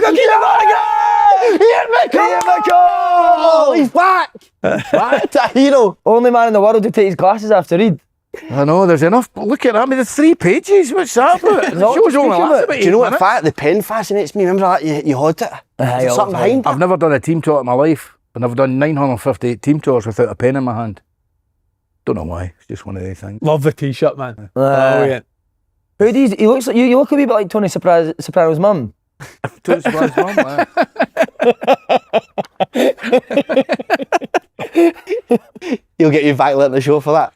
Ian McCall! He's back! Back to a hero. Only man in the world to take his glasses after read. I know, there's enough. Look at that, there's 3 pages. What's that about? It shows only lasts about 8 Do you know what minutes. the pen fascinates me? Remember that? You had it? There's something behind it. I've never done a team tour in my life, and I've done 958 team tours without a pen in my hand. Don't know why. It's just one of these things. Love the t-shirt, man. Brilliant. Who do he looks like you look a wee bit like Tony Soprano's mum. Tony Soprano's mum, He'll get you back letting the show for that.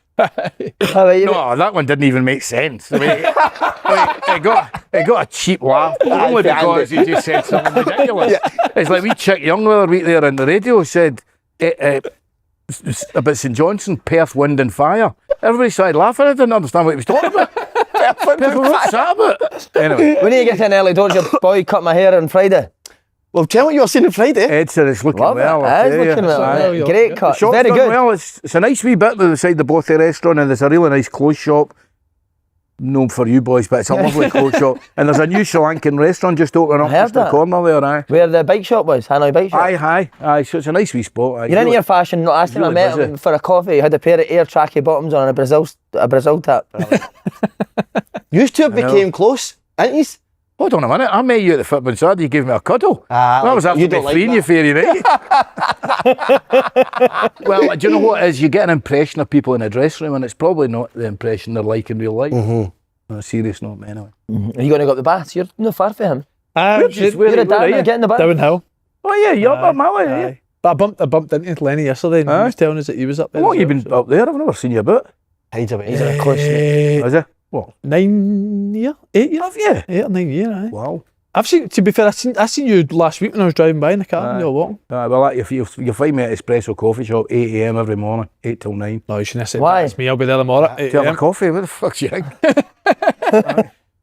No, that one didn't even make sense. I mean, it got a cheap laugh only because he just said something ridiculous. It's like we Chick Young the other week there on the radio said about St Johnstone, Perth, wind and fire. Everybody started laughing. I didn't understand what he was talking about. What's that about? Anyway, We need to get in early doors. Your boy cut my hair on Friday. Well, tell me what you were seeing on Friday. Ed said it's looking Love well. it. It is looking well. Great cut. Shop's Very done good. well. It's a nice wee bit beside the Bothy restaurant, and there's a really nice clothes shop. Known for you boys, but it's a lovely clothes shop. And there's a new Sri Lankan restaurant just opening up just the corner there, aye. Where the bike shop was, Hanoi Bike Shop. Aye. So it's a nice wee spot. Aye. You're into your fashion. Last time I met him for a coffee, he had a pair of air tracky bottoms on and a Brazil tap. You two became close, ain't you? Hold on a minute, I met you at the football Saturday, you gave me a cuddle. That was after me freeing you, Ferry, right? Well, do you know what it is? You get an impression of people in a dressing room, and it's probably not the impression they're like in real life. On a serious note, anyway. Are you going to go up the baths? You're not far from him. You're a dad and get in the bath. Downhill. Oh yeah, you're up my way, yeah. But I bumped into Lenny yesterday and he was telling us that he was up there. How long have you been up there? I've never seen you about. He's a close mate. Is it? What? 9 years? 8 years? Have you? 8 or 9 years, aye. Wow. I've seen, to be fair, I seen you last week when I was driving by in the car and you were walking. Well, you'll find me at Espresso Coffee Shop, 8 AM every morning, 8 till 9. No, you shouldn't have said Why? that. It's me, I'll be there tomorrow. Do you have a coffee? What the fuck's you think?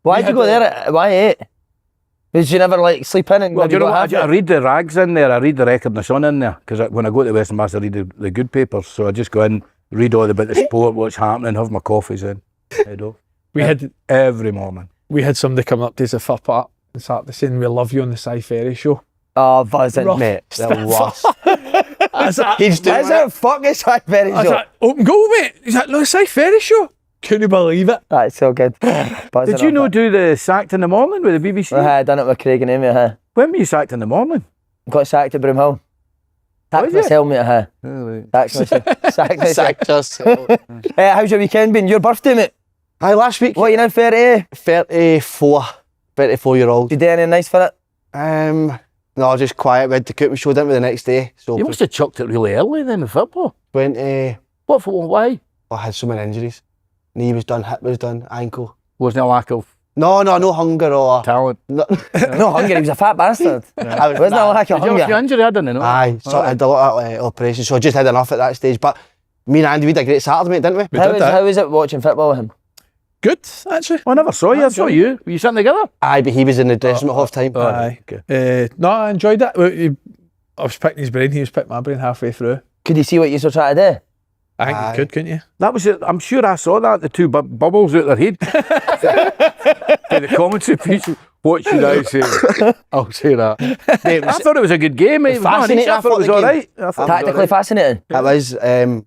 Why'd you go there? Why 8? Did you never like sleep in and Well, do you know what? I read the rags in there, I read the Record and the Sun in there, because when I go to Western Mass I read the good papers, so I just go in, read all about the sport, what's happening, have my coffees in, head off. We had every morning. We had somebody come up to us a fur part and start saying we love you on the Si Ferry show. Oh, buzzing, mate. The worst. He's doing it. Fuck this Si Ferry I was show. like, open goal, mate. He's like, no, Si Ferry show. Couldn't believe it. That's so good. Did you know do the Sacked in the Morning with the BBC? I done it with Craig and Amy. When were you sacked in the morning? Got sacked at Broomhill. Sacked myself, mate. Sacked myself. How's your weekend been? Your birthday, mate? Aye, last week. What, you now 30? 34-year-old. Did you do anything nice for it? No, just quiet. We had to cook. We showed them the next day. So you must have chucked it really early then in football. What for? Why? I had so many injuries. Knee was done, hip was done, ankle. Wasn't a lack of no hunger or talent. No, no hunger. He was a fat bastard. Wasn't a lack of hunger. Did you injury? I didn't know. Aye, so I had a lot of operations, so I just had enough at that stage. But me and Andy, we had a great Saturday, mate, didn't we? How was it watching football with him? Good, actually. I never saw you. I saw you. Were you sitting together? Aye, but he was in the dressing room at half time. Aye. Okay. No, I enjoyed that. I was picking his brain. He was picking my brain halfway through. Could you see what you were trying to do? I think you could, couldn't you? That was it. I'm sure I saw that. The two bubbles out their head. The commentary piece. What should I say? I'll say that. Mate, I thought it was a good game. Mate. Fascinating. I thought it was all right. Tactically fascinating. It was.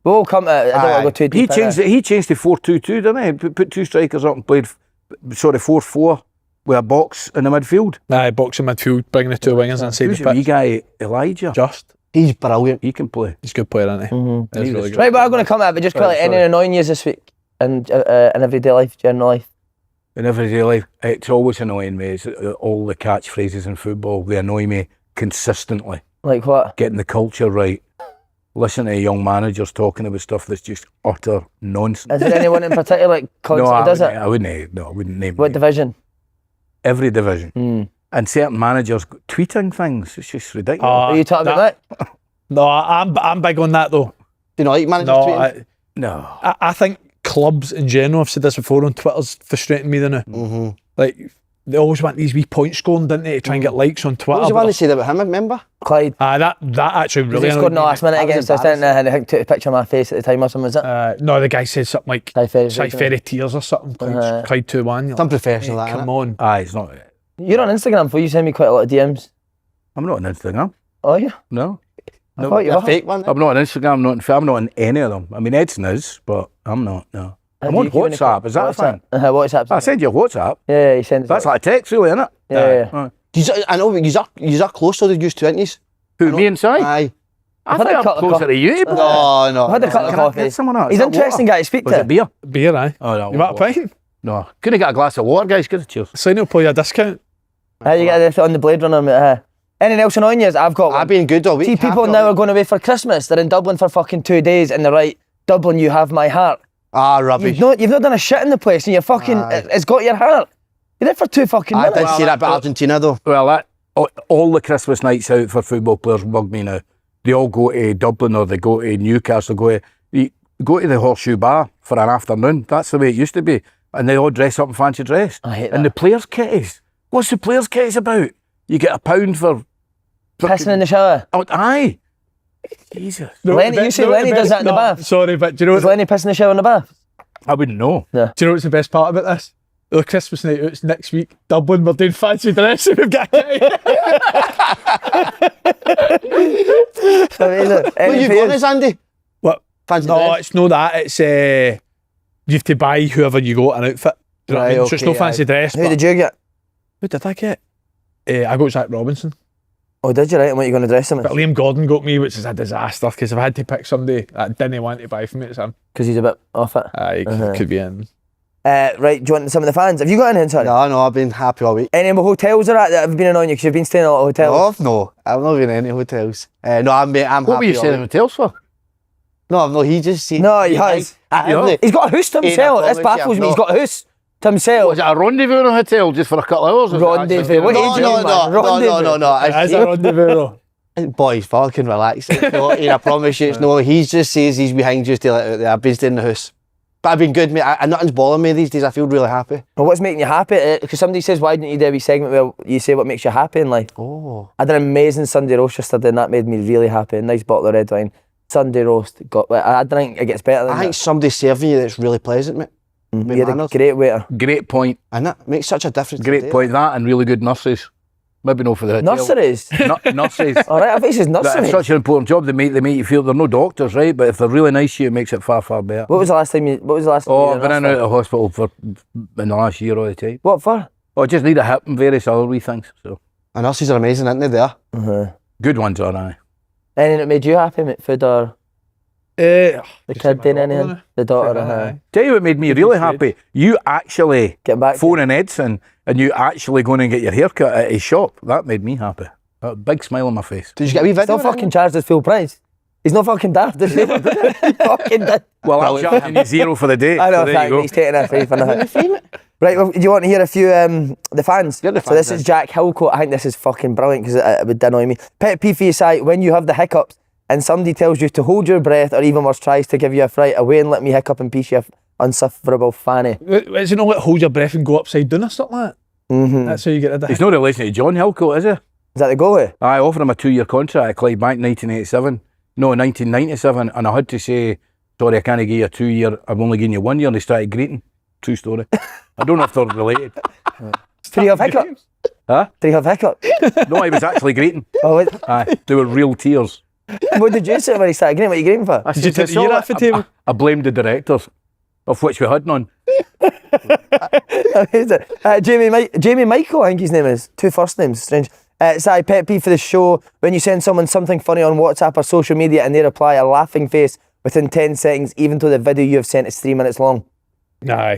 We'll come to. I don't want to go too deep. He changed to 4-2-2, didn't he? Put two strikers up and played 4-4 with a box in the midfield. Aye, box in midfield, bringing the two wingers inside the pitch. Who's the guy, Elijah? He's brilliant. He can play. He's a good player, isn't he? Mm-hmm. He's really good. Right, but I'm going to come at it, but just quickly, anything annoying you this week in everyday life, general life? In everyday life, it's always annoying me. It's all the catchphrases in football, they annoy me consistently. Like what? Getting the culture right. Listen to young managers talking about stuff that's just utter nonsense. Is there anyone in particular like constantly does it? I wouldn't name What division? Every division. And certain managers tweeting things. It's just ridiculous. Are you talking about that? No, I'm big on that though. Do you know like managers tweeting? No. I think clubs in general, I've said this before on Twitter's frustrating me now. Like they always want these wee points scoring, didn't they, to try and get likes on Twitter. What was the one that said about him, remember? Clyde. That actually really he scored in the last minute against us, didn't he? And he took a picture of my face at the time or something, was it? No, the guy said something like Si Ferry tears or something. Clyde 2-1. It's unprofessional, that, come on. Aye, it's not. You're on Instagram, for you send me quite a lot of DMs. I'm not on Instagram. Oh, yeah. No. I thought you A were. fake one. I'm not on Instagram, I'm not on any of them. I mean, Edson is, but I'm not, no. I'm on WhatsApp, is that a thing? WhatsApp. I send you a WhatsApp. Yeah, he sends That's like a text, really, isn't it? Yeah. I know, you're closer than used to, aren't you? Who, me and Si? Aye. I think I'm closer to you. No. I had a couple of coffees. He's an interesting guy to speak Was to. it beer? Beer, aye. Oh, no. You want a pint? No. Couldn't get a glass of water, guys. Good, cheers. Slaney will pull you a discount. You get it on the Blade Runner, mate. Anything else on you? I've got one. I've been good all week. See, people now are going away for Christmas. They're in Dublin for fucking 2 days and they're right, Dublin, you have my heart. Ah, rubbish. You've not done a shit in the place and you're fucking, it's got your heart. You're there for 2 fucking minutes. I did see that about Argentina though. Well, all the Christmas nights out for football players bug me now. They all go to Dublin or they go to Newcastle, go to the Horseshoe Bar for an afternoon. That's the way it used to be. And they all dress up in fancy dress. I hate that. And the players' kitties. What's the players' kitties about? You get £1 for... Pissing in the shower. Oh, aye. Jesus. Lenny does that in the bath. Sorry, but do you know Does Lenny piss in the shower in the bath? I wouldn't know. Do you know what's the best part about this? The Christmas night out's next week. Dublin, we're doing fancy dress and we've got a kitty. Where you going as Andy? What? Fancy No, dress? it's not that. It's you have to buy whoever you go an outfit. Do you know what I mean? So it's no fancy dress. Who did you get? Who did I get? I got Zach Robinson. Oh, did you, right? And what are you going to dress him But as? Liam Gordon got me, which is a disaster because if I had to pick somebody that didn't want to buy for me, it's him. Because he's a bit off it. Could be in. Right, do you want some of the fans? Have you got anything, sorry? No, I've been happy all week. Any of the hotels are at that have been annoying you because you've been staying in a lot of hotels? No, I've not been in any hotels. No, I'm happy. What were you staying in hotels for? No, he just said... No, he has. He's got a house to himself. This baffles me. He's got a house to himself. Was it a rendezvous in a hotel just for a couple of hours? Rendezvous. What age are you, man? Rendezvous. No. It's a rendezvous though. Boys, fucking relax. I promise you, it's no. He just says he's behind you still out there. I've been staying in the house. But I've been good, mate. Nothing's bothering me these days. I feel really happy. Well, what's making you happy? Because somebody says, why didn't you do a wee segment where you say what makes you happy in life? Oh. I did an amazing Sunday roast yesterday and that made me really happy. A nice bottle of red wine. Sunday roast. I don't think it gets better than that. I think somebody serving you that's really pleasant, mate. You had a great waiter. Great point. And that makes such a difference. Great point. That and really good nurses. Maybe no for the hotel. Nurseries? Nurses. All right, I think it's That's nursery. such an important job. They make you feel they're no doctors, right? But if they're really nice to you, it makes it far, far better. What was the last time you Oh, were I've been in and out of hospital in the last year all the time. What for? Oh, I just need a hip and various other wee things. So And nurses are amazing, aren't they, there? good ones are aye. Anything that made you happy, mate? Food or the kid doing anything? The daughter, Tell you what made me really happy. You actually Getting back to phoning Edson and you actually going and get your haircut at his shop. That made me happy. A big smile on my face. Did you get a wee video? Still fucking charged at full price. He's not fucking daft, is he? He fucking did. Well, I'm charging you $0 for the day. I know, so there thank you you. go. He's taking a free for nothing. Right, well, do you want to hear a few the fans? Yeah, the So this fans, is Jack Hillcoat. I think this is fucking brilliant because it would annoy me. Pet peeve for your side, when you have the hiccups and somebody tells you to hold your breath or even worse tries to give you a fright, away and let me hiccup and piece you unsufferable fanny. Is it not like hold your breath and go upside down or something like that? Mm-hmm. That's how you get rid of He's it. no relation to John Hillcoat, is he? Is that the goalie? I offered him a 2-year contract at Clydebank 1997, and I had to say, sorry, I can't give you a 2-year, I'm only giving you 1 year, and he started greeting. True story. I don't know if they're related. Did he have hiccups? Huh? Did he have hiccups? No, he was actually greeting. Oh, what, Aye, they were real tears. what did you say when he started greeting? What are you greeting for? I Did you said, take the ear off the table? I blamed the directors, of which we had none. Jamie Michael, I think his name is. 2 first names, strange. Si, pet peeve for the show, when you send someone something funny on WhatsApp or social media and they reply a laughing face within 10 seconds, even though the video you have sent is 3 minutes long. Nah,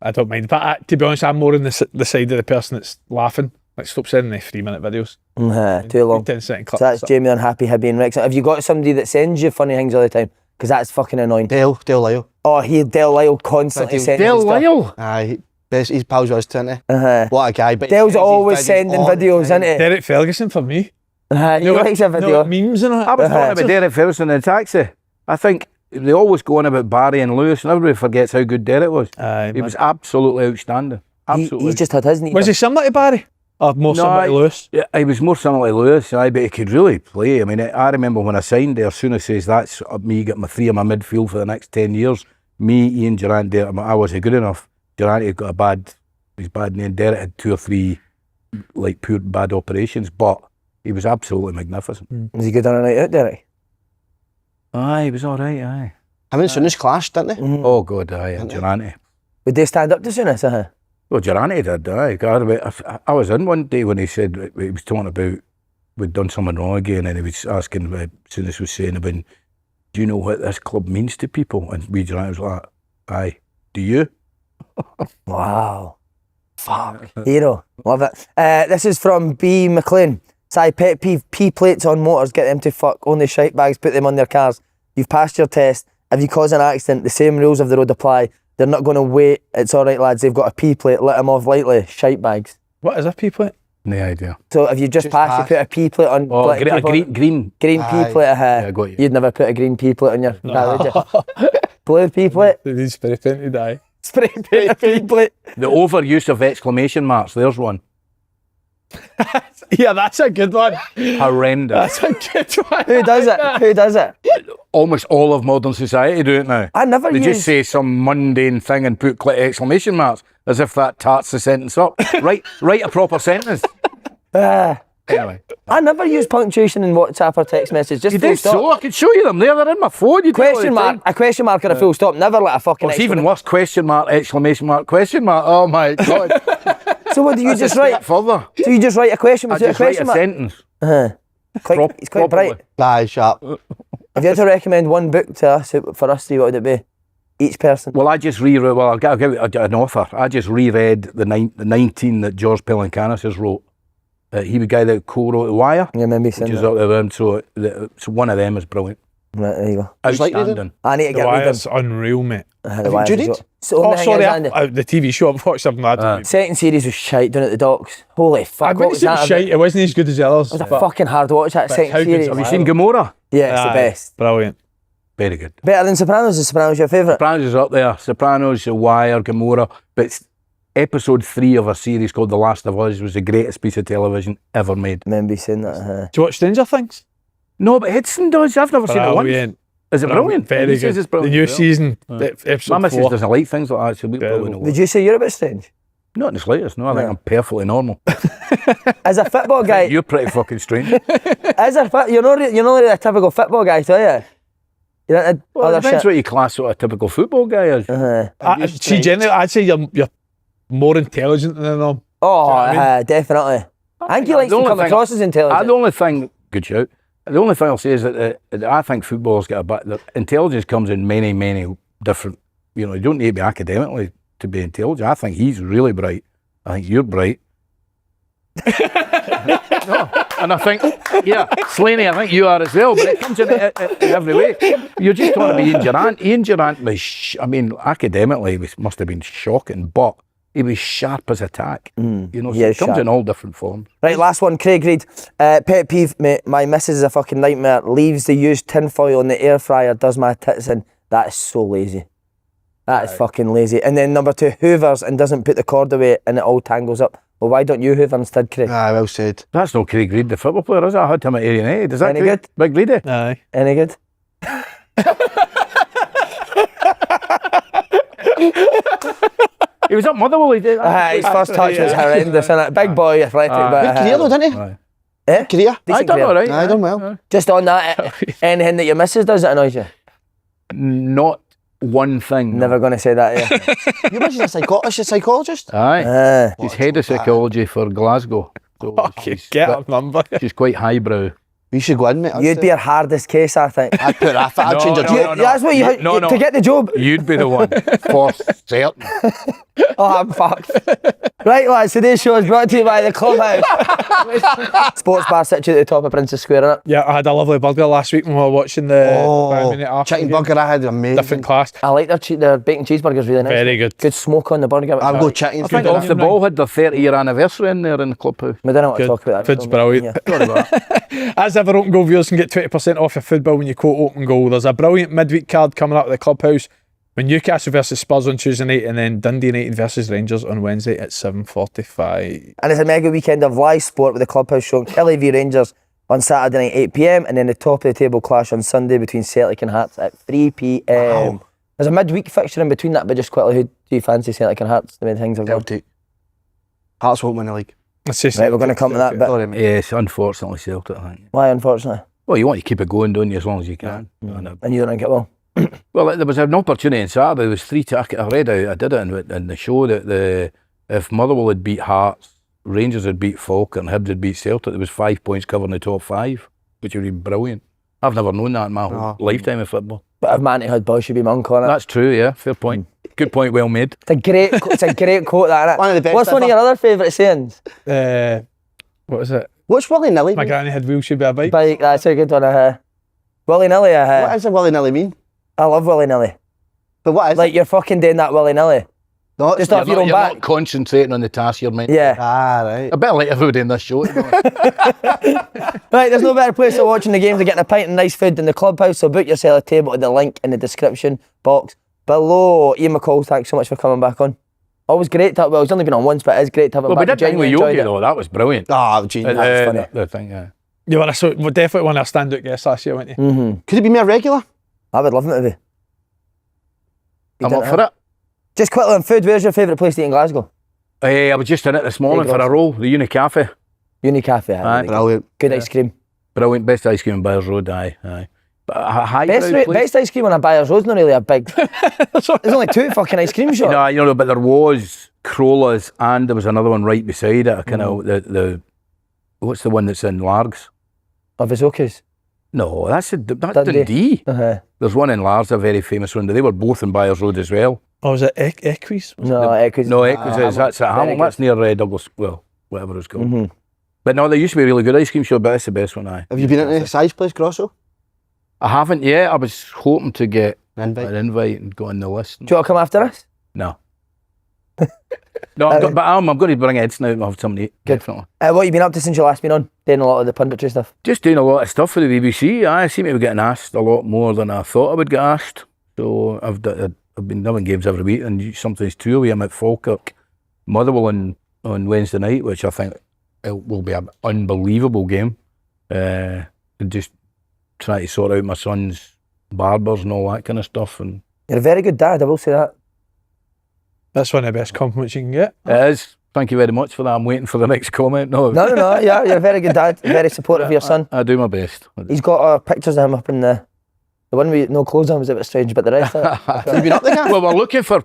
I don't mind. But to be honest, I'm more on the side of the person that's laughing. Like, stop sending the 3-minute videos. Too long. 10-second clips. So that's Jamie Unhappy, Hibby and Rex. Have you got somebody that sends you funny things all the time? Because that's fucking annoying. Dale Lyle. Oh, Dale Lyle constantly sending Dale stuff. Lyle? Aye, he's pals with us, isn't he? Uh-huh. What a guy. But Dale's always sending videos, isn't he? Derek Ferguson for me. He likes a video. Memes and all that. I was talking about Derek Ferguson in a taxi. I think they always go on about Barry and Lewis, and everybody forgets how good Derek was. He was absolutely outstanding. Absolutely. He's just had his knee. Was he similar to Barry? Or more similar to Lewis? Yeah, he was more similar to Lewis, but he could really play. I mean, I remember when I signed there, as soon as says that's me getting my 3 of my midfield for the next 10 years, me, Ian Durant, Derek, I wasn't good enough. Durant had got his bad name. Derek had 2 or 3 like poor bad operations, but He was absolutely magnificent. Was he good on a night out, Derek? Aye, he was all right, aye. Him and Souness clashed, didn't they? Oh, God, aye, and Durante. Would they stand up to Souness? Well, Durante did, aye. I was in one day when he said, he was talking about we'd done something wrong again, and he was asking, Souness was saying about, do you know what this club means to people? And Durante was like, aye, do you? Wow. Fuck. Hero. Love it. This is from B. McLean. Si, pet peeve, P plates on motors, get them to fuck. Only shite bags, put them on their cars. You've passed your test. If you cause an accident, the same rules of the road apply. They're not going to wait. It's all right, lads. They've got a P plate. Let them off lightly. Shite bags. What is a P plate? No idea. So if you just pass, you put a P plate on. Oh, green. Green P plate. Yeah, I got you. You'd never put a green P plate on your car, would you? Blue P plate. They need spray painted, aye. Spray paint P plate. The overuse of exclamation marks, there's one. Yeah, that's a good one. Horrendous. That's a good one. Who does it? Who does it? Almost all of modern society do it now. I never They use... just say some mundane thing and put exclamation marks as if that tarts the sentence up. Write a proper sentence. Anyway. I never use punctuation in WhatsApp or text message. Just You full did stop. so, I could show you them there, they're in my phone. You do it all the Question mark, time. a question mark or a full stop. Never let a fucking Well, it's even worse, question mark, exclamation mark, question mark. Oh my God. So what do you just write? Further. So you just write a question I with a just write question a mark? sentence. It's quite bright. Aye, sharp. If you had to recommend one book to us, for us to, what would it be? Each person. Well, I just reread, I'll give it an offer. I just reread the 19 that George Pelincanis has wrote. He was the guy that co-wrote The Wire. Yeah, maybe Which is up there with him, so one of them is brilliant. Right, there you go. Outstanding. I need to The get reading. Wire's unreal, mate. Did you read? So Oh, sorry, the TV show I've watched, I've not. second series was shite down at the docks. Holy fuck, I what wouldn't was say it that? was shite, it wasn't as good as the others. It was a but fucking hard watch, that but second how good's series. The Have you Wire? seen Gomorrah? Yeah, it's the Aye, best. Brilliant. Very good. Better than Sopranos? Is Sopranos your favourite? Sopranos is up there. Sopranos, The Wire, Gomorrah. But episode 3 of a series called The Last of Us was the greatest piece of television ever made. Remember saying that. Do you watch Stranger Things? No, but Hidson does. I've never seen it once. Brilliant. Is it brilliant? Very He says good. it's brilliant. The new as well. season, My episode missus 4. doesn't like things like that, so we probably know Did what. you say you're a bit strange? Not in the slightest, no. I think I'm perfectly normal. As a football guy, You're pretty fucking strange. you're not really a typical football guy, so are you? You're into Well, it other depends shit. what you class what a typical football guy is. See, generally, I'd say you're more intelligent than them. Oh, what I mean? definitely. I think he likes The to only come thing- across as intelligent. The only thing, good shout. The only thing I'll say is that I think football's got a bit. The intelligence comes in many different. You know, you don't need to be academically to be intelligent. I think he's really bright. I think you're bright. No, and I think, yeah, Slaney, I think you are as well. But it comes in every way. You just want to be Ian Durant. Ian Durant was, academically, he must have been shocking, but he was sharp as a tack. You know, so yeah, it comes sharp. in all different forms. Right, last one, Craig Reid. Pet peeve, mate. My missus is a fucking nightmare. Leaves the used tinfoil in the air fryer, does my tits in. That is so lazy. That is fucking lazy. And then number 2, hoovers and doesn't put the cord away and it all tangles up. Well, why don't you hoover instead, Craig? Aye, well said. That's not Craig Reid, the football player, is it? I had him at Ayr United. Is that Any Craig? good? Big Reedy? Aye. Any good? He was up Motherwell, he did. His first touch was horrendous, innit? Big boy, athletic, Good career though, but... didn't he? Aye. Eh? Career. I Decent done career. all right. Aye, done well. Just on that, anything that your missus does that annoys you? Not one thing. Never going to say that, yeah. Your missus a psychologist? Aye. She's head of psychology for Glasgow. So Okay, get up number. she's quite highbrow. We should go in, mate. You'd be her hardest case, I think. I'd put that. I'd change your job. That's what you No, no. to get the job. You'd be the one, for certain. Oh, I'm fucked. Right, lads, today's show is brought to you by the Clubhouse. Sports bar situated at the top of Princess Square, innit? Yeah, I had a lovely burger last week when we were watching the 5-minute after Chicken game. burger I had amazing. Different class. I like their bacon cheeseburgers really nice. Very good. Good smoke on the burger. I'll go chicken. I think Off the Ball had their 30-year anniversary in there in the Clubhouse. We don't want to Good. talk about that. Food's brilliant. Yeah. Sorry about that. As ever, Open Goal viewers can get 20% off your food bill when you quote Open Goal. There's a brilliant midweek card coming up at the Clubhouse with Newcastle versus Spurs on Tuesday night and then Dundee United versus Rangers on Wednesday at 7:45. And it's a mega weekend of live sport with the Clubhouse showing Kelly v Rangers on Saturday night 8 p.m. and then the top of the table clash on Sunday between Celtic and Hearts at 3 p.m. Wow. There's a midweek fixture in between that, but just quickly, who do you fancy, Celtic and Hearts? The main things are going. Celtic. Hearts won't win the league. Right, we're going to come to that bit. Sorry, mate. Yes, unfortunately Celtic, I think. Why, unfortunately? Well, you want to keep it going, don't you, as long as you can. And you don't think it will? Well, there was an opportunity on Saturday. There was 3 I read out, I did it in the show that if Motherwell had beat Hearts, Rangers had beat Falkirk and Hibs had beat Celtic, there was 5 points covering the top 5, which would be brilliant. I've never known that in my whole lifetime of football. But if Manty had boys, should be monk on it. That's true, yeah, fair point. Good point, well made. It's a great quote, that, isn't it? One of the best What's one of ever. your other favourite sayings? What was it? What's willy-nilly My mean? granny had wheels, should be a bike. Bike, that's a good one. Willy-nilly, What does a willy-nilly mean? I love willy-nilly. But what is Like, it? you're fucking doing that willy-nilly. No, it's Just not. off your own You're back. not concentrating on the task you're meant to. Yeah. Right. A bit like everybody in this show. to be honest. Right, there's no better place for watching the games and getting a pint and nice food than the Clubhouse, so book yourself a table at the link in the description box below. Ian McCall, thanks so much for coming back on. Always great to have, well, he's only been on once, but it's great to have him Well, we back. did thing with Genuinely Yogi enjoyed it. though, that was brilliant. Genius. That's funny. The thing, yeah. You were definitely one of our standout guests last year, weren't you? Could it be more regular? I would love him to be. He I'm didn't up for have- it. Just quickly on food, where's your favourite place to eat in Glasgow? I was just in it this morning for a roll, the Uni Cafe. Uni Cafe, Aye. Brilliant. good ice cream. Brilliant, best ice cream in Byers Road, aye. But a high Best ice cream on a Byers Road's not really a big. There's only 2 fucking ice cream shops. You know, but there was Crowley's and there was another one right beside it. Kind of the what's the one that's in Largs? Of Visokas. No, that's Dundee. Dundee. Uh-huh. There's one in Largs, a very famous one. They were both in Byers Road as well. Or was it Equis? No, Equus. No, Equus that's at Hamilton. That's near Douglas. Well, whatever it's called. But no, there used to be a really good ice cream shop, but that's the best one. Aye. Have you been into Si's place, Grosso? I haven't yet. I was hoping to get Invite. an invite and go on the list. Do you want to come after us? No. No, I'm going to bring Edson out and have something to eat. Good. Definitely. What have you been up to since you last been on? Doing a lot of the punditry stuff. Just doing a lot of stuff for the BBC. I seem to be getting asked a lot more than I thought I would get asked. So I've been doing games every week, and sometimes 2 a week. I'm at Falkirk, Motherwell on Wednesday night, which I think it will be an unbelievable game. And just trying to sort out my son's barbers and all that kind of stuff. And You're a very good dad, I will say that. That's one of the best compliments you can get. it is. Thank you very much for that. I'm waiting for the next comment. No, No, yeah, you're a very good dad, very supportive of your son. I do my best. He's got pictures of him up in the one with no clothes on was a bit strange, but the rest of it. Have you been up there, guys? Well, we're looking for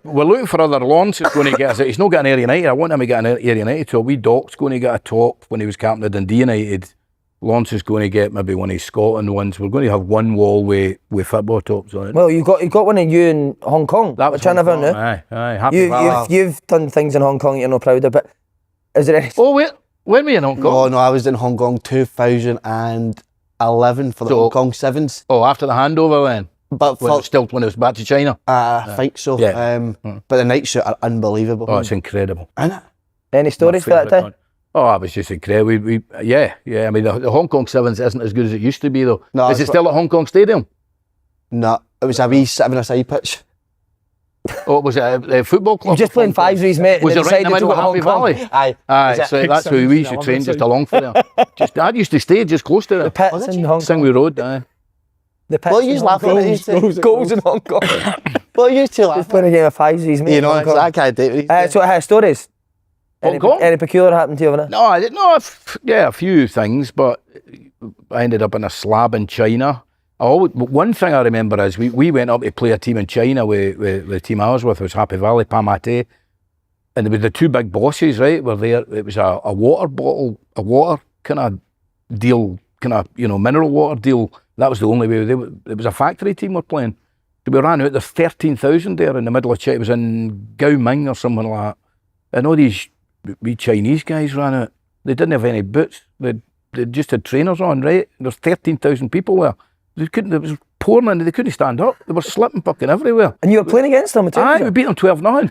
other lawns who's going to get us. He's not got an Ayr United. I want him to get an Ayr United. So Doc's going to get a top when he was captain of Dundee United. Lawrence is going to get maybe one of his Scotland ones. We're going to have one wall with football tops on it. Well, you got one of you in Hong Kong, which I never knew. Aye. Happy Valley. You've done things in Hong Kong you're not proud of, but is there any... Oh wait, when were you in Hong Kong? Oh no, I was in Hong Kong 2011 for the Hong Kong Sevens. Oh, after the handover then. But When it was back to China. I think so. Yeah. But the night shoot are unbelievable. Oh, it's incredible. Innit? Any stories for that time? Oh, it was just incredible. Yeah. I mean, the Hong Kong Sevens isn't as good as it used to be, though. No, Is it it's still at Hong Kong Stadium? No, it was a wee 7-a-side pitch. Oh, was it a football club? You're just playing fives with his mate. Was and it they right in the decided to middle go of to Hong Happy Kong. Valley? Aye. Aye, so that's where we used to train just along for there. I used to stay just close to The there. pits in Hong Kong. Singway Road, aye. The pits Well, you in just Hong laughing Kong. at these two. Goals in Hong Kong. Well, you two Just laugh. playing a game of fives with his mate. You in know, Hong it's Kong. that kind of date. So, stories? Hong Kong? Any peculiar happened to you over there? No, I didn't know. A few things, but I ended up in a slab in China. One thing I remember is we went up to play a team in China with the team I was with. It was Happy Valley, Pamate. And there were the 2 big bosses, right, were there. It was a water kind of deal, mineral water deal. That was the only way. It was a factory team we're playing. So we ran out. There's 13,000 there in the middle of China. It was in Gaoming or something like that. And all these wee Chinese guys ran out. They didn't have any boots. They just had trainers on, right? There's 13,000 people there. It was pouring in. They couldn't stand up. They were slipping fucking everywhere. And you were playing against them, too? Aye, we beat them 12-0.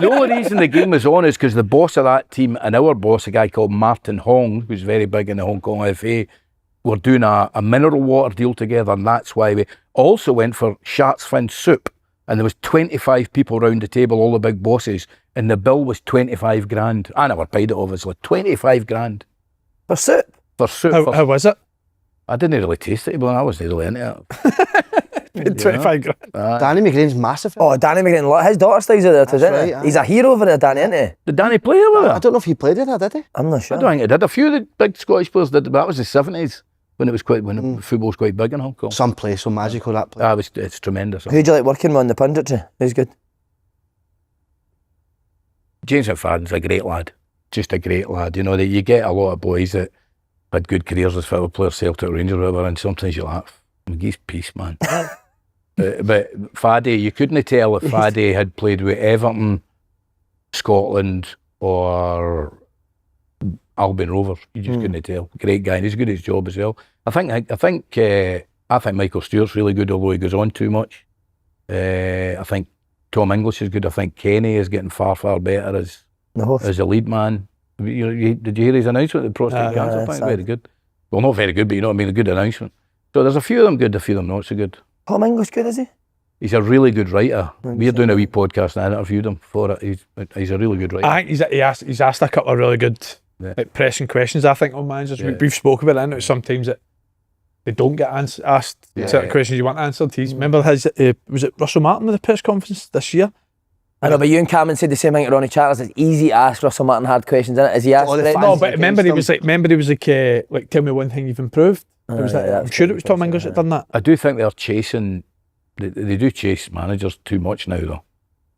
The only reason the game was on is because the boss of that team and our boss, a guy called Martin Hong, who's very big in the Hong Kong FA, were doing a mineral water deal together, and that's why we also went for shark's fin soup. And there was 25 people round the table, all the big bosses, and the bill was 25 grand. I never paid it, obviously. 25 grand. For soup? For soup. How was it? I didn't really taste it, but I wasn't really into it. Paid 25 grand. Danny McGrain's massive. Oh, Danny McGrain, his daughter stays out there too, isn't he? right, He's a hero over there, Danny, isn't he? Did Danny play over there? I don't know if he played with her, did he? I'm not I sure. don't think he did. A few of the big Scottish players did, but that was the 70s when it was when football was quite big in Hong Kong. Some play, so magical that play. It's tremendous. Who'd you like working with on the punditry? Who's good? James McFadden's a great lad. Just a great lad. You know, that you get a lot of boys that had good careers as football players, Celtic, Rangers, whatever, and sometimes you laugh. McGee's peace, man. But Faddy, you couldn't tell if Faddy had played with Everton, Scotland, or Albion Rovers. You just couldn't tell. Great guy, and he's good at his job as well. I think Michael Stewart's really good, although he goes on too much. I think Tom English is good. I think Kenny is getting far, far better as a lead man. Did you hear his announcement of the prostate cancer? Very good. Well, not very good, but you know what I mean, a good announcement. So there's a few of them good, a few of them not so good. Tom English good, is he? He's a really good writer. We're doing a wee podcast and I interviewed him for it. He's a really good writer. I think he's asked a couple of really good pressing questions, I think, on managers. Yeah. We've spoken about it, and sometimes they don't get asked certain questions you want answered. Remember his, was it Russell Martin with the press conference this year? I know, but you and Cameron said the same thing to Ronnie Charles. It's easy to ask Russell Martin hard questions, isn't it? Is he asked it? No, but remember he was like, tell me one thing you've improved. I'm sure it was Tom English that done that. I do think they're chasing, they do chase managers too much now, though.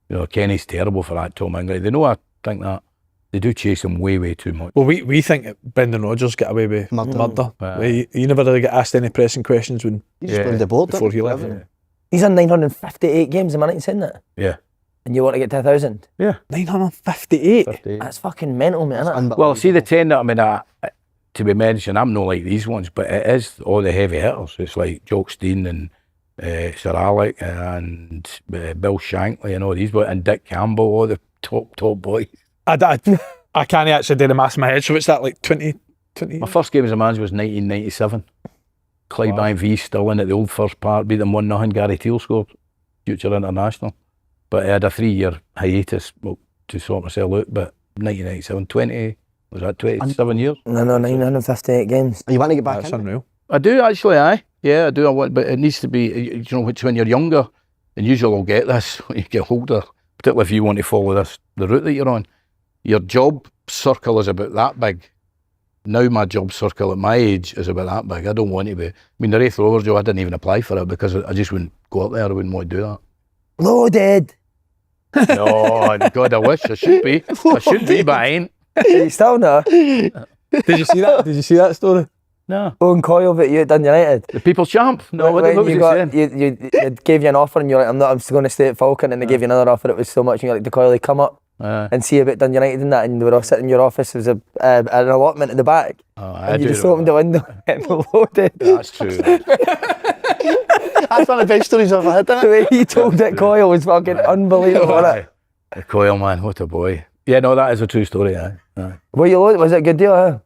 You know, Kenny's terrible for that, Tom English. They know I think that. They do chase him way, way too much. Well, we think that Brendan Rodgers got away with murder. He never really got asked any pressing questions when he just put the board before he left. Yeah. He's on 958 games, am I right in saying that? Yeah. And you want to get to 1,000? Yeah. 958? That's fucking mental, man, isn't it? Well, see, the 10 that, I mean, to be mentioned, I'm not like these ones, but it is all the heavy hitters. It's like Jock Stein and Sir Alec and Bill Shankly and all these boys, and Dick Campbell, all the top boys. I can't actually do the maths in my head, so it's that like 20? My first game as a manager was 1997. Clyde V still in at the old First Park, beat them 1-0. Gary Teal scored, future international. But I had a 3-year hiatus to sort myself out, but 1997, 27 years? No, 958 games. You want to get back That's in? unreal. I do actually, yeah, I do. I want, but it needs to be, you know, when you're younger, and usually will get this when you get older, particularly if you want to follow the route that you're on. Your job circle is about that big. Now my job circle at my age is about that big. I don't want to be. I mean, the Wraith Rovers job, I didn't even apply for it because I just wouldn't go up there. I wouldn't want to do that. Loaded. No, God, I wish I should be. I should be, but I ain't. You still know? Did you see that? Did you see that story? No. Owen Coyle, but you at Dundee United. The People's Champ. No, what was he saying? You gave you an offer and you're like, I'm going to stay at Falkirk, and they gave you another offer. It was so much, and you're like, Coyle, come up and see about Dundee United and that. And we were all sitting in your office. There was an allotment in the back. And you just opened the window and loaded. That's true. That's one of the best stories I've had, isn't it? The way he told it, Coyle, was fucking unbelievable, wasn't it? The Coyle, man, what a boy. Yeah, no, that is a true story, aye. Were you loaded? Was it a good deal, huh?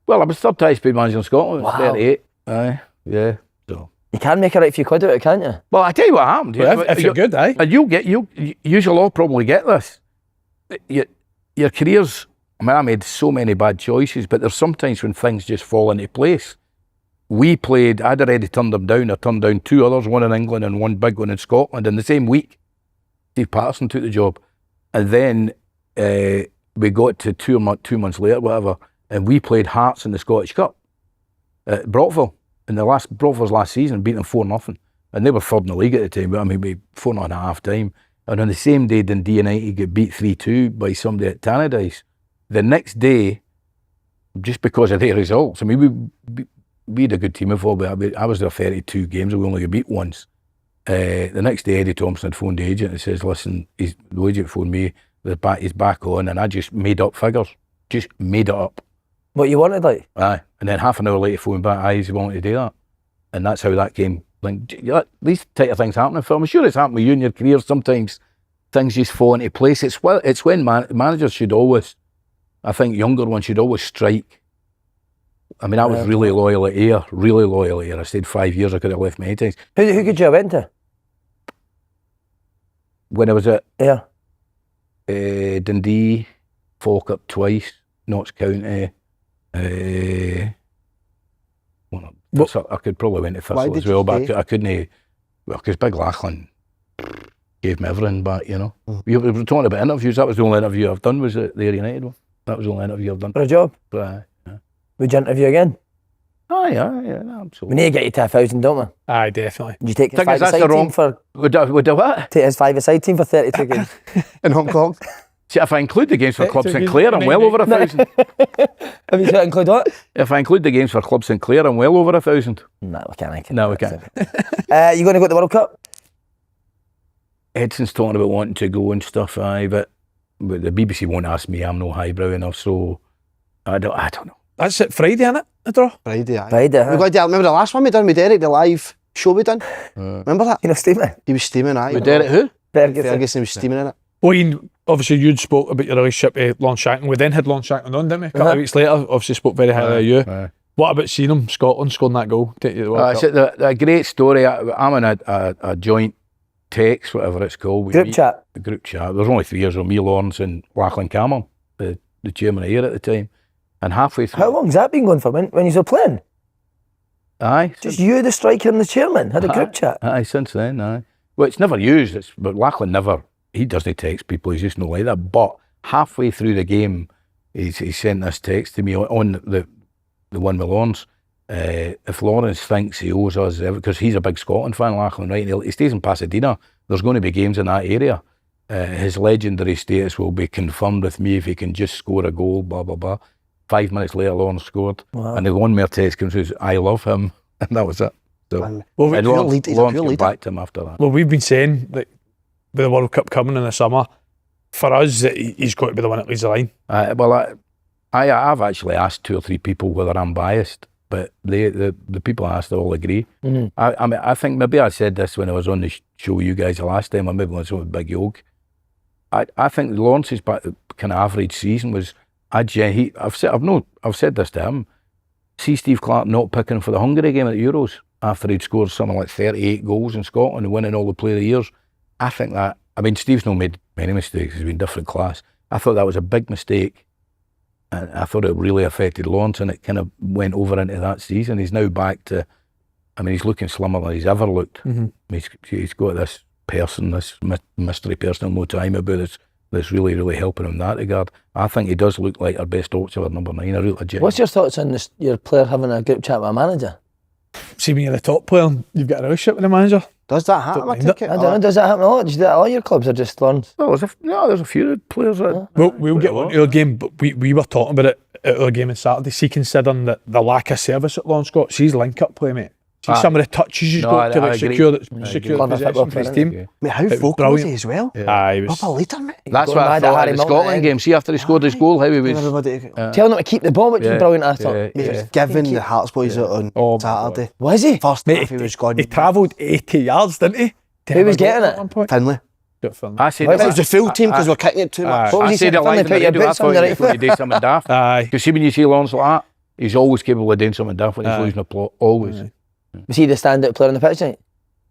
Well, I was third highest paid manager in Scotland. Wow. 38. Aye, yeah. So You can make a right few quid out of it, can't you? well, I tell you what happened. Well, if you're good, And you'll all probably get this. Your careers, I mean, I made so many bad choices, but there's sometimes when things just fall into place. I'd already turned them down. I turned down 2 others, one in England and one big one in Scotland in the same week. Steve Patterson took the job. And then we got to 2 months later, whatever, and we played Hearts in the Scottish Cup at Brockville. In Brockville's last season, beat them 4-0. And they were third in the league at the time, but I mean, we 4-0 at half time. And on the same day, Dundee United get beat 3-2 by somebody at Tannadice. The next day, just because of their results, I mean, we had a good team of all, but I was there 32 games, and we only got beat once. The next day, Eddie Thompson had phoned the agent and says, listen, the agent phoned me, he's back on, and I just made up figures. Just made it up. What you wanted, like? Aye. And then half an hour later, phoned back, he's wanting to do that. And that's how that came. Like, these type of things happen. I'm sure it's happened with you in your career. Sometimes things just fall into place. It's when managers should always, I think younger ones should always strike. I mean, I was really loyal at Ayr. I stayed 5 years. I could have left many times. Who could you have went to? When I was at Yeah. Dundee, Falkirk twice, Notts County. I could probably went to Thistle as well, but I couldn't. Well, because Big Lachlan gave me everything back, you know. We were talking about interviews. That was the only interview I've done, was the United one. That was the only interview I've done. For a job? Yeah. Would you interview again? Aye, absolutely. We need to get you to 1,000, don't we? Aye, definitely. Would you take his Thing is, that's the five-a-side team wrong- for... Would I what? Take his five-a-side team for 32 games. In Hong Kong. See, if I include the games for Club 32 St Clair, I'm well over 1,000. Have you got to include what? If I include the games for Club St Clair, I'm well over 1,000. No, we can't. No, we can't. You going to go to the World Cup? Edson's talking about wanting to go and stuff, but the BBC won't ask me. I'm no highbrow enough, so I don't know. That's it, Friday, isn't it? The draw? Friday, aye. Friday, huh? We got to, remember the last one we done with Derek, the live show we done? Remember that? You know, Stephen? He was steaming, aye. With Derek who? Ferguson was steaming in it. Well, Ian, obviously you'd spoke about your relationship with Lon Shanklin. We then had Lon Shanklin on, didn't we? A couple of weeks later, obviously spoke very highly of you. What about seeing him, Scotland, scoring that goal? Take you to the World Cup? It's a great story. I'm in a joint text, whatever it's called. Group chat. A group chat. There's only 3 years of me, Lawrence and Lachlan Cameron, the chairman of here at the time. And halfway through... How long's that been going for when you were playing? Aye. Just you, the striker and the chairman, had a group chat? Aye, since then, aye. Well, it's never used, but Lachlan never... He doesn't text people, he's just not like that. But halfway through the game, he sent this text to me on the one with Lawrence. If Lawrence thinks he owes us, because he's a big Scotland fan, Lachlan, right? And he stays in Pasadena. There's going to be games in that area. His legendary status will be confirmed with me if he can just score a goal, blah, blah, blah. 5 minutes later, Lawrence scored. Wow. And the one more text comes through, I love him. And that was it. So, And Lawrence he's a pure came leader. back to him after that. Well, we've been saying that with the World Cup coming in the summer, for us, that he's got to be the one that leads the line. I've actually asked 2 or 3 people whether I'm biased, but the people I asked all agree. Mm-hmm. I think maybe I said this when I was on the show with you guys the last time, or maybe when I was with Big Yoke. I think Lawrence's kind of average season was... I've said this to him. See Steve Clarke not picking for the Hungary game at the Euros after he'd scored something like 38 goals in Scotland and winning all the Player of the Years. I think that, Steve's not made many mistakes, he's been different class. I thought that was a big mistake, and I thought it really affected Lawrence, and it kind of went over into that season. He's now back to, he's looking slimmer than he's ever looked. Mm-hmm. He's got this person, this mystery person I'm no time about that's really, really helping him in that regard. I think he does look like our best option at number 9. What's your thoughts on your player having a group chat with a manager? See, when you're the top player, you've got a relationship with the manager. Does that happen? I mind don't know, does that happen a lot? Do you do that at all your clubs or just Lawrence? Well, there's a few players that... Well, we'll get on to our game, but we were talking about it at our game on Saturday. See, considering the lack of service at Lawrence got, see his link-up play, mate. See some of the touches he's got to secure the possession for his team. Mate, how vocal was he as well? Aye, he was... Proper leader, mate. That's what I thought at the Scotland game. See, after he scored his goal, how he was... Telling him to keep the ball, which was brilliant, I thought. Mate, he was giving the Hearts boys on Saturday. Was he? First half he was gone. He travelled 80 yards, didn't he? Who was getting it? Finlay. I said it was the full team because we're kicking it too much. What was I he said it saying? live in the Put your radio. I boots on thought the he right was going to do something daft. Aye. Because see, when you see Lawrence like that, he's always capable of doing something daft when he's losing a plot. Always. Was he the standout player on the pitch tonight?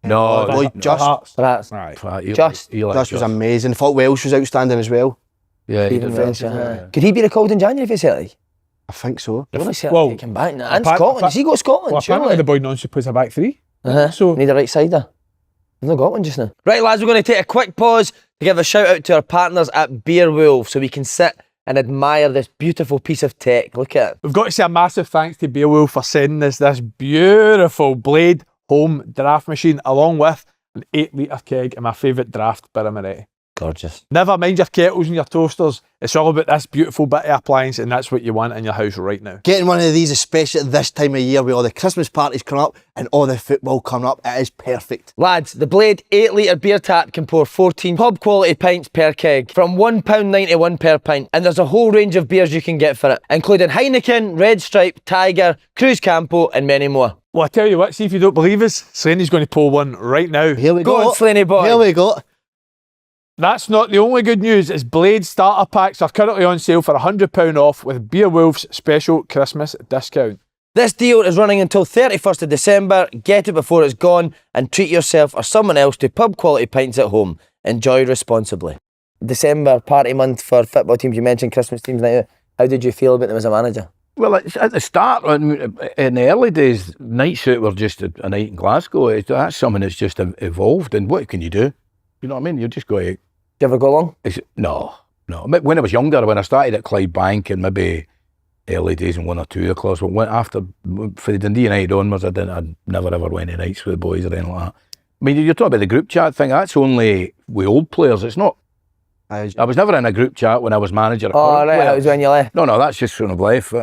No, Just. Right. Just was amazing. I thought Welsh was outstanding as well. Yeah, he Stephen did. Welsh, Could he be recalled in January for Celtic? I think so. Well, Well, Celtic come back now. And Scotland. Has he got Scotland? Well, apparently the boy Nancy plays a back 3. So need a right sider. We've not got one just now. Right, lads, we're going to take a quick pause to give a shout out to our partners at Beerfwulf so we can sit and admire this beautiful piece of tech. Look at it. We've got to say a massive thanks to Beerfwulf for sending us this beautiful Blade home draft machine along with an 8-litre keg and my favourite draft beer Moretti. Gorgeous. Never mind your kettles and your toasters. It's all about this beautiful bit of appliance, and that's what you want in your house right now. Getting one of these, especially at this time of year with all the Christmas parties coming up and all the football coming up, it is perfect. Lads, the Blade 8-litre beer tap can pour 14 pub quality pints per keg from £1.91 per pint, and there's a whole range of beers you can get for it, including Heineken, Red Stripe, Tiger, Cruz Campo and many more. Well, I tell you what, see if you don't believe us, Slaney's going to pull one right now. Here we Go go. on, Slaney boy. Here we go. That's not the only good news, as Blade starter packs are currently on sale for £100 off with Beerfwulf's special Christmas discount. This deal is running until 31st of December. Get it before it's gone and treat yourself or someone else to pub quality pints at home. Enjoy responsibly. December, party month for football teams. You mentioned Christmas teams now. How did you feel about them as a manager? Well, it's at the start, in the early days, nights out were just a night in Glasgow. That's something that's just evolved, and what can you do? You know what I mean? You just go out. Did you ever go along? No. When I was younger, when I started at Clydebank and maybe early days in one or two of the clubs, but after, for the Dundee United onwards, I never ever went to nights with the boys or anything like that. I mean, you're talking about the group chat thing, that's only with old players, it's not. I was never in a group chat when I was manager. Oh, right, that was when you left. No, that's just when I've left.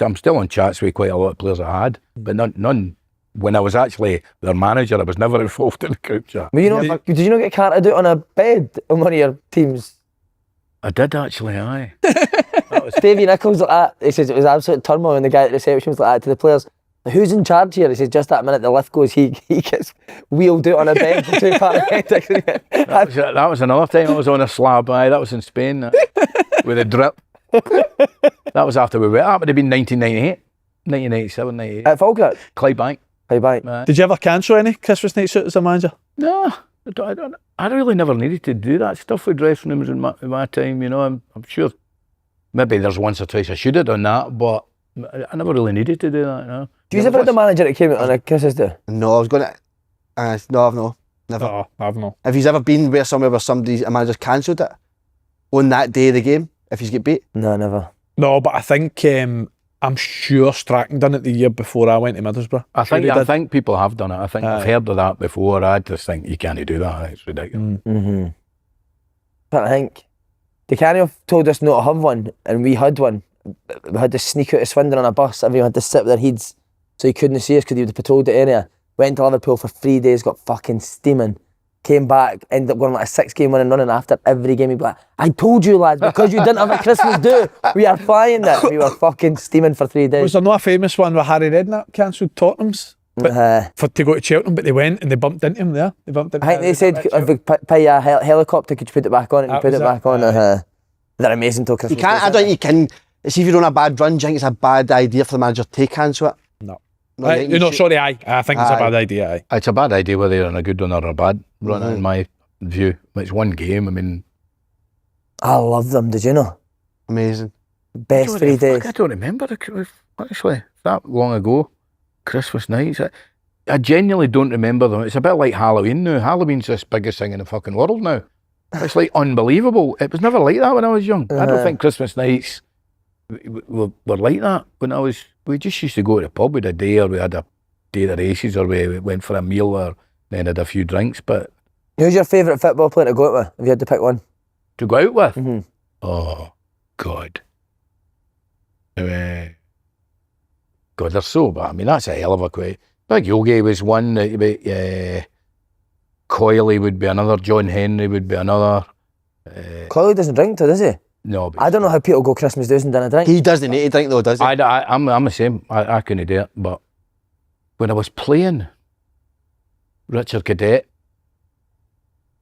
I'm still on chats with quite a lot of players I had, but none when I was actually their manager. I was never involved in the group chat. But did you not get carted out on a bed on one of your teams? I did actually, aye. Davey Nichols like that. He says it was absolute turmoil, and the guy at the reception was like that to the players. Who's in charge here? He says just that minute the lift goes, he gets wheeled out on a bed for 2 paramedics. That was another time I was on a slab. Aye, that was in Spain with a drip. That was after we went. That would have been 1998, 1997, 98. At Falkirk? Clydebank. Did you ever cancel any Christmas nights out as a manager? No, I really never needed to do that stuff with dressing rooms in my time. You know, I'm sure maybe there's once or twice I should have done that, but I never really needed to do that. No. Do you ever had a manager that came out on a Christmas day? No, I was going to. No, I've no. Never. No, I've no. Have you ever been somewhere where a manager's cancelled it on that day of the game if you get beat? No, never. No, but I think I'm sure Strachan done it the year before I went to Middlesbrough. I think people have done it. I think I've heard of that before. I just think you can't do that. It's ridiculous. Mm-hmm. But I think they can't have told us not to have one, and we had one. We had to sneak out of Swindon on a bus. Everyone had to sit with their heads so he couldn't see us because he would patrolled the area. Went to Liverpool for 3 days, got fucking steaming. Came back, ended up going like a 6-game winning run, and after every game he'd be like, I told you lads, because you didn't have a Christmas do, we are flying that. We were fucking steaming for 3 days. Was there not a famous one where Harry Redknapp cancelled Tottenham's for to go to Cheltenham, but they went and they bumped into him there. I think they said if we pay a helicopter, could you put it back on? And you put it back on. They're amazing till Christmas. You can't. I don't. You can. See if you're on a bad run, do you think it's a bad idea for the manager to cancel it? No. I think it's a bad idea. It's a bad idea whether you're on a good run or a bad run, in my view. It's one game. I mean, I love them. Did you know? Amazing. Best 3 days. I don't remember actually that long ago. Christmas nights. I genuinely don't remember them. It's a bit like Halloween now. Halloween's the biggest thing in the fucking world now. It's like unbelievable. It was never like that when I was young. I don't think Christmas nights were like that when I was. We just used to go to the pub with a day, or we had a day of the races, or we went for a meal, or then had a few drinks. But who's your favourite football player to go out with? If you had to pick one to go out with, mm-hmm. Oh God, God, they're so bad. I mean, that's a hell of a question. Big Yogi was one. Coyley would be another. John Henry would be another. Coyley doesn't drink, does he? No, I don't know how people go Christmas days and didn't drink. He doesn't need to drink though, does he? I'm the same. I couldn't do it. But when I was playing, Richard Cadet,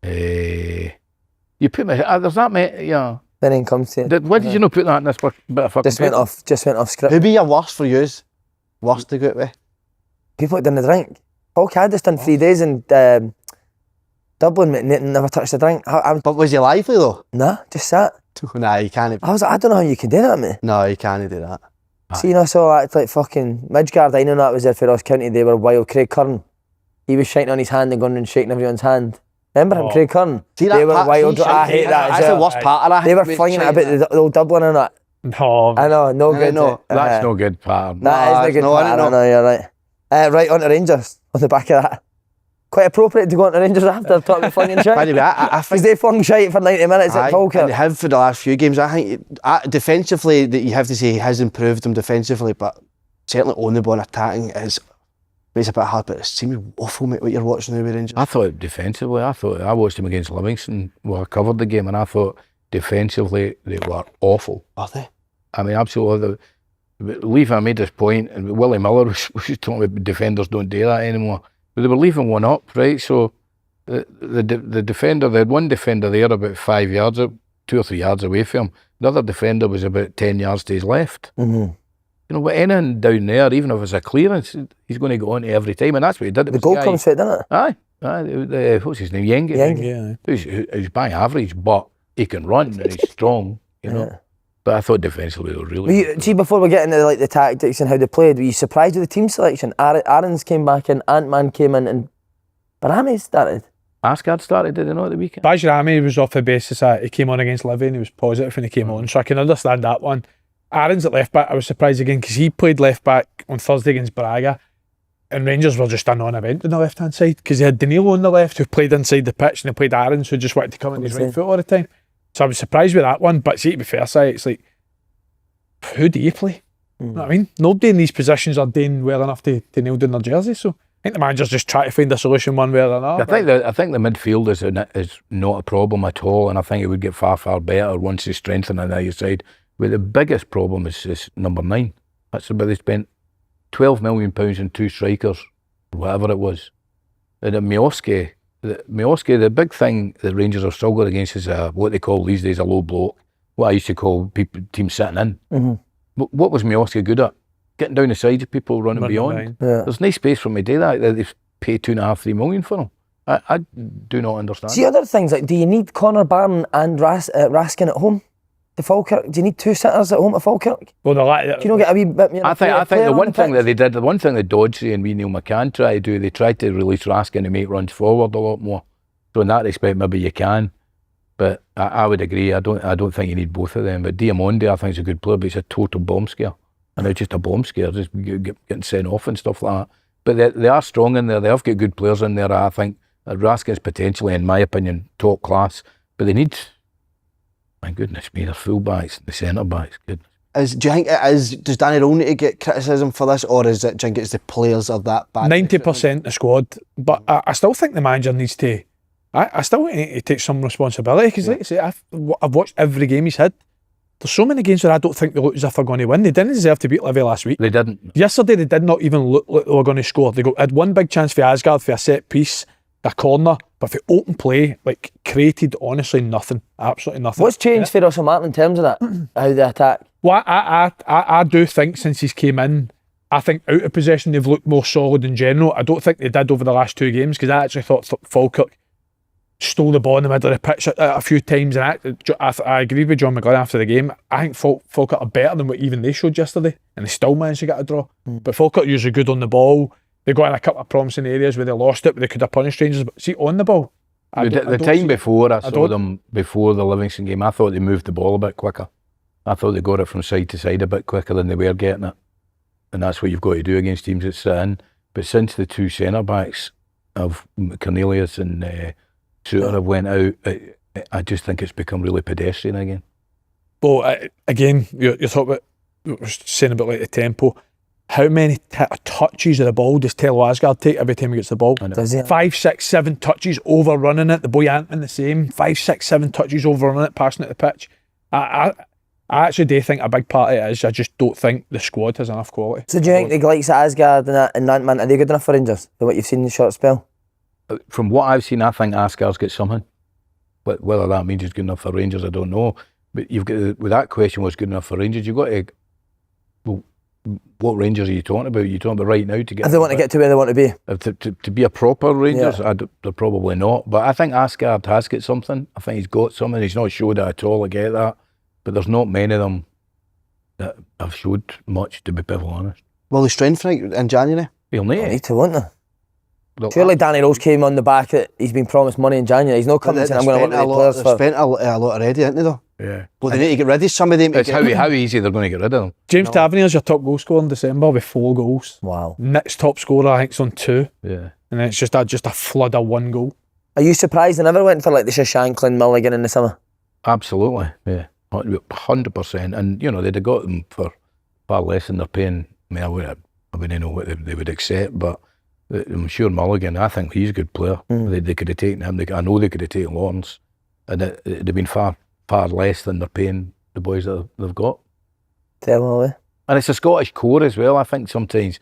you put me. There's that many. Yeah. Then in comes to Why did you not put that in this bit of fucking? Just went off script. Who'd be your worst for yous? Worst to go out with? People that didn't drink. Paul Caddis done 3 days in Dublin, never touched a drink. But was he lively though? Nah, just sat. Nah, you can't. I was like, I don't know how you can do that, mate. No, you can't do that. See, you know, so it's like fucking Midgard. I know that was there for Ross County. They were wild. Craig Curran, he was shaking on his hand and going and shaking everyone's hand. Remember him, Craig Curran? See that they were part, wild. I hate that. That's the worst part of that. They were flinging it about the old Dublin and that. No, I know, no good. No, that's no good part. That is the good part. I don't know. You're right. Right on to Rangers on the back of that. Quite appropriate to go on to Rangers after talking about flinging shite. By the way, I think because they flung shite for 90 minutes at Falkirk. And they have for the last few games. I think defensively, that you have to say he has improved them defensively, but certainly on the ball attacking is. It's a bit hard, but it seems awful, mate, what you're watching now with Rangers. I thought defensively, I watched them against Livingston. Well, I covered the game, and I thought defensively they were awful. Are they? I mean, absolutely. Lever made this point, and Willie Miller was talking about defenders don't do that anymore. But they were leaving one up, right? So the defender, they had one defender there about 5 yards, 2 or 3 yards away from him. The other defender was about 10 yards to his left. Mm-hmm. You know, but anything down there, even if it's a clearance, he's going to go on every time, and that's what he did. The goal comes fit, doesn't it? Aye. What's his name? Yengi. Yeah. He's by average, but he can run and he's strong, you know. Yeah. But I thought defensively they were really Were you, good. see, before we get into like the tactics and how they played, were you surprised with the team selection? Aaron's came back in, Ant-Man came in, and Barami started. Asgard started, did they not, at the weekend? Bajrami was off the basis that he came on against Livy and he was positive when he came on, so I can understand that one. Aaron's at left back, I was surprised again because he played left back on Thursday against Braga, and Rangers were just a non-event on the left hand side because they had Danilo on the left who played inside the pitch, and they played Aaron who just wanted to come in his right foot all the time. So I was surprised with that one. But see, to be fair, it's like, who do you play? You know what I mean? Nobody in these positions are doing well enough to nail down their jersey. So I think the manager's just trying to find a solution one way or another. I think the midfield is not a problem at all, and I think it would get far better once they strengthen on either side. But the biggest problem is number 9. That's about they spent £12 million on 2 strikers, whatever it was. And Miovski, the big thing that Rangers are struggling against is what they call these days a low block. What I used to call teams sitting in. What was Miovski good at? Getting down the side of people, running beyond. Yeah. There's no space for me to do that. They've paid £2.5-3 million for him. I do not understand. See, other things like, do you need Connor Barron and Raskin at home to Falkirk? Do you need 2 sitters at home at Falkirk? Well, do you not get a wee bit more? I think the one thing that they did, the one thing that Dodgy and Neil McCann tried to do, they tried to release Raskin and make runs forward a lot more. So in that respect, maybe you can. But I would agree. I don't think you need both of them. But Diamonde, I think, is a good player, but he's a total bomb scare. And it's just a bomb scare, just getting sent off and stuff like that. But they are strong in there. They have got good players in there. I think Raskin's potentially, in my opinion, top class. But they need, my goodness me, their full-backs, the centre-backs. Good. Do you think it is? Does Danny Rohl need to get criticism for this, or is it? Do you think it's the players of that bad? 90% the squad, but I still think the manager needs to. I still need to take some responsibility because, like I say, I've watched every game he's had. There's so many games where I don't think they look as if they're going to win. They didn't deserve to beat Livy last week. They didn't. Yesterday, they did not even look like they were going to score. They had one big chance for Asgard for a set piece, a corner, but for open play, like, created honestly nothing, absolutely nothing. What's changed for Russell Martin in terms of that? How they attack? Well, I do think since he's came in, I think out of possession they've looked more solid in general. I don't think they did over the last 2 games because I actually thought Falkirk stole the ball in the middle of the pitch a few times, and I agreed with John McGlynn after the game. I think Falkirk are better than what even they showed yesterday, and they still managed to get a draw. But Falkirk are usually good on the ball. They got in a couple of promising areas where they lost it, but they could have punished Rangers. But see, on the ball, the time before I saw them, before the Livingston game, I thought they moved the ball a bit quicker. I thought they got it from side to side a bit quicker than they were getting it. And that's what you've got to do against teams that sit in. But since the 2 centre-backs of Cornelius and Suter have went out, I just think it's become really pedestrian again. Well, again, you're talking about, what I was saying about like the tempo. How many touches of the ball does Thelwell Stewart take every time he gets the ball? Does he? 5, 6, 7 touches overrunning it. The boy Ant-Man the same. 5, 6, 7 touches overrunning it, passing it the pitch. I actually do think a big part of it is I just don't think the squad has enough quality. So do you think the likes of Asgard and Ant-Man, are they good enough for Rangers, for what you've seen in the short spell? From what I've seen, I think Asgard's got something. But whether that means he's good enough for Rangers, I don't know. But you've got, with that question, what's good enough for Rangers, you've got to, well, what Rangers are you talking about? You're talking about right now to get... If they want to get to where they want to be. To be a proper Rangers, they're probably not. But I think Asgard has got something. I think he's got something. He's not showed it at all, I get that. But there's not many of them that have showed much, to be perfectly honest. Will they strengthen in January? He'll need to, won't they? Look, surely Danny Rohl's came on the back that he's been promised money in January. He's not coming saying I'm going to look at the players for... They've spent a lot already, haven't they, though? Yeah. Well, they need to get rid of some of them. It's how easy they're going to get rid of them. James Tavernier's your top goal scorer in December with 4 goals. Wow. Nick's top scorer, I think, is on 2. Yeah. And then it's just a flood of 1 goal. Are you surprised they never went for like the Shashanklin Mulligan in the summer? Absolutely, yeah. 100%. And, you know, they'd have got them for far less than they're paying. I mean, I wouldn't know what they would accept, but I'm sure Mulligan, I think he's a good player. They could have taken him. I know they could have taken Lawrence, and it'd have been far less than they're paying the boys that they've got. Thelwell. And it's a Scottish core as well. I think sometimes,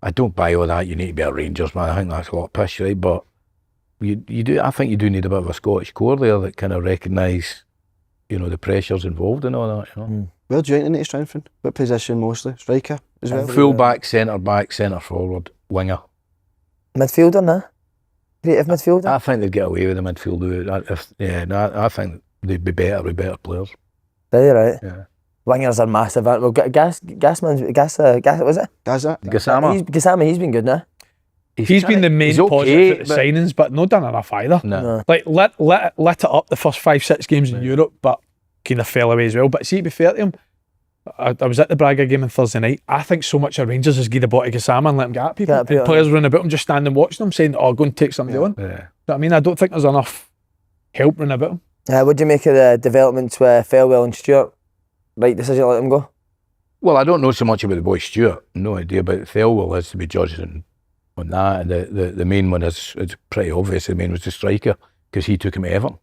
I don't buy all that, you need to be a Rangers man. I think that's a lot of piss, right? But you do. I think you do need a bit of a Scottish core there that kind of recognise, you know, the pressures involved and all that. You know? Where do you think they need to strengthen? What position mostly? Striker as well? Full back, centre forward, winger. Midfielder, nah? Creative midfielder? I think they'd get away with the midfield. I think they'd be better with better players. Are you right? Yeah. Wingers are massive, aren't we? What was it? Does it? Gassama. He's been good now. He's been the main positive for the but signings, but not done enough either. No. Like lit it up the first 5-6 games in Europe, but kind of fell away as well. But see, to be fair to him, I was at the Braga game on Thursday night. I think so much of Rangers is give the ball to Gassama and let him get at people. And players running about him just standing watching them, saying, "Oh, go and take somebody on." Yeah. You know what I mean? I don't think there's enough help running about him. What do you make of the developments with Thelwell and Stewart? Right decision to let them go? Well, I don't know so much about the boy Stewart. No idea, but Thelwell has to be judged on that. And the main one is pretty obvious. The main was the striker, because he took him to Everton.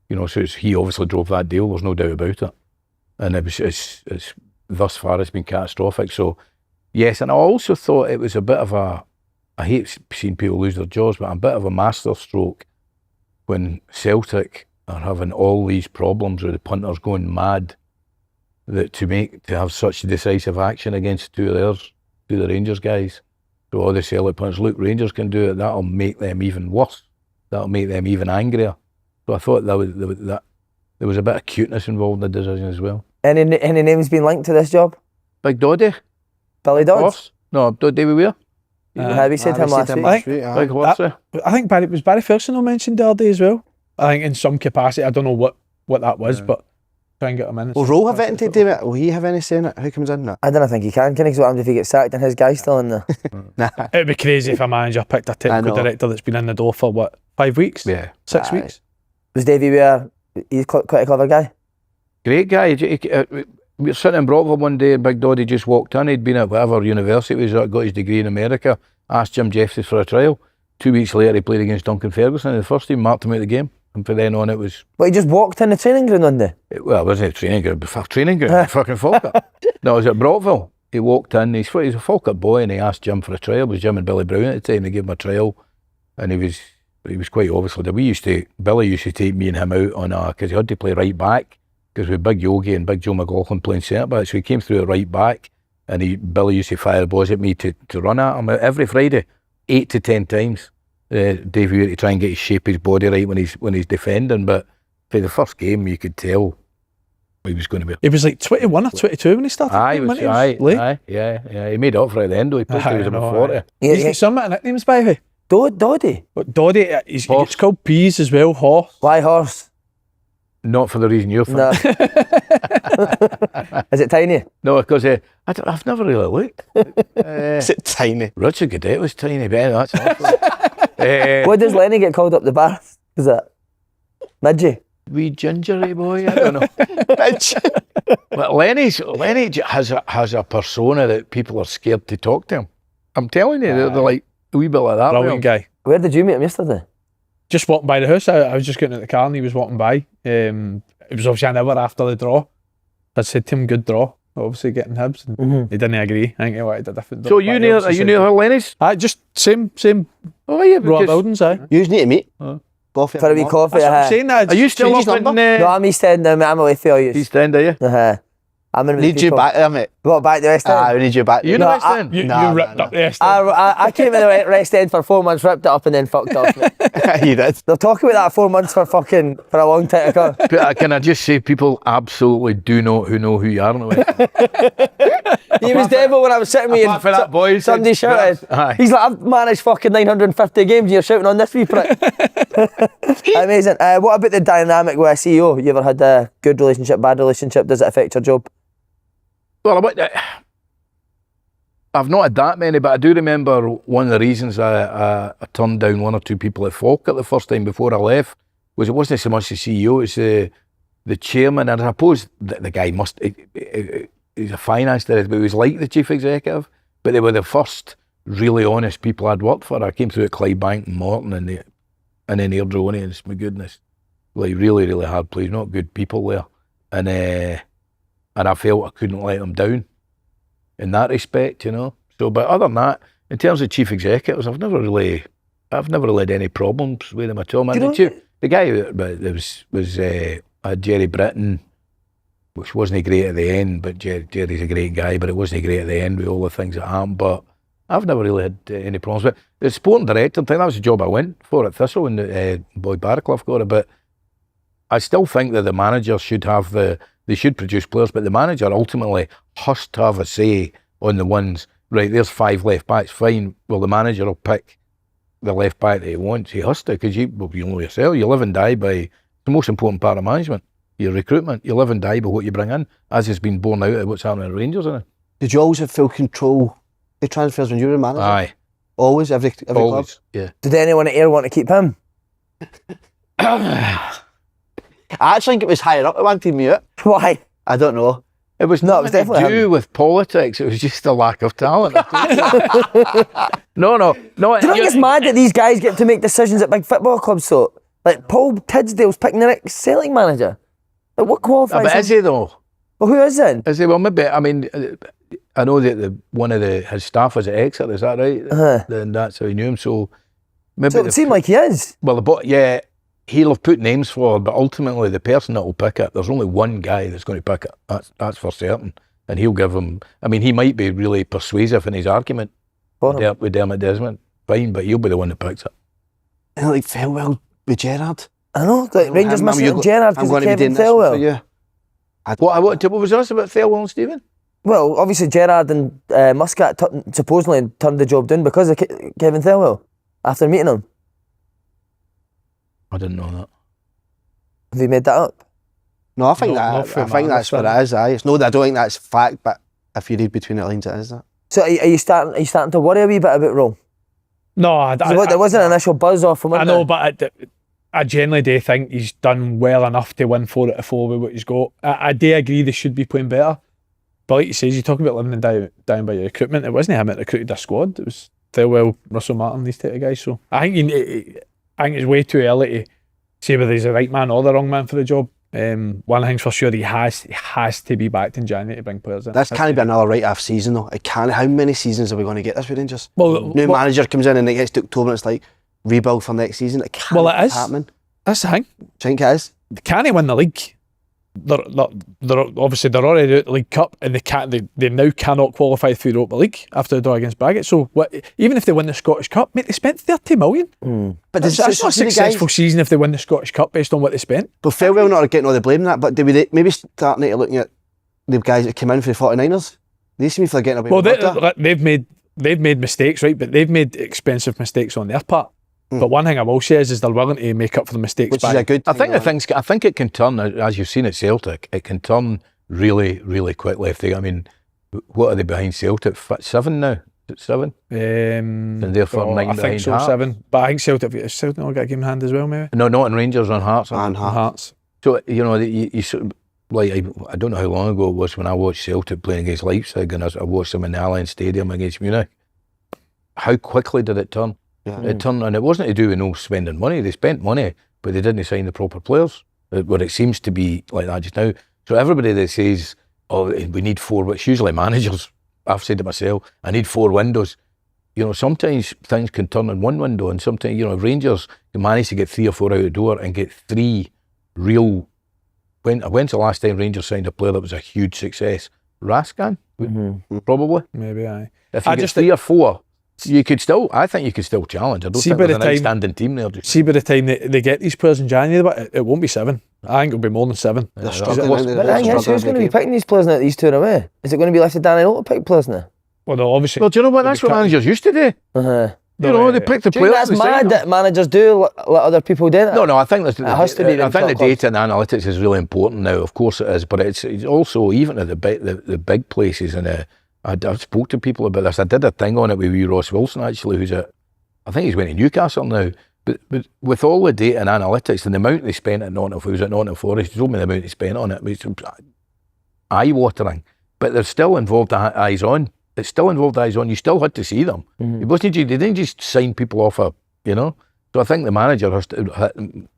You know, so he obviously drove that deal. There's no doubt about it. And it's thus far it's been catastrophic. So yes, and I also thought it was a bit of I hate seeing people lose their jobs, but a bit of a masterstroke when Celtic are having all these problems with the punters going mad, that to have such decisive action against two of the Rangers guys. So all the Celtic punters, look, Rangers can do it. That'll make them even worse. That'll make them even angrier. So I thought there was a bit of cuteness involved in the decision as well. Any names been linked to this job? Big Doddy? Billy Dodds? No, David Weir. We said him last week. Big horse. I think Barry Ferguson mentioned the other day as well. I think in some capacity, I don't know what that was, but try and get him in. Will Rohl have anything to do with it? Will he have any say in it? Who comes in that? I don't think he can. Because what happens if he gets sacked and his guy's still in there? Nah. It'd be crazy if a manager picked a technical director that's been in the door for 5 weeks? Yeah. 6 weeks? Was Davy Weir, he's quite a clever guy? Great guy. We were sitting in Brockville one day and Big Doddy just walked in. He'd been at whatever university he was at, got his degree in America, asked Jim Jeffries for a trial. 2 weeks later he played against Duncan Ferguson in the first team, marked him out of the game. And from then on it was... But he just walked in the training ground one day? Well, it wasn't a training ground, but training ground, fucking Falkirk. No, it was at Brockville. He walked in, he's a Falkirk boy, and he asked Jim for a trial. It was Jim and Billy Brown at the time. They gave him a trial, and he was quite obviously... Billy used to take me and him out on because he had to play right back, because with Big Yogi and Big Joe McLaughlin playing centre back, so he came through at right back, and Billy used to fire balls at me to run at him every Friday, 8 to 10 times. Davey Weir to try and get his shape, his body right when he's defending, but for the first game you could tell he was going to be... He was like 21 or 22 when he started. Yeah. He made up for it at the end, though. He played till he was about 40. He's got some nicknames, by the way. Doddy? Doddy, it's called Peeves as well, Horse. Why Horse? Not for the reason you're thinking. No. Is it tiny? No, because I've never really looked. Is it tiny? Richard Gadet was tiny, but that's awful. What does Lenny get called up the bath? Is that Midgie? Wee gingery boy, I don't know. But Lenny has a persona that people are scared to talk to him. I'm telling you, they're like a wee bit like that. Brilliant guy. Where did you meet him yesterday? Just walking by the house. I was just getting out the car and he was walking by. It was obviously an hour after the draw. I said to him, good draw. Obviously getting Hibs. And he didn't agree. I think he wanted a different... So you knew her, Lenny's? Just same Oh yeah, raw buildings, aye. You need to meet. Coffee. For a wee coffee, That's what I'm saying. Are you still up in... No, I'm East End now, mate. I'm away for you. East End, are you? I'm in Need you back there, mate. What, back to West End? We need you back there. You know West End? You ripped up the West End. I came in the West End for 4 months, ripped it up and then fucked off. You did. They'll talk about that 4 months for a long time to come. But can I just say, people absolutely do not know who you are in the West End. He was devil when I was sitting with you. For that boy, Somebody shouted. Aye. He's like, I've managed fucking 950 games and you're shouting on this wee prick. Amazing. What about the dynamic with a CEO? You ever had a good relationship, bad relationship? Does it affect your job? Well, I've not had that many, but I do remember one of the reasons I turned down one or two people at Falkirk the first time before I left was it wasn't so much the CEO, it's the chairman, and I suppose the guy he's a finance director, but he was like the chief executive, but they were the first really honest people I'd worked for. I came through at Clydebank and Morton and then Airdrone, and my goodness, like really, really hard place, not good people there. And I felt I couldn't let them down in that respect, you know. So, but other than that, in terms of chief executives, I've never really had any problems with them at all. Man, the guy that was Jerry Britton, which wasn't great at the end, but Jerry's a great guy, but it wasn't great at the end with all the things that happened. But I've never really had any problems. But the sporting director thing, that was the job I went for at Thistle, and Boyd Barraclough got it. But I still think that the manager should have they should produce players, but the manager ultimately has to have a say on the ones, right, there's 5 left backs, fine. Well, the manager will pick the left back that he wants. He has to, because you know yourself, you live and die by the most important part of management, your recruitment. You live and die by what you bring in, as has been borne out of what's happening at Rangers, isn't it? Did you always have full control of transfers when you were a manager? Aye. Always, every club? Yeah. Did anyone at Ayr want to keep him? I actually think it was higher up that wanted me out. Why? I don't know. It was No, it was nothing to definitely do him. with politics. It was just a lack of talent. No. Do you think it's mad that these guys get to make decisions at big football clubs? So, like Paul Tidsdale's picking the next Celtic manager. Like, what qualifies? But is he though? Well, who is then? Is he? Well, maybe. I mean, I know that one of his staff was at Exeter. Is that right? Then that's how he knew him. So maybe. So it would seem like he is. Well, he'll have put names forward, but ultimately the person that will pick it, there's only one guy that's going to pick it. That's for certain. And he'll give him. I mean, he might be really persuasive in his argument with Dermot Desmond. Fine, but he'll be the one that picks it. And like Thelwell with Gerrard. I know. Like Rangers missing Gerrard because of Kevin Thelwell. What was this about Thelwell and Stephen? Well, obviously Gerrard and Muscat supposedly turned the job down because of Kevin Thelwell after meeting him. I didn't know that. Have you made that up? No, I think that's what it is. It's no, I don't think that's fact, but if you read between the lines, it is that. So are you starting to worry a wee bit about Rohl? No, There wasn't an initial buzz off him. I know, but I genuinely do think he's done well enough to win 4 out of 4 with what he's got. I do agree they should be playing better. But like you say, you talk about living and down by your recruitment. It wasn't him that recruited a squad. It was Thelwell, Russell Martin, these type of guys. So I think it's way too early to say whether he's the right man or the wrong man for the job. One thing's for sure, he has to be backed in January to bring players in. This can't be another write-off season though. It can't. How many seasons are we going to get this with Rangers? Well, new manager comes in and it gets to October and it's like rebuild for next season. It can't it is happening. That's the thing. Do you think it is? They can't win the league. They're obviously they're already out of the League Cup and they now cannot qualify through the Europa League after the draw against Baggett. So even if they win the Scottish Cup, mate, they spent 30 million. But that's not a successful season if they win the Scottish Cup based on what they spent. But Thelwell not getting all the blame in that, but maybe starting to looking at the guys that came in for the 49ers. They seem to be getting away with it. They've made mistakes, right? But they've made expensive mistakes on their part. But one thing I will say is they're willing to make up for the mistakes. Which is a good thing. I think it can turn, as you've seen at Celtic, it can turn really, really quickly. What are they behind Celtic? 7 now? 7? And therefore 9 I think behind so, Hearts. 7. But I think Celtic not got a game in hand as well, maybe? No, not in Rangers, on Hearts. And Hearts. So, you know, you sort of, like, I don't know how long ago it was when I watched Celtic playing against Leipzig and I watched them in the Allianz Stadium against Munich. How quickly did it turn? Yeah. It turned, and it wasn't to do with no spending money. They spent money, but they didn't sign the proper players. Where it seems to be like that just now. So everybody that says, "Oh, we need 4," which usually managers, I've said it myself, I need 4 windows. You know, sometimes things can turn in one window, and sometimes, you know, Rangers can manage to get 3 or 4 out the door and get 3 real. When's the last time Rangers signed a player that was a huge success? Rascan, probably. Maybe, aye. If you get 3 or 4. I think you could still challenge. I don't think there's an outstanding team there. See, by the time they get these players in January, but it won't be 7. I think it'll be more than 7. They're But who's going to be picking these players now that these 2 are away? Is it going to be left to Danny Rohl to pick players now? Well, no, obviously. Well, do you know what? That's what managers used to do. You know, they pick the players. That's mad that managers do let other people do that. No, I think it has to be. I think the data and analytics is really important now. Of course it is, but it's also even at the big places. And I spoke to people about this. I did a thing on it with Ross Wilson actually, I think he's went to Newcastle now. But with all the data and analytics and the amount they spent at Nottingham, he was at Nottingham Forest. He told me the amount they spent on it. It's eye-watering. But they're still involved eyes on. It's still involved eyes on. You still had to see them. They didn't just sign people off you know. So I think the manager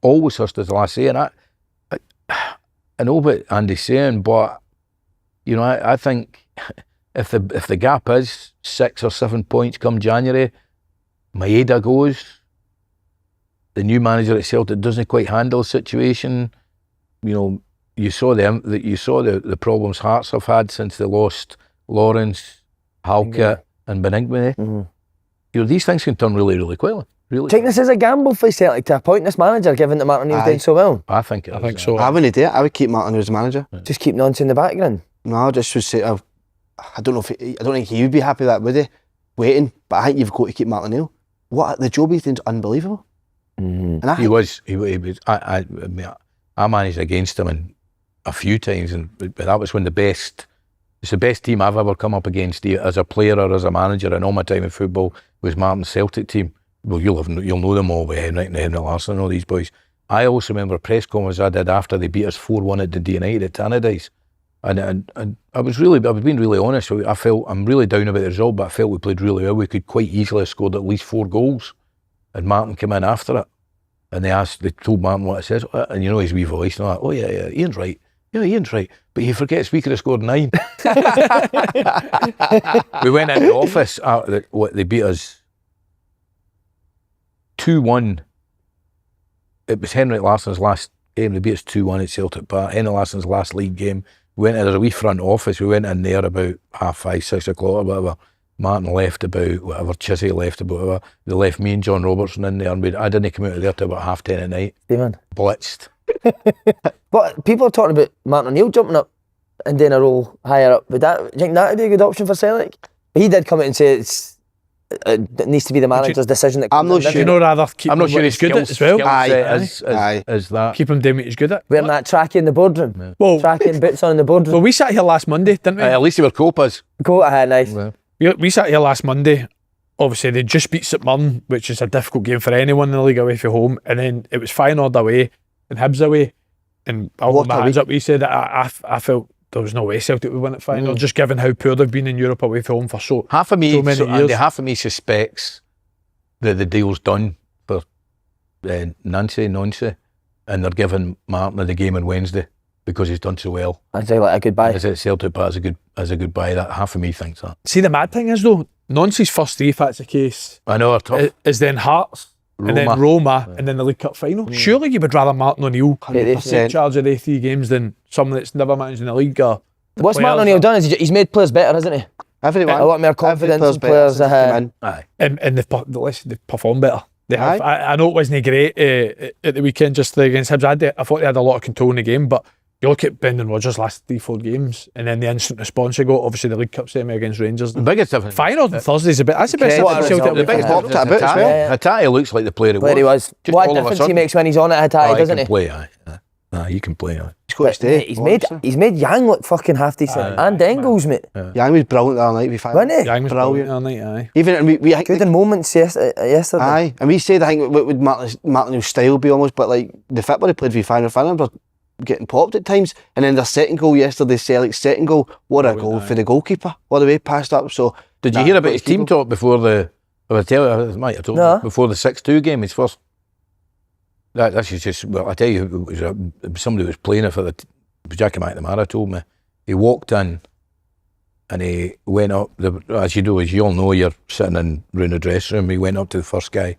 always has to the last say. And I know what Andy's saying, but you know, I think if the gap is 6 or 7 points come January, Maeda goes. The new manager at Celtic doesn't quite handle the situation. You know, you saw the problems Hearts have had since they lost Lawrence, Halkett, and Benigni. You know, these things can turn really, really quickly. Really. Do you think this is a gamble for Celtic to appoint this manager, given that Martin O'Neill's doing so well? I think it I is, think so. I wouldn't do it. I would keep Martin as manager. Just keep Nancy in the background. No, I just would say, I don't know if I don't think he would be happy with that, would he? Waiting, but I think you've got to keep Martin O'Neill. What the job he's doing is unbelievable. Mm-hmm. And I He was. I mean, I managed against him a few times, but that was when it's the best team I've ever come up against as a player or as a manager in all my time in football was Martin's Celtic team. Well, you'll know them all with Henry Larsson and all these boys. I also remember a press conference I did after they beat us 4-1 at Dundee United at Tannadice. And I was being really honest. I felt I'm really down about the result, but I felt we played really well. We could quite easily have scored at least 4 goals. And Martin came in after it. And they told Martin what I said. And you know his wee voice and all that. Oh yeah, Ian's right. Yeah, Ian's right. But he forgets we could have scored 9. We went in the office. They beat us 2-1. It was Henrik Larsson's last game. They beat us 2-1 at Celtic Park. Henrik Larsson's last league game. We went in, there's a wee front office. We went in there about 5:30, 6 o'clock or whatever. Martin left about whatever. Chizzy left about whatever. They left me and John Robertson in there. And I didn't come out of there till about 10:30 at night. Stephen. Blitzed. But people are talking about Martin O'Neill jumping up and doing a role higher up. Do you think that would be a good option for Celtic? He did come out and say it needs to be the manager's decision. That I'm not sure. You know, rather keep I'm not him sure what his he's good at as well. Is that. Keep him doing what he's good at. Wearing that trackie in the boardroom. Yeah. Well, Tracking boots on in the boardroom. well, we sat here last Monday, didn't we? At least they were copas. Go ahead, nice. Yeah. We sat here last Monday. Obviously, they just beat St Mirren, which is a difficult game for anyone in the league away from home. And then it was Feyenoord away and Hibs away. And I'll hold my hands up. He said that I felt there was no way Celtic would win at Feyenoord, just given how poor they've been in Europe away from home for so many years. Half of me suspects that the deal's done for Nancy, and they're giving Martin the game on Wednesday because he's done so well. I'd say like a goodbye. Is it Celtic Park as a goodbye? That half of me thinks that. See, the mad thing is though, Nancy's first 3, if that's the case, I know, tough. is then Hearts, and then Roma, and then the League Cup final. Surely you would rather Martin O'Neill take charge of the 3 games than someone that's never managed in the league. What's Martin O'Neill done is he's made players better, hasn't he? Everyone. A lot more confidence in players. Aye. And they've performed better. They have. I know it wasn't great at the weekend just against Hibs. I thought they had a lot of control in the game, but you look at Brendan Rodgers' last 3-4 games, and then the instant response he got, obviously the League Cup semi against Rangers. The biggest difference. Feyenoord on Thursday's a bit. That's the best Celtic. The biggest difference is Hatate looks like the player he was. What a difference he makes when he's on at Hatate, doesn't he? He can play. He's got to stay. He's made Yang look fucking half decent, and Engels, mate. Yang was brilliant the other night. Wasn't he? Yang was brilliant the other night, aye. Even and we good in moments yesterday. Aye, and we said I think what would Martin's style be almost, but like the football he played for Feyenoord were getting popped at times, and then their second goal yesterday, Celtic's second goal, what a goal for the goalkeeper, all the way passed up. So did you hear about his team talk before the? I told you before the 6-2 game, his first. That's just, well, I tell you, it was somebody who was playing it for Jackie McNamara told me. He walked in and he went up, as you all know, you're sitting in round the dressing room. He went up to the first guy.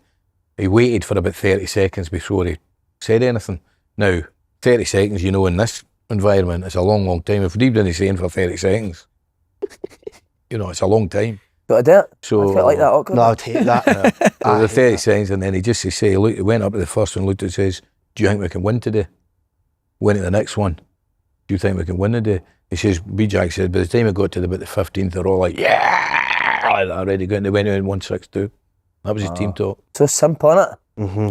He waited for about 30 seconds before he said anything. Now, 30 seconds, in this environment, it's a long, long time. If we'd been saying for 30 seconds, it's a long time. Got to do it. So, I felt like that awkward. No, I'll take that. The 30 seconds, and then he went up to the first one, looked and says, "Do you think we can win today?" Went to the next one. "Do you think we can win today?" He says, B-Jack said, by the time I got to about the 15th, they're all like, "Yeah!" Like that already going. They went in 1-6-2. That was his team talk. So simple, innit? Mm-hmm.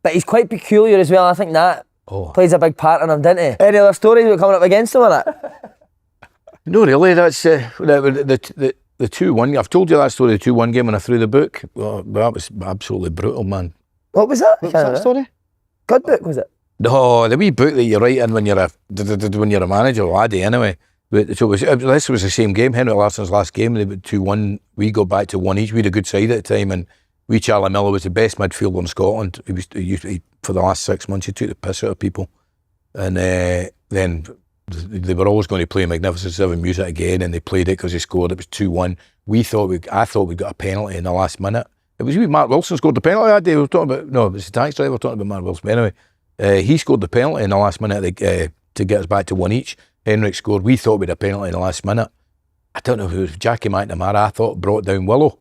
But he's quite peculiar as well. I think that plays a big part in him, didn't he? Any other stories about coming up against him or that? No, really. That's the 2-1. I've told you that story, the 2-1 game when I threw the book. Well, that was absolutely brutal, man. What was that? What's that story? Good book, was it? No, the wee book that you write in when you're a manager, laddie, anyway. But so this was the same game, Henrik Larsson's last game. They went 2-1. We got back to 1 each. We had a good side at the time, and Charlie Miller was the best midfielder in Scotland. He for the last 6 months, he took the piss out of people, and then they were always going to play Magnificent Seven music again, and they played it because he scored. It was 2-1. I thought we got a penalty in the last minute. It was Mark Wilson scored the penalty that day. We were talking about it was the taxi driver. We were talking about Mark Wilson. But anyway, he scored the penalty in the last minute to get us back to 1 each. Henrik scored. We thought we had a penalty in the last minute. I don't know if it was Jackie McNamara. I thought brought down Willow.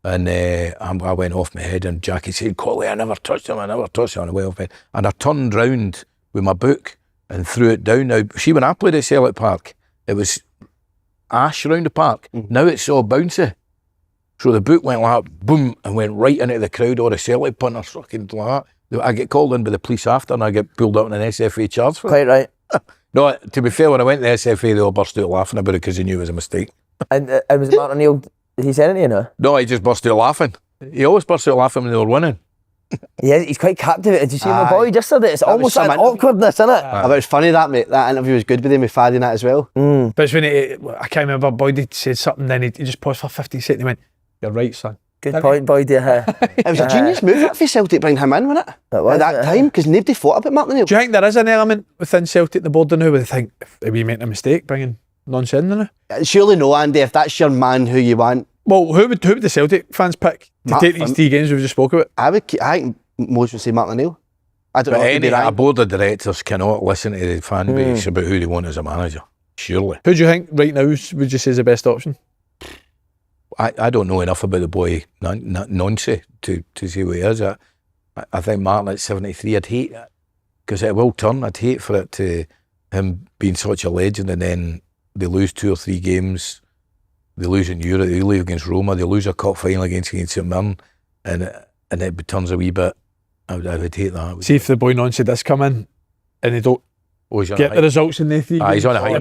And I went off my head, and Jackie said, Collie, I never touched him on the way off my head. And I turned round with my book and threw it down. Now, see, when I played at Celtic Park, it was ash around the park. Now it's all bouncy. So the book went like that, boom, and went right into the crowd. All the Celtic punters fucking like that. I get called in by the police after, and I get pulled out on an SFA charge for it. Quite right. No, to be fair, when I went to the SFA, they all burst out laughing about it because they knew it was a mistake. And was Martin O'Neill, did he say anything, you know? No, he just burst out laughing. He always burst out laughing when they were winning. Yeah, he's quite captivated. Did you see my boy yesterday? It's almost like an awkwardness, isn't it? It was funny that, mate. That interview was good with him with Faddy and that as well. But it's when I can't remember, Boyd said something, then he just paused for 50 seconds and he went, "You're right, son." Good point, Boyd. It was a genius move that for Celtic bringing him in, wasn't it? It was, at that time, because nobody thought about Martin O'Neill. Do you think there is an element within Celtic, the board now, where they think, if we make a mistake bringing nonce in now? Surely no, Andy, if that's your man who you want. Well, who would the Celtic fans pick to take these 3 games we've just spoke about? I think most would say Martin O'Neill. I don't know. A board of directors cannot listen to the fan base about who they want as a manager. Surely. Who do you think right now would you say is the best option? I don't know enough about the boy Nancy to see what he is. I think Martin at 73, I'd hate that because it will turn. I'd hate for it to him being such a legend and then they lose 2 or 3 games. They lose in Europe, they lose against Roma, they lose a cup final against St Mirren, and it turns a wee bit. I would hate that. See if the boy Nancy does come in and they don't get the results in the 3 games. He's on a high.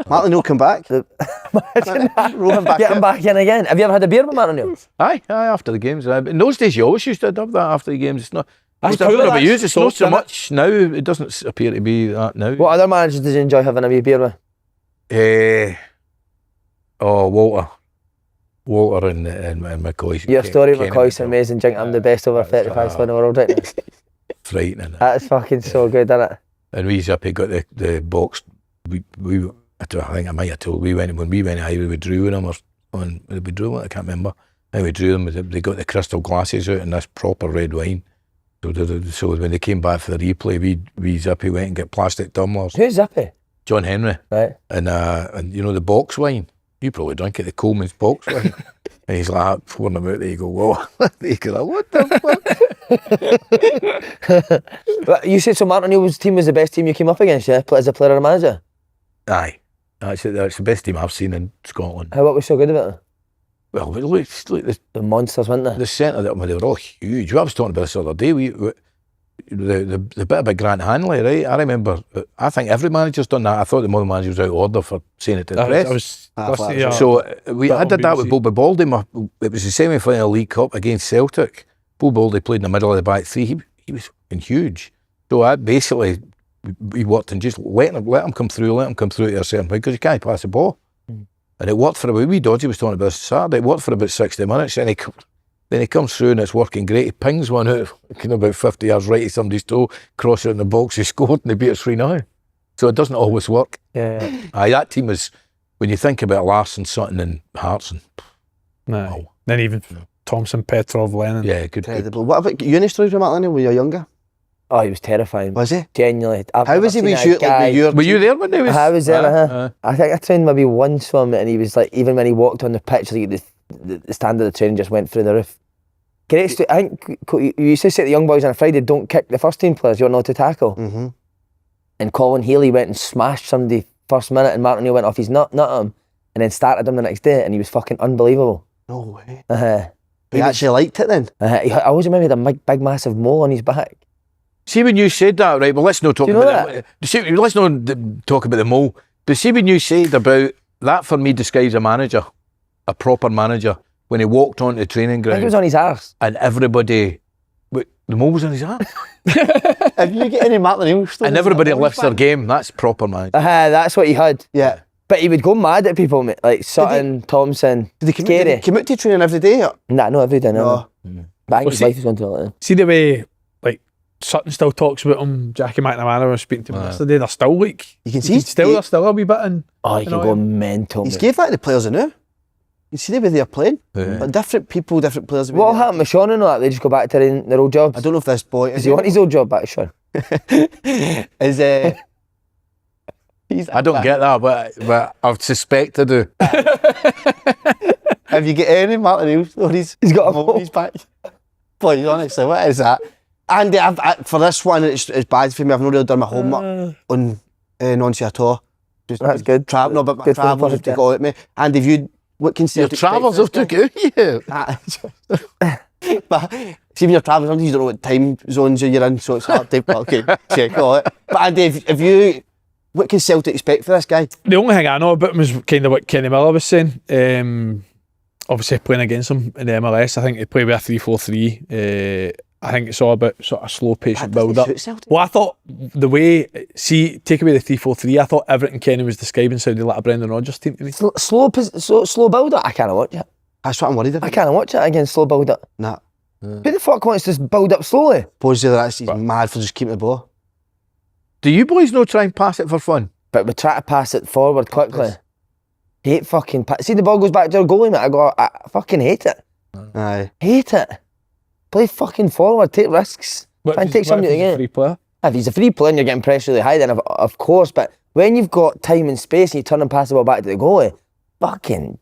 Martin will come back. Imagine that. Get him back in again. Have you ever had a beer with Martin O'Neill? Aye, after the games. In those days, you always used to have that after the games. It's not. That's I don't know about you. that's It's not so stopped, much now. It doesn't appear to be that now. What other managers did you enjoy having a wee beer with? Walter and McCoy. Your story with McCoy's amazing. Think I'm the best over 35 in the world right now. Frightening. That is fucking so good, isn't it? And we Zippy got the box. I think I might have told when we went high, we drew with them we drew them. I can't remember. And we drew them. They got the crystal glasses out and this proper red wine. So when they came back for the replay, we Zippy went and got plastic tumblers. Who's Zippy? John Henry. Right. And you know the box wine. You probably drank it, the Coleman's box wine. And he's like pouring them out there. You go, whoa. You go like, what the fuck? But you said so Martin O'Neill's team was the best team you came up against, yeah? As a player and manager? Aye. That's the best team I've seen in Scotland. What was so good about it? Well, look The monsters, weren't they? The centre, they were all huge. I was talking about this the other day. The bit about Grant Hanley, right? I remember, I think every manager's done that. I thought the Motherwell manager was out of order for saying it to the press. I did that with Bobby Baldy. It was the semi-final League Cup against Celtic. Bobby Baldy played in the middle of the back three. He was fucking huge. So I basically, we worked and just let him come through to a certain point because you can't pass the ball. And it worked for about, wee Dodgy was talking about Saturday, it worked for about 60 minutes and then he comes through and it's working great. He pings one out about 50 yards right to somebody's toe, cross it in the box, he scored and they beat us 3-0. So it doesn't always work. Yeah. Aye, that team was, when you think about Larson, Sutton and Hartson. Wow. Then even Thompson, Petrov, Lennon. Yeah, good. What about you? Any stories with Martin O'Neill when you were younger? Oh, he was terrifying. Was he? Genuinely. How was he with you? Were you there when he was? I was there, I think I trained maybe once for him and he was like, even when he walked on the pitch, like the standard of training just went through the roof. Great. I think you used to say to the young boys on a Friday, don't kick the first team players, you're not to tackle. Mm-hmm. And Colin Healy went and smashed somebody first minute and Martin O'Neill went off his nut at him and then started him the next day and he was fucking unbelievable. No way. He actually liked it then? I always remember he had a big massive mole on his back. See when you said that, right, well let's not talk about that. Let's not talk about the mole. But see when you said about, that for me describes a manager, a proper manager, when he walked onto the training I ground. think it was on his arse. And everybody, the mole was on his arse. Have you got any Martin O'Neill stories? And everybody lifts their game, that's proper manager. That's what he had. Yeah. But he would go mad at people, mate, like Sutton, Thompson. Did he come out to training every day? Nah, not every day, no. But I think his see- wife was going to it. See the way, like, Sutton still talks about him, Jackie McNamara was speaking to him yesterday, they're still like, You can see they're still a wee bit in. Oh, he can go mental, He's mate. gave that to the players now. You see the way they're playing. Yeah. But different people, different players. What happened with Sean and all that? They just go back to their old jobs? I don't know if this boy... Does he want his old job back, Sean? Is I don't get that, but I suspect I do. Have you got any Martin O'Neill stories? He's got a on his back. Boy, honestly, what is that? Andy, for this one, it's bad for me. I've not really done my homework on Nancy at all. That's good. No, but my travels have took all at me. And if you, what can Your travels have took out you. But see, when you're travelling, sometimes you don't know what time zones you're in, so it's hard to fucking check all it. But Andy, if you, what can Celtic expect for this guy? The only thing I know about him was kind of what Kenny Miller was saying. Obviously playing against him in the MLS, I think he played with a 3-4-3. I think it's all about sort of slow, patient build up. Well, I thought the way, take away the 3-4-3, I thought everything Kenny was describing sounded like a Brendan Rodgers team to me. Slow build up. I can't watch it. That's what I'm worried about. I can't watch it against slow build up. Nah. Who the fuck wants to build up slowly? Suppose he's mad for just keeping the ball. Do you boys not try and pass it for fun? But we try to pass it forward quickly. Hate fucking see the ball goes back to our goalie, mate. I fucking hate it. Aye. Hate it. Play fucking forward, take risks. Try and take somebody again. Free player? If he's a free player and you're getting pressure really high, then of course. But when you've got time and space and you turn and pass the ball back to the goalie, fucking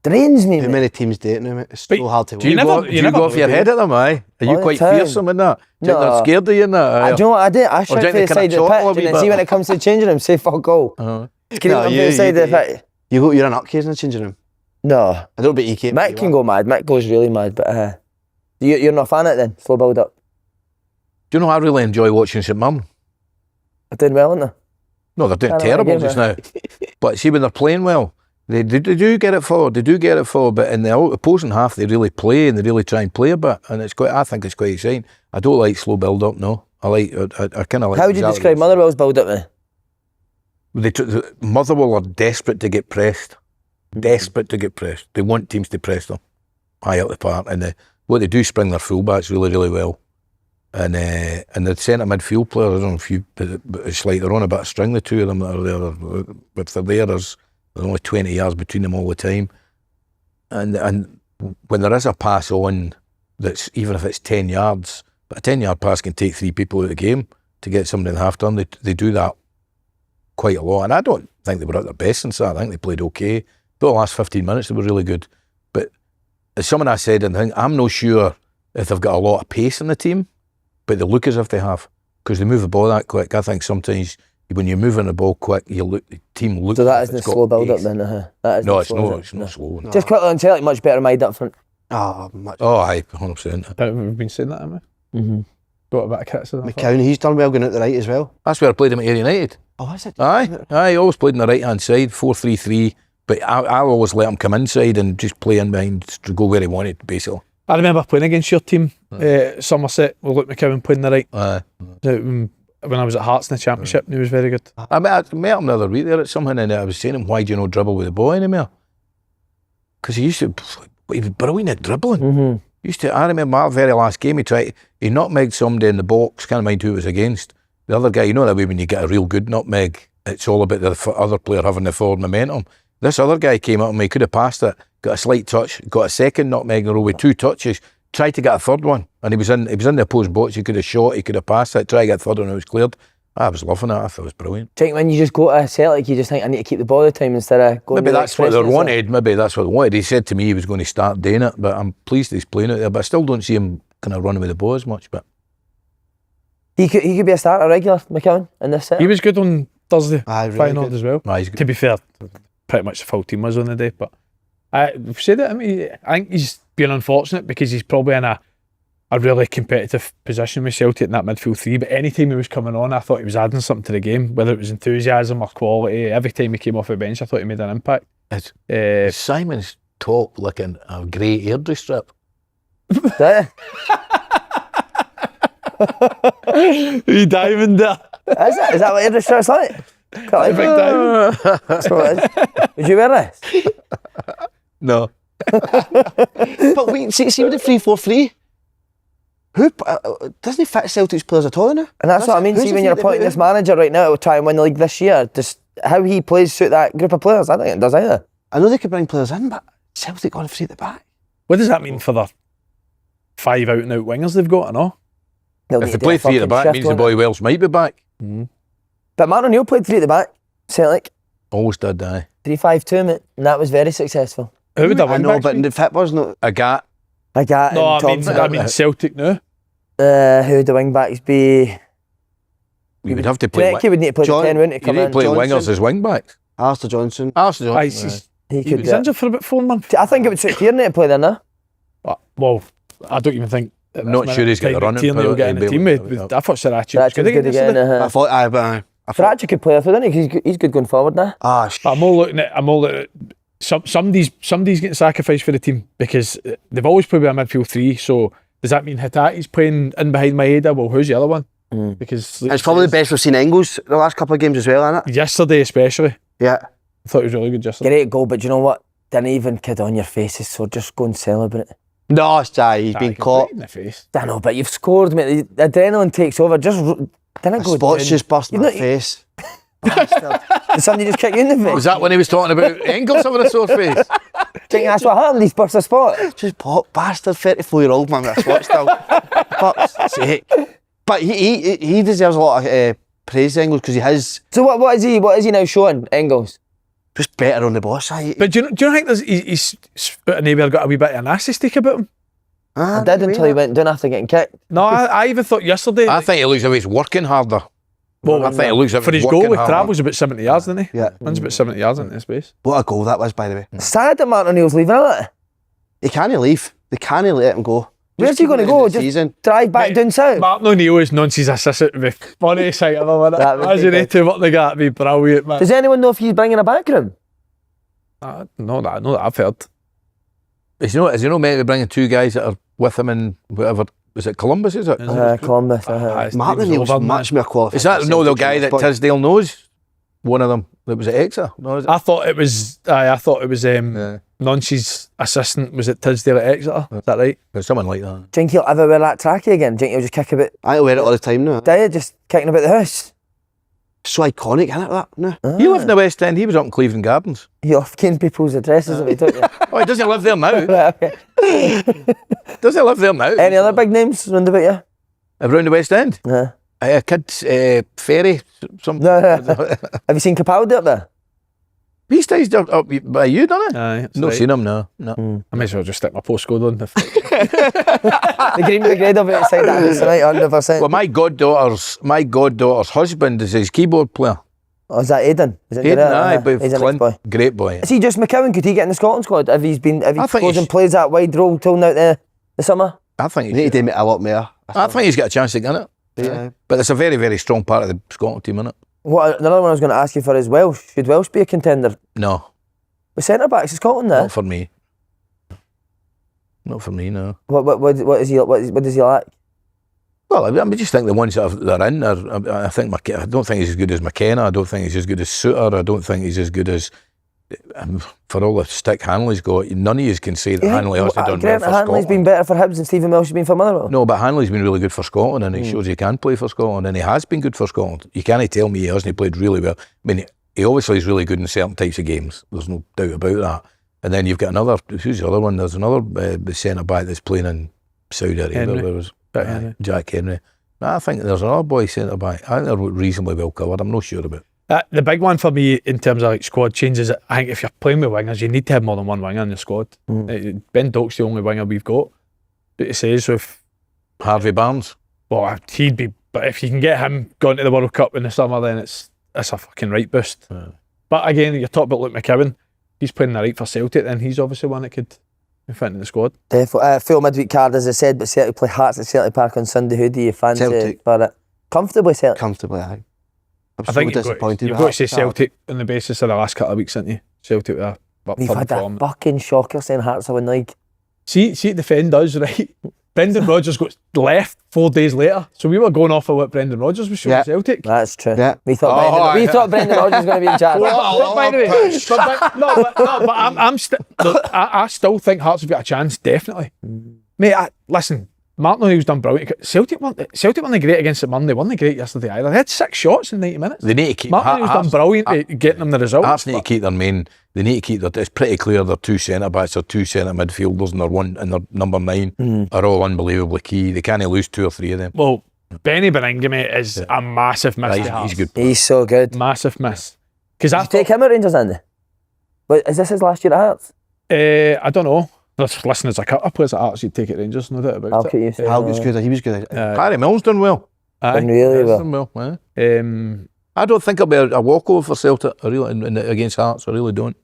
drains me. How many teams do it now, mate? It's so hard to Do you go off your head at them, aye? Are you quite fearsome in that? Do you think they're scared of you in that? Do you know what I do? I shout for the side of the pitch and then see when it comes to changing room, say fuck all. Can you the side of the pitch? You're an nutcase in the changing room? No. I don't bet you can't. Mick can go mad. Mick goes really mad, but you're not a fan of it then? Slow build up. Do you know I really enjoy watching St Mirren? They're doing well, aren't they? No, they're doing terrible just now. But see, when they're playing well, they do get it forward. They do get it forward, but in the opposing half, they really play and they really try and play a bit, and I think it's quite exciting. I don't like slow build up. No, I kind of like. How would you describe Motherwell's build up then? Motherwell are desperate to get pressed. Desperate to get pressed. They want teams to press them high up the park, and what they do spring their fullbacks really, really well. And the centre midfield players, I don't know if it's like they're on a bit of string, the two of them that are there. If they're there, there's only 20 yards between them all the time. And when there is a pass on, that's even if it's 10 yards, but a 10-yard pass can take 3 people out of the game to get somebody in the half-turn. They do that quite a lot. And I don't think they were at their best since that. I think they played okay. But the last 15 minutes, they were really good. But as someone I said, I'm not sure if they've got a lot of pace in the team, but they look as if they have, because they move the ball that quick. I think sometimes when you're moving the ball quick, the team looks. So that isn't a slow build up then? No, it's not slow. No. Just quickly on Celtic, much better mind up front. Much. Oh, aye, 100%. We've been saying that, haven't we? Mm-hmm. Got a bit of criticism. McCowan, he's done well going out the right as well. That's where I played him at Ayr United. Oh, is it? Aye, always played on the right-hand side, 4-3-3, but I always let him come inside and just play in behind to go where he wanted, basically. I remember playing against your team, Somerset, with Luke McCowan playing the right. When I was at Hearts in the Championship, and he was very good. I met him the other week there at something, and I was saying to him, why do you not dribble with the ball anymore? Because he was brilliant at dribbling. Mm-hmm. I remember our very last game, he nutmegged somebody in the box, can't mind who it was against. The other guy, you know that way when you get a real good nutmeg, it's all about the other player having the forward momentum. This other guy came up and he could have passed it, got a slight touch, got a second nutmeg in a row with 2 touches, tried to get a third one, and he was in the opposed box. He could have shot, he could have passed it, tried to get a third one, and it was cleared. I was loving it. I thought it was brilliant. Do you think when you just go to Celtic, you just think I need to keep the ball all the time instead of going? Maybe that's what they wanted. Maybe that's what they wanted. He said to me he was going to start doing it, but I'm pleased he's playing out there. But I still don't see him kind of running with the ball as much. But he could be a starter regular, McCowan, in this set. He was good on Thursday, really final as well. To be fair, pretty much the full team was on the day. But I've said it. I mean, I think he's been unfortunate because he's probably in a really competitive position with Celtic in that midfield 3, but any time he was coming on, I thought he was adding something to the game, whether it was enthusiasm or quality. Every time he came off the bench, I thought he made an impact. Simon's top looking a grey airdrie strip. He diamond there. Is that what airdrie strip's like? Big diamond. That's what it is. Would you wear this? No. But wait, see with the 3-4-3, who doesn't he fit Celtic's players at all now? And that's what I mean. See, when you're appointing this manager right now to try and win the league this year, just how he plays suit that group of players, I think it does either. I know they could bring players in, but Celtic got 3 at the back. What does that mean for the 5 out and out wingers they've got? I know. If they play 3 at the back, it means the boy Welsh might be back. Mm-hmm. But Martin O'Neill played 3 at the back, Celtic. Always did, aye. 3-5-2, mate, and that was very successful. Who would the I wing know, backs but be? the fit was not. A gat. I got No, Thompson. I mean Celtic now. Who would the wing backs be? You would have to play. Connecticut would need to play John- the 10, wouldn't he? You Come need to in. play Johnson. wingers as wing backs. Alistair Johnson. Arsenal. He could He's do it. injured for about 4 months. I think it would suit Tierney to play there now. Well, I don't even think. at I'm this not sure he's got the running Tierney will power get in to the be team able to with. do it. I thought Sriracha was That's good good again again. yesterday. I thought. I thought. Sriracha could play there, didn't he? He's good going forward now. But I'm all looking at somebody's getting sacrificed for the team because they've always played with a midfield three. So does that mean Hitate's playing in behind Maeda? Well, who's the other one? Because It's probably the best we've seen Engels the last couple of games as well, isn't it? yesterday, especially. Yeah. I thought it was really good yesterday. Great goal, but you know what? Didn't even kid on your faces, so just go and celebrate. No, it's he's been caught. in the face. I know, but you've scored, mate. The adrenaline takes over. Just didn't go Spots down. just burst in You've my not- face. Did somebody just kick you in the face? Was that when he was talking about Engels having a sore face? Think that's what happened? He's burst a spot. Just pop bastard, 34-year-old man with a spot still. Fuck's sake. But he deserves a lot of praise, Engels, because he has So what is he now showing, Engels? just better on the ball side. But do you think he's maybe got a wee bit of an assy stick about him? I did until he went down after getting kicked. No, I even thought yesterday. I think he looks like he's working harder. Well, I think he looks like for he's his goal working with harder. Travel's about 70 yards, didn't he? Yeah. Runs about 70 yards into space. What a goal that was, by the way. Sad that Martin O'Neill's leaving, isn't it? He can't leave. They can't let him go. Where's Just he keep going to him in go? the Just season. drive back Mate, down south? Martin O'Neill is Nancy's assistant would be funny sight of him, wouldn't it? That would be Imagine good. they two what they got, it'd be brilliant, man. Does anyone know if he's bringing a backroom? No, that I've heard. Is he not meant to be bringing two guys that are with him in whatever? Is it Columbus? Is it? Columbus. Martin O'Neill's much more qualified. Is that for no the Celtic guy at that this point. Tisdale knows? One of them that was at Exeter. No, is it? I thought it was Nancy's assistant was at Tisdale at Exeter. Is that right? There's someone like that. Do you think he'll ever wear that trackie again? Do you think he'll just kick about? I wear it all the time now. Do you? Just kicking about the house? So iconic, isn't it, that? No. He lived in the West End. He was up in Cleveland Gardens. You off getting people's addresses, have you, don't you? Oh, he doesn't live there now. Right, okay. Does he live there now? Any other big names round about you? Around the West End? No. A kid, Ferry. Some. No. Have you seen Capaldi up there? He stays up by you, doesn't he? Aye, Not seen him, no. No. I may as well just stick my postcode on. The Green Brigade of outside that house tonight, 100%. Well, my goddaughter's husband is his keyboard player. Oh, is that Aidan? Is it Aidan, Garrett? aye, but He's a nice Clint, boy. great boy. Is he just McCowan? Could he get in the Scotland squad if he think goes he's- and plays that wide role till now the summer? I think You need to do a lot more. I think he's got a chance to get in it. Yeah. But it's a very, very strong part of the Scotland team, isn't it? What another one I was going to ask you for is Welsh. Should Welsh be a contender? No, The centre backs of Scotland there. not for me. Not for me, no. What is he? What does he lack? Well, I just think the ones that are in are. I think I don't think he's as good as McKenna. I don't think he's as good as Suter. I don't think he's as good as. For all the stick Hanley's got, none of you can say that Hanley hasn't done well Grant for Hanley's Scotland. been better for Hibs than Stephen Welsh has been for Motherwell. No, but Hanley's been really good for Scotland, and he shows he can play for Scotland, and he has been good for Scotland. You can't tell me he hasn't played really well. I mean, he obviously is really good in certain types of games. There's no doubt about that. And then you've got another. Who's the other one? There's another centre back that's playing in Saudi Arabia. Henry. There was Henry. Jack Henry. I think there's another boy centre back. I think they're reasonably well covered. I'm not sure about. The big one for me in terms of like squad changes, I think if you're playing with wingers, you need to have more than one winger in your squad. Ben Doak's the only winger we've got. But it says if Harvey Barnes. well, he'd be. But if you can get him going to the World Cup in the summer, then it's a fucking right boost. But again, you're talking about Luke McCowan. He's playing the right for Celtic, then he's obviously one that could fit into the squad. Definitely. Full midweek card, as I said, but Celtic play Hearts at Celtic Park on Sunday. Who do you fancy Celtic. for it? Comfortably Celtic. Comfortably, aye. I'm I so think disappointed. you've with got to say that. Celtic on the basis of the last couple of weeks, haven't you? Celtic were We've had a form. fucking shocker saying Hearts will win the league. See the defend does, right? Brendan Rodgers got left 4 days later. So we were going off of what Brendan Rodgers was showing Yeah. Celtic. That's true. Yeah. We thought Brendan Rodgers was going to be in charge. But by the way, but I still think Hearts have got a chance, definitely. Mate, listen, Martin O'Neill's done brilliant. Celtic weren't great against St Mirren. They weren't great yesterday either. They had 6 shots in 90 minutes. They need to keep. Martin O'Neill's done brilliant at getting them the result. Hearts need to keep their main. They need to keep their. It's pretty clear their 2 centre backs, their 2 centre midfielders, and their 1 and their number 9 are all unbelievably key. They can't lose 2 or 3 of them. Well, Benny Benningham is a massive miss. to Hearts. He's good. He's so good. Massive miss. Because I Did you take him at Rangers, Andy? But is this his last year at Hearts? I don't know. Listen, as a couple of players at Accies, you'd take it Rangers, no doubt about I'll it. get used to it. Hal was good. He was good. Harry Milne's done well. Done really well. Done well, yeah. Are I don't think it'll be a walkover for Celtic. I really, against Hearts. I really don't.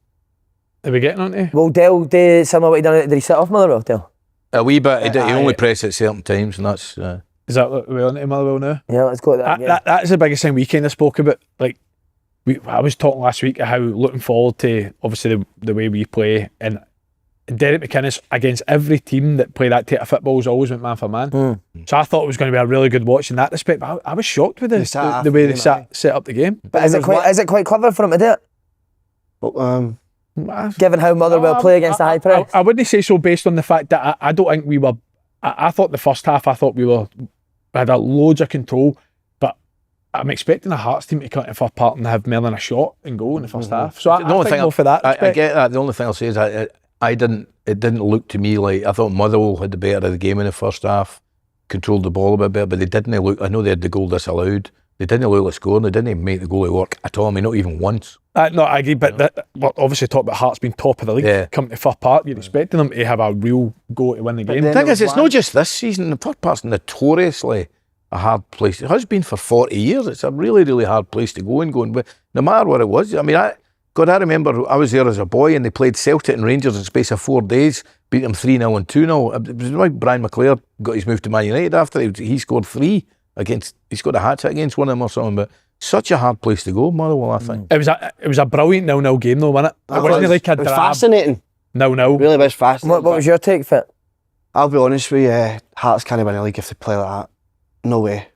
we getting on to? Well, Dale did similar what he done. Did he set off Motherwell, Dale? A wee bit. He only press at certain times, and that's. Is that what we're on to Motherwell now? Yeah, let's go to that. Yeah. That's the biggest thing we kind of spoke about. Like, I was talking last week how looking forward to obviously the way we play, and Derek McInnes against every team that play that type of football has always went man for man. So I thought it was going to be a really good watch in that respect. But I was shocked with the way they set up the game. But is it quite clever for him to do it? But, Given how Motherwell play against the high press? I wouldn't say so based on the fact that I don't think we were. I thought the first half, we had a loads of control, but I'm expecting a Hearts team to cut in first part and have more than a shot and goal in the first half. So I think more for that. I get that. The only thing I'll say is it didn't look to me like, I thought Motherwell had the better of the game in the first half, controlled the ball a bit better, but they didn't look. I know they had the goal disallowed. They didn't look like scoring. They didn't even make the goalie work at all. I mean, not even once. No, I agree, but we're obviously talking about Hearts being top of the league. Coming to first part, you're expecting them to have a real go to win the game. The thing is, it's not just this season. The first part's notoriously a hard place. It has been for 40 years. It's a really, really hard place to go and no matter what it was. I mean, I remember I was there as a boy and they played Celtic and Rangers in the space of 4 days, beat them 3-0 and 2-0. It was like Brian McClare got his move to Man United after he scored 3 against, he scored a hat-trick against one of them or something, but such a hard place to go, Motherwell, I think. It was a brilliant 0-0 game though, wasn't it? It wasn't like a it was drab fascinating. 0-0. Really was fascinating. What was your take, Fit? I'll be honest with you, Hearts can't win a league if they play like that. No way.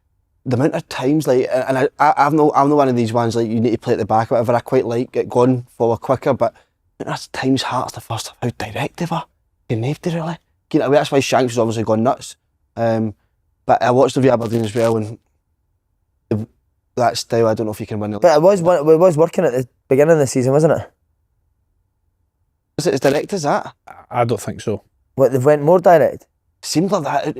The amount of times, like, and I'm not one of these ones like you need to play at the back or whatever. I quite like get going forward quicker, but that's times Hearts the first half, how direct they were. They nailed it really. You know, that's why Shanks was obviously gone nuts. But I watched the view Aberdeen as well, and that style, I don't know if you can win it. But it was working at the beginning of the season, wasn't it? Was it as direct as that? I don't think so. What, they've went more direct? Seemed like that.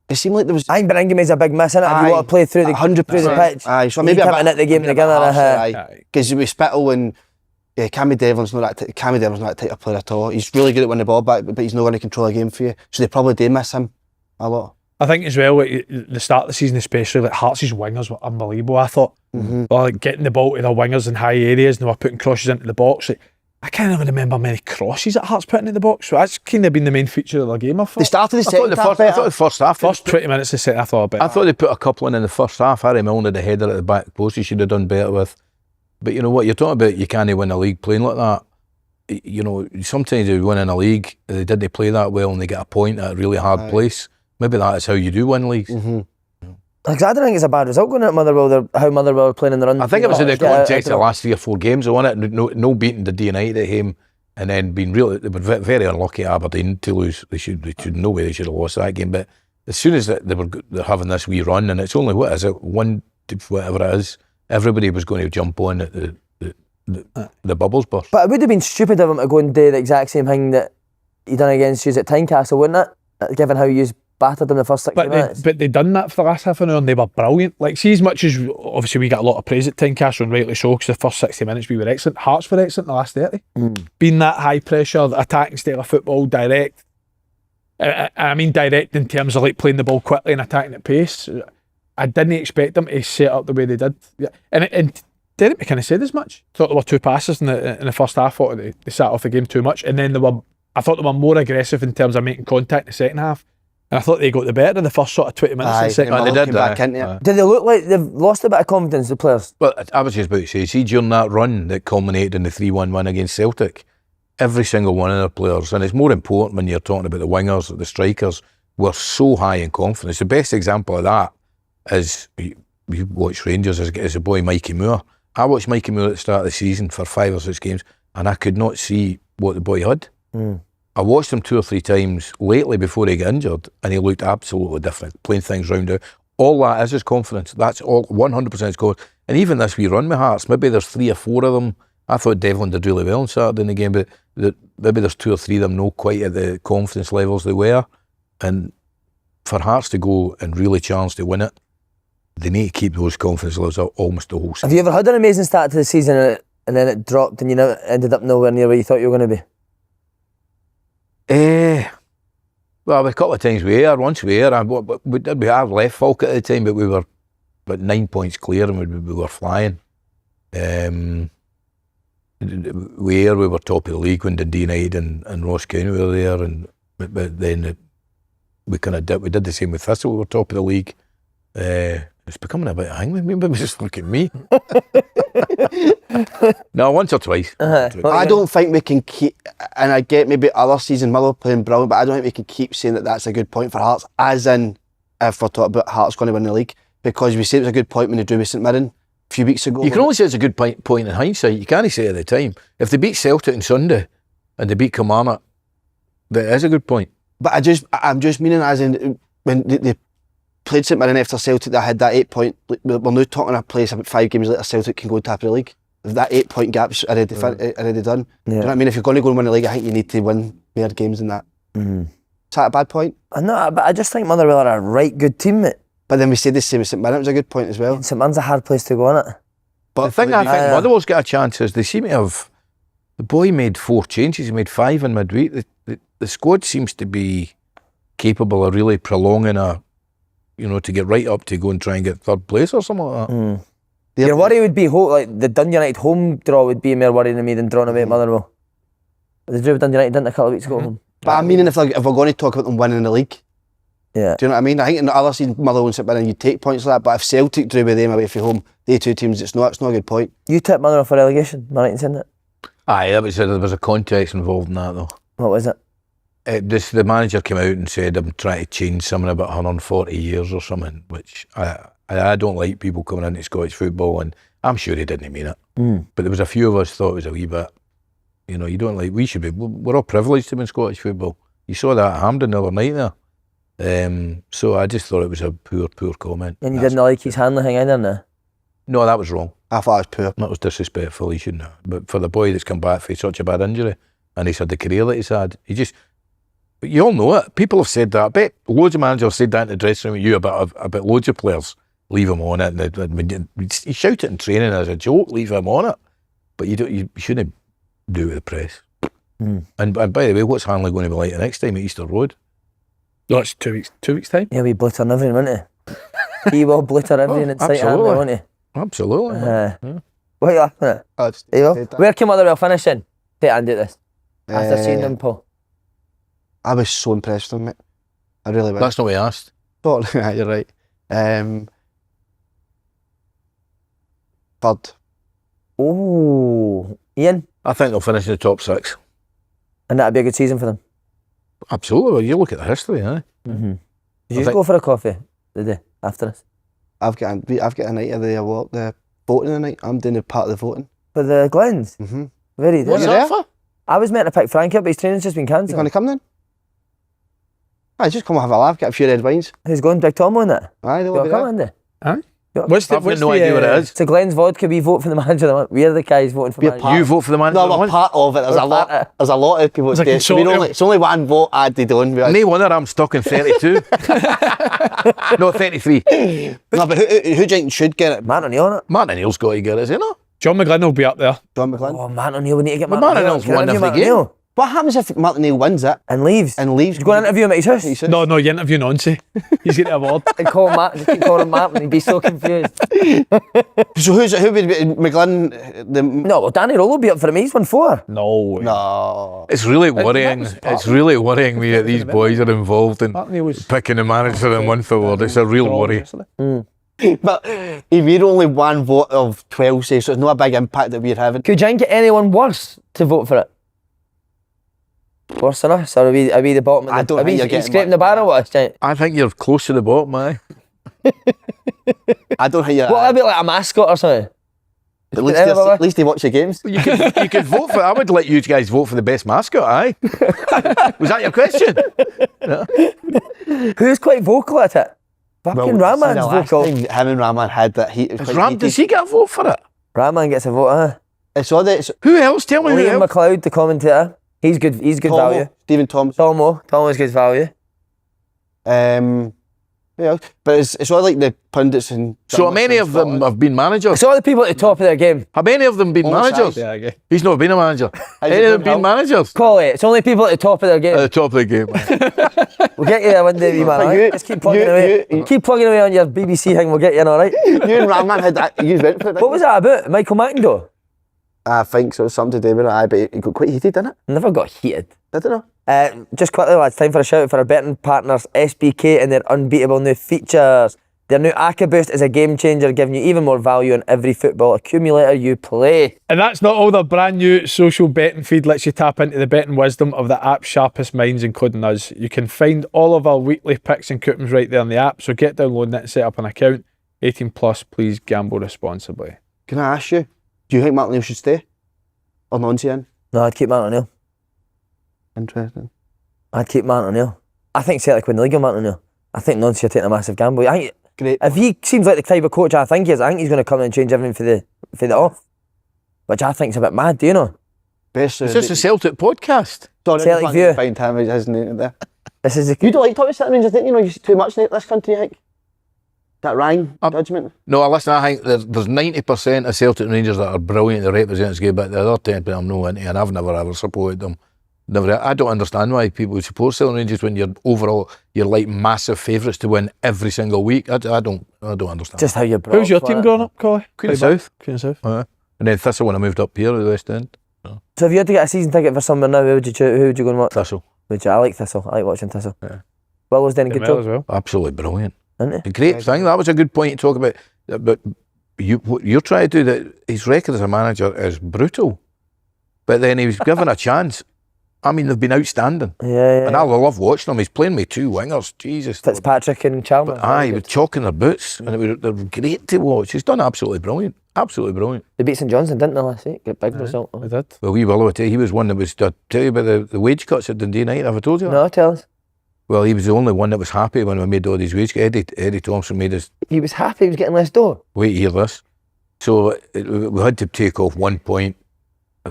It seemed like there was. I think Birmingham's a big miss, innit? If you want to play through the 100%. Through the pitch. Aye, so maybe coming at the game together. Because with Spittle and Cammy Devlin's not that type of player at all. He's really good at winning the ball back, but he's not going to control a game for you. So they probably do miss him a lot. I think as well, like, the start of the season especially, like Hearts' wingers were unbelievable, I thought. Like getting the ball to their wingers in high areas and they were putting crosses into the box. Like, I can't even remember many crosses that Hearts put into the box. So that's kind of been the main feature of their game, I thought. They started the second half. I thought the first half. First 20 minutes of the second half, I thought they put a couple in the first half. Harry Milne had a header at the back post he should have done better with. But you know what, you're talking about you can't win a league playing like that. You know, sometimes you win in a league, they didn't play that well and they get a point at a really hard place. Maybe that is how you do win leagues. Because I don't think it's a bad result going at Motherwell, how Motherwell are playing in the run. I think it was in the context of the last 3 or 4 games, wasn't it? No beating the United at home and then being really, they were very unlucky at Aberdeen to lose. They should no way they should have lost that game. But as soon as they're having this wee run, and it's only, what is it, 1 to whatever it is, everybody was going to jump on at the bubbles burst. But it would have been stupid of him to go and do the exact same thing that he done against you at Tynecastle, wouldn't it? Given how you battered them the first 60 minutes. But they done that for the last half an hour and they were brilliant. Like, see, as much as obviously we got a lot of praise at Tynecastle, and rightly so, because the first 60 minutes we were excellent. Hearts were excellent in the last 30. Being that high pressure, attacking style of football, direct. I mean direct in terms of like playing the ball quickly and attacking at pace. I didn't expect them to set up the way they did. And Derek McInnes said as much. Thought there were 2 passes in the first half. Thought they sat off the game too much. And then I thought they were more aggressive in terms of making contact in the second half. And I thought they got the better in the first sort of 20 minutes of the second half. They did back into it. Did they look like they've lost a bit of confidence, the players? Well, I was just about to say, see, during that run that culminated in the 3-1 win against Celtic, every single one of their players, and it's more important when you're talking about the wingers, the strikers, were so high in confidence. The best example of that is, you watch Rangers, as a boy Mikey Moore. I watched Mikey Moore at the start of the season for 5 or 6 games, and I could not see what the boy had. I watched him 2 or 3 times lately before he got injured, and he looked absolutely different, playing things round out. All that is his confidence. That's all 100% his confidence. And even this wee run with Hearts, maybe there's 3 or 4 of them. I thought Devlin did really well on Saturday in the game, but maybe there's 2 or 3 of them not quite at the confidence levels they were. And for Hearts to go and really challenge to win it, they need to keep those confidence levels up almost the whole season. Have you ever had an amazing start to the season and then it dropped and you ended up nowhere near where you thought you were going to be? Well, a couple of times we were. Once we were. We had left Falkirk at the time, but we were about 9 points clear and we were flying. We were top of the league when Dundee United and Ross County were there, but then we did the same with Thistle. We were top of the league. It's becoming a bit of a thing. Maybe just look at me. No, once or twice. I don't think we can keep, and I get maybe other season Motherwell playing brilliant, but I don't think we can keep saying that that's a good point for Hearts, as in if we're talking about Hearts going to win the league, because we said it was a good point when they drew with St Mirren a few weeks ago. You can only say it's a good point in hindsight. You can't say it at the time. If they beat Celtic on Sunday and they beat Kilmarnock, that is a good point. But I'm just meaning as in when they played St Mirren after Celtic, they had that 8 point. We're now talking a place about 5 games later, Celtic can go top of the league. That 8 point gap's already done. Yeah. Do you know what I mean? If you're going to go and win the league, I think you need to win more games than that. Is that a bad point? No, but I just think Motherwell are a right good team, mate. But then we said the same with St Mirren, it was a good point as well. St Mirren's a hard place to go, isn't it? But the thing I think Motherwell's got a chance is they seem to have. The boy made 4 changes. He made 5 in midweek. The squad seems to be capable of really prolonging to get right up to go and try and get third place or something like that. Your worry would be like the Dundee United home draw would be more worrying than me than drawing away at Motherwell. They drew with Dundee United, didn't they, a couple of weeks ago? But I mean, if we're going to talk about them winning the league, yeah. Do you know what I mean? I think in the other season, Motherwell and St Mirren, you take points like that. But if Celtic drew with them away from home, they two teams, it's not a good point. You tipped Motherwell for relegation, am I right in saying that? Aye, there was a context involved in that though. What was it? The manager came out and said I'm trying to change something about 140 years or something, which I don't like people coming into Scottish football, and I'm sure he didn't mean it. But there was a few of us thought it was a wee bit, you don't like, we're all privileged to be in Scottish football. You saw that at Hampden the other night there. So I just thought it was a poor comment. And you didn't like his handling either, no? No, that was wrong. I thought it was poor. That was disrespectful, he shouldn't have. But for the boy that's come back for such a bad injury, and he's had the career that he's had, but you all know it. People have said that. I bet loads of managers have said that in the dressing room with you about loads of players. Leave him on it. And you shout it in training as a joke, leave him on it. But you shouldn't do it with the press. And by the way, what's Hanley going to be like the next time at Easter Road? No, it's 2 weeks. 2 weeks time. He'll be blittering everything, won't he? He will blitter everything in sight, won't he? Absolutely. What are you laughing at? Where can Motherwell finish in? Take Andy at this. After seeing them, Paul. I was so impressed with him, mate. I really was. That's not what he asked. You're right. Third. Oh, Ian? I think they'll finish in the top 6. And that'd be a good season for them. Absolutely. Well, you look at the history, eh? Did you go for a coffee the day after this? I've got a night of the award, the voting tonight. I'm doing a part of the voting. For the Glens? Very good. What's that for? I was meant to pick Frank up, but his training's just been cancelled. You going to come then? Aye, just come and have a laugh, get a few red wines. Who's going? Big Tom on it? Aye, they'll be come, there. Andy? Aye. I've got no idea what it is. It's a Glens vodka. We vote for the manager. We're the guys voting for manager. You vote for the manager? No, we're part of it. There's a lot of people. It's only one vote added on. No wonder I'm stuck in 32. No, 33. No, but who do you think should get it? Martin O'Neill, innit? Martin O'Neill's got to get it, isn't he? John McGlynn will be up there. John McGlynn. Oh, Martin O'Neill, we need to get But Martin Martin O'Neill. O'Neill's won every game. What happens if Martin O'Neill wins it And leaves? He's going to interview him at his house? No, you interview Nancy. He's getting an award. And call him Martin, just keep calling him Martin, he'd be so confused. So who would be McGlynn? No, well, Danny Rohl will be up for him. He's won 4. No. It's really worrying. It's really worrying me that these boys are involved in picking the manager and month award. It's a real worry. But if we're only one vote of 12, say, so it's not a big impact that we're having. Could you think of anyone worse to vote for it? Worse than us? Or are we the bottom? I don't think you're getting scraping the barrel with us, giant? I think you're close to the bottom, aye. I don't think you're... What about like a mascot or something? At least they watch the games. You could vote for... I would let you guys vote for the best mascot, aye. Was that your question? Who's quite vocal at it? Fucking Rahman's vocal. Him and Rahman had that. Does he get a vote for it? Rahman gets a vote, huh? It's all that. Who else? Tell me who Liam else. McLeod, the commentator. He's good Tomo, value. Stephen Thomas. Tomo's good value. Yeah, but it's all like the pundits and. So many of them have been managers. It's all the people at the top of their game. How many of them been managers? Yeah, okay. He's not been a manager. Any of them been managers? Collie, it's only people at the top of their game. At the top of the game. We'll get you there one day, wee man. Alright? Just keep plugging away. Keep plugging away on your BBC thing. We'll get you in, all right? You and Ramman had that. You went for it. What was that about? Michael McIndoe? I think so. Something to do with it. But it got quite heated, didn't it? Never got heated. Did it not? Just quickly, lads, time for a shout out for our betting partners, SBK, and their unbeatable new features. Their new ACA Boost is a game changer, giving you even more value on every football accumulator you play. And that's not all. Their brand new social betting feed lets you tap into the betting wisdom of the app's sharpest minds, including us. You can find all of our weekly picks and coupons right there in the app, so get downloading it and set up an account. 18 plus, please gamble responsibly. Can I ask you, do you think Martin O'Neill should stay? Or Nancy in? No, I'd keep Martin O'Neill. Interesting. I'd keep Martin O'Neill. I think Celtic win the league on Martin O'Neill. I think Nancy are taking a massive gamble. I think Great. if he seems like the type of coach I think he is, I think he's going to come in and change everything for the off. Which I think's a bit mad, do you know? Best. Is this a Celtic podcast? Celtic view. Find time, isn't it? There. This is You don't like talking Celtic Rangers, didn't you? You see too much in this country, I think. That Ryan judgment. No, listen, I think there's 90% of Celtic Rangers that are brilliant, they represent us good, but the other 10% I'm no into, and I've never ever supported them. I don't understand why people support Celtic Rangers when you're like massive favourites to win every single week. I don't understand. just how you're brought Who's your up, team like growing up, Collie? Queen of South. Queen of South. And then Thistle when I moved up here to the West End. So if you had to get a season ticket for somewhere now, who would you choose? Who would you go and watch? Thistle. Would you? I like Thistle. I like watching Thistle. Yeah. Willow's doing a good Well job, as well. Absolutely brilliant. isn't he? A great thing. That was a good point to talk about. But what you're trying to do, that his record as a manager is brutal. But then he was given a chance. I mean, they've been outstanding. Yeah. And I love watching him. He's playing with two wingers. Jesus. Fitzpatrick and Chalmers. He was chalking their boots. And they're great to watch. He's done absolutely brilliant. Absolutely brilliant. They beat St Johnstone, didn't they, last week? Get big result. I did. Well, we Willow, he was one that was, I tell you about the wage cuts at Dundee United. Have I told you that? No, tell us. Well, he was the only one that was happy when we made all these wage cuts. Eddie Thompson made us, He was happy he was getting less dough. wait to hear this. So we had to take off 1 point.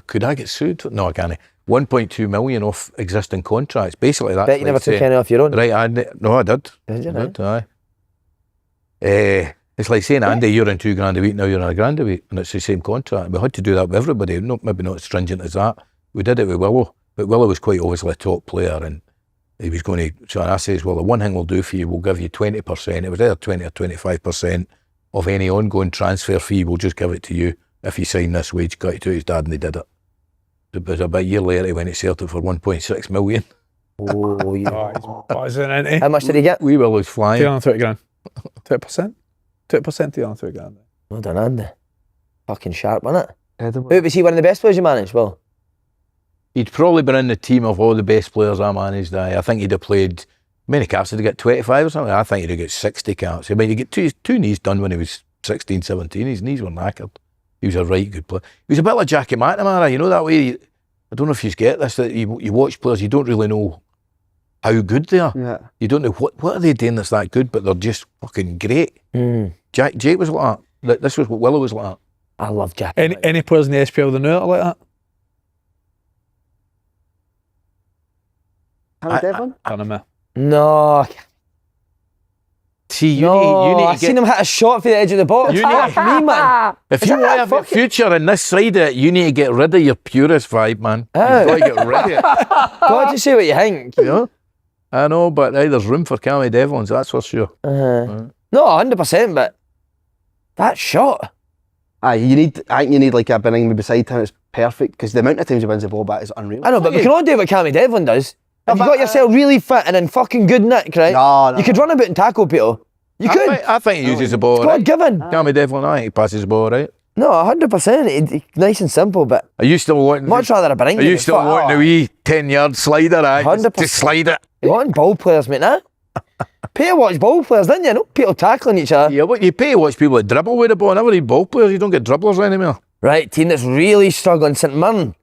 Could I get sued? No, I can't. 1.2 million off existing contracts. Basically, that's Bet you like never took saying, any off your own. right, I did. Did you? I did, aye. It's like saying, Andy, you're in £2,000 a week, now you're in £1,000 a week, and it's the same contract. We had to do that with everybody, maybe not as stringent as that. We did it with Willow, but Willow was quite obviously a top player, and he was going to, so I says, well, the one thing we'll do for you, we'll give you 20%, it was either 20 or 25% of any ongoing transfer fee, we'll just give it to you if you sign this wage cut to his dad, and they did it. But about a year later, he went to Celtic for 1.6 million. Oh, yeah. Oh, he's buzzing, isn't he? How much did he get? We Willow's flying. 220 grand. 20%? 20% 220 grand. Well done, Andy. Fucking sharp, wasn't it? Incredible. Who was he one of the best players you managed? Well, He'd probably been in the team of all the best players I managed. I think he'd have played, many caps, did he get 25 or something? I think he'd have got 60 caps. I mean, he got two knees done when he was 16, 17. His knees were knackered. He was a right good player. He was a bit like Jackie McNamara, you know, that way. I don't know if you get this, that you watch players, you don't really know how good they are. Yeah. You don't know what are they doing that's that good, but they're just fucking great. Jake was like that. This was what Willow was like that. I love Jack. Any players in the SPL that know it like that? Hannah Devlin? Can't remember. No, See, you no, need I to seen get, him hit a shot for the edge of the box. You Fuck need- me, man. if you want to have a future in this side of it, you need to get rid of your purist vibe, man. You've got to get rid of it. God, just say what you think. You know? I know, but there's room for Cammy Devlins, that's for sure. No, 100%, but that shot. I think you need like a Benigni beside him. It's perfect because the amount of times he wins the ball back is unreal. I know, but we can all do what Cammy Devlin does. If you got yourself really fit and in fucking good nick, right? No. You could run about and tackle people. You could. I think he uses the ball God right. given. Cammy Devlin, I think he passes the ball right. No, 100%. Nice and simple, but Are you still wanting? much rather a Benigni. Are you still wanting a wee 10-yard slider? 100%. To slide it. You want ball players, mate, nah? Pay to watch ball players, didn't you? No people tackling each other. Yeah, but you pay to watch people that dribble with the ball. Never need ball players. You don't get dribblers anymore. Right, team that's really struggling, St Mirren.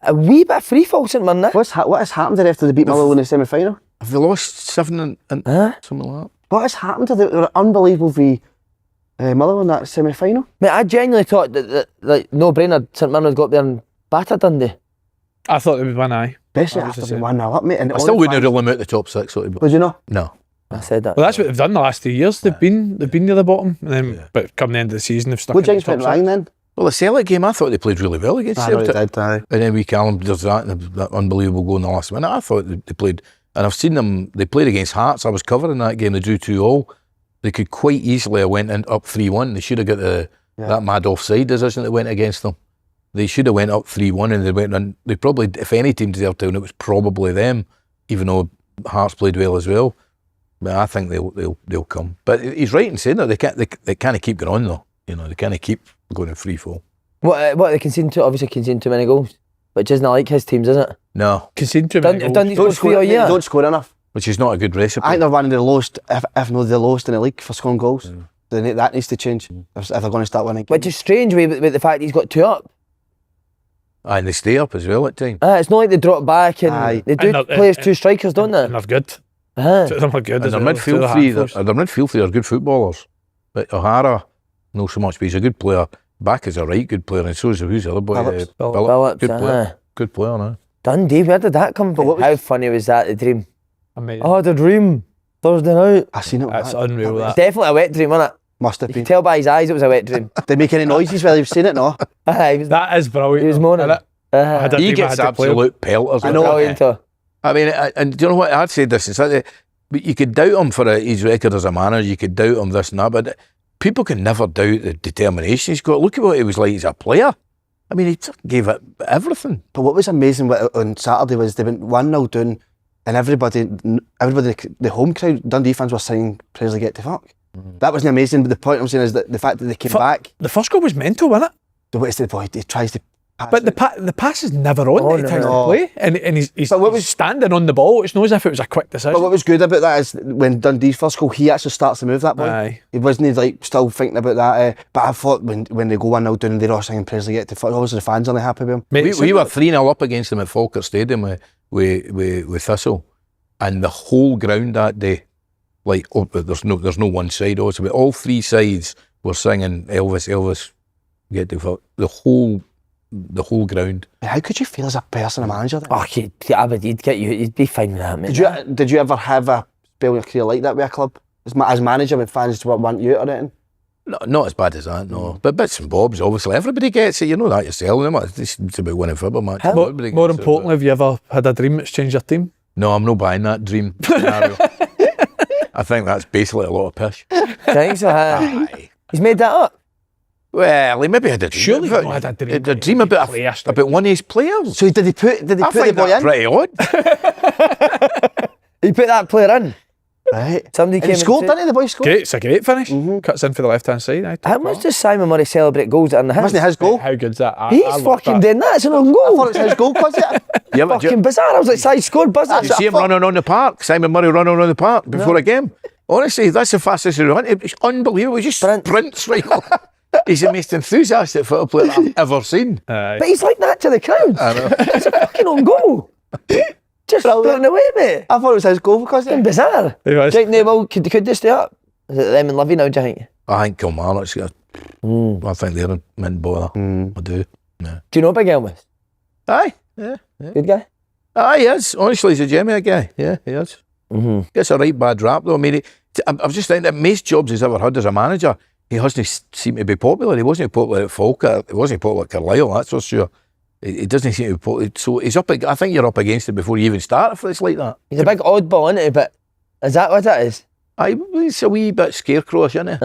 A wee bit free fall, St Mirren, nah? What has happened to them after they beat Motherwell in the semi-final? Have they lost 7 and Huh? something like that? What has happened to them? They were unbelievable v Motherwell in that semi-final. Mate, I genuinely thought that like, no brainer, St Mirren would go up there and batter Dundee. I thought it would win, aye. Especially I was after the they same. 1-0 up, mate. And I still wouldn't rule him out the top 6. Would you know? No. I said that. Well, that's what they've done the last 2 years. They've been near the bottom, and then but come the end of the season, they've stuck. What in James the went top wrong six. then? Well, the Celtic game, I thought they played really well against I know Celtic. they did, aye. And then we Callum does that, and that unbelievable goal in the last minute. I thought they played, and I've seen them. They played against Hearts. I was covering that game. They drew 2-2. They could quite easily have went in up 3-1. They should have got that mad offside decision that went against them. They should have went up 3-1, and they went in. They probably, if any team deserved to win, it was probably them. Even though Hearts played well as well. But I think they'll come. But he's right in saying that they can't keep going on though. You know, they can't keep going in free fall. What they conceding to? Obviously conceding too many goals, which isn't like his teams, is it? No, Conceding too many goals. Dundee scored 3 all year. Don't score enough. which is not a good recipe. I think they're one of the lowest, if not the lowest in the league for scoring goals. That needs to change if they're going to start winning. Which is strange with the fact he's got 2 up. And they stay up as well at times. It's not like they drop back and they do play as 2 strikers, don't they? And they're good. Two of them are good. And their midfield three are good footballers. But O'Hara, not so much, but he's a good player. Back is a right good player, and so is who's the other boy? Phillips, good player. Good player, no? Dundee, where did that come from? How funny was that, the dream? Amazing. Oh, the dream. Thursday night. I seen it. That's unreal, that. Definitely a wet dream, wasn't it? Must have You been. could tell by his eyes it was a wet dream. Did he make any noises while he was saying it? No. That is brilliant. He was moaning. He gets absolute pelters. I know. I mean, and do you know what? I'd said this. It's like but you could doubt him for his record as a manager. You could doubt him this and that, but people can never doubt the determination he's got. Look at what he was like as a player. I mean, he gave it everything. But what was amazing on Saturday was they went 1-0 down, and everybody, the home crowd, Dundee fans were singing "Praise get to fuck." That wasn't amazing. But the point I'm saying is that the fact that they came back. The first goal was mental, wasn't it? What is the boy? He tries to. But the pass is never on. He tries to play, and he's standing on the ball. It's not as if it was a quick decision. But what was good about that is when Dundee's first goal, he actually starts to move that ball. Aye. He wasn't like still thinking about that. But I thought when they go 1-0 down and they're all singing "Praise get to fuck," obviously the fans are really happy with him. Mate, We were 3-0 up against them at Falkirk Stadium with Thistle, and the whole ground that day, like there's no one side also, but all 3 sides were singing Elvis get to fuck. The whole ground. How could you feel as a person, a manager? Then? Oh, you'd be fine with that, mate. Did you ever have a spell in your career like that with a club? As manager, when fans want you or anything? No, not as bad as that, no. But bits and bobs, obviously. Everybody gets it, you know that yourself. It's about winning football matches. More importantly, have you ever had a dream that's changed your team? No, I'm not buying that dream scenario. I think that's basically a lot of pish. Think so, Aye. He's made that up. Well, he maybe had a dream. Surely he had a dream about one of his players. So did he put the boy in? Pretty odd. He put that player in. Right. Somebody And came he scored, didn't he? The boy scored. Great, it's a great finish. Cuts in for the left-hand side. How much does Simon Murray celebrate goals that are in the Wasn't it his goal? How good's that? He's fucking doing that. It's an own I goal. thought it was his goal, was it? Yeah, but Fucking bizarre. I was like, "Si scored, buzzer." you see him running on the park. Simon Murray running on the park before a game. Honestly, that's the fastest he run. It's unbelievable. He just sprints right off. He's the most enthusiastic football player I've ever seen. But he's like that to the crowd. I know. It's a fucking own goal. Just throwing away, mate. I thought it was his goal because Fucking bizarre. He was. Do you think they will? Could they stay up? Is it them and Livy now, do you think? I think Kilmarnock's got. I think they're in mint-bother. I do. Yeah. Do you know Big Elvis? Aye. Yeah. Good guy? Aye, he is. Honestly, he's a Gemmy guy. Yeah, he is. Gets a right bad rap though. I mean, I was just thinking that most jobs he's ever had as a manager, he hasn't seemed to be popular. He wasn't popular at Falkirk. He wasn't popular at Carlisle, that's for sure. He doesn't seem to be popular. So he's up. I think you're up against it before you even start if it's like that. He's a big oddball, isn't he? But is that what it is? Aye, he's a wee bit scarecrowish, isn't he?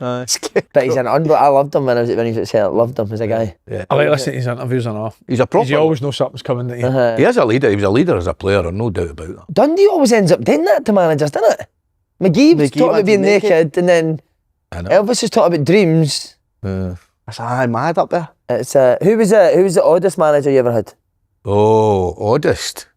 Aye. But he's an unbelievable. I loved him when he was at Celtic. Loved him as a guy. Yeah. I like listening to his interviews and all. He's a proper. You always know something's coming to you. He is a leader. He was a leader as a player, no doubt about that. Dundee always ends up doing that to managers, doesn't it? McGee was talking about being naked, and then I know. Elvis was talking about dreams. That's mad up there. It's who was the oddest manager you ever had? Oh, Oddest.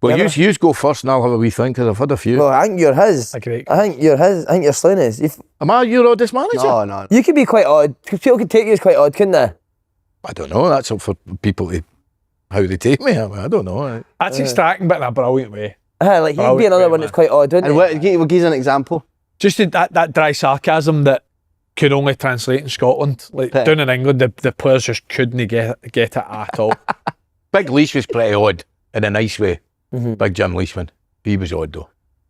Well, you go first and I'll have a wee think, because I've had a few. Well, I think you're his. A great. I think you're his. I think you're Slaney is. Am I your Oddest manager? No. You could be quite odd. People could take you as quite odd, couldn't they? I don't know. That's up for people to how they take me. I don't know. That's extracting, but in a brilliant way. Like he'd be another one that's quite odd, wouldn't And he? we'll give an example. Just that dry sarcasm that could only translate in Scotland. Like down in England, the players just couldn't get it at all. Big Leash was pretty odd in a nice way. Big Jim Leishman. He was odd though.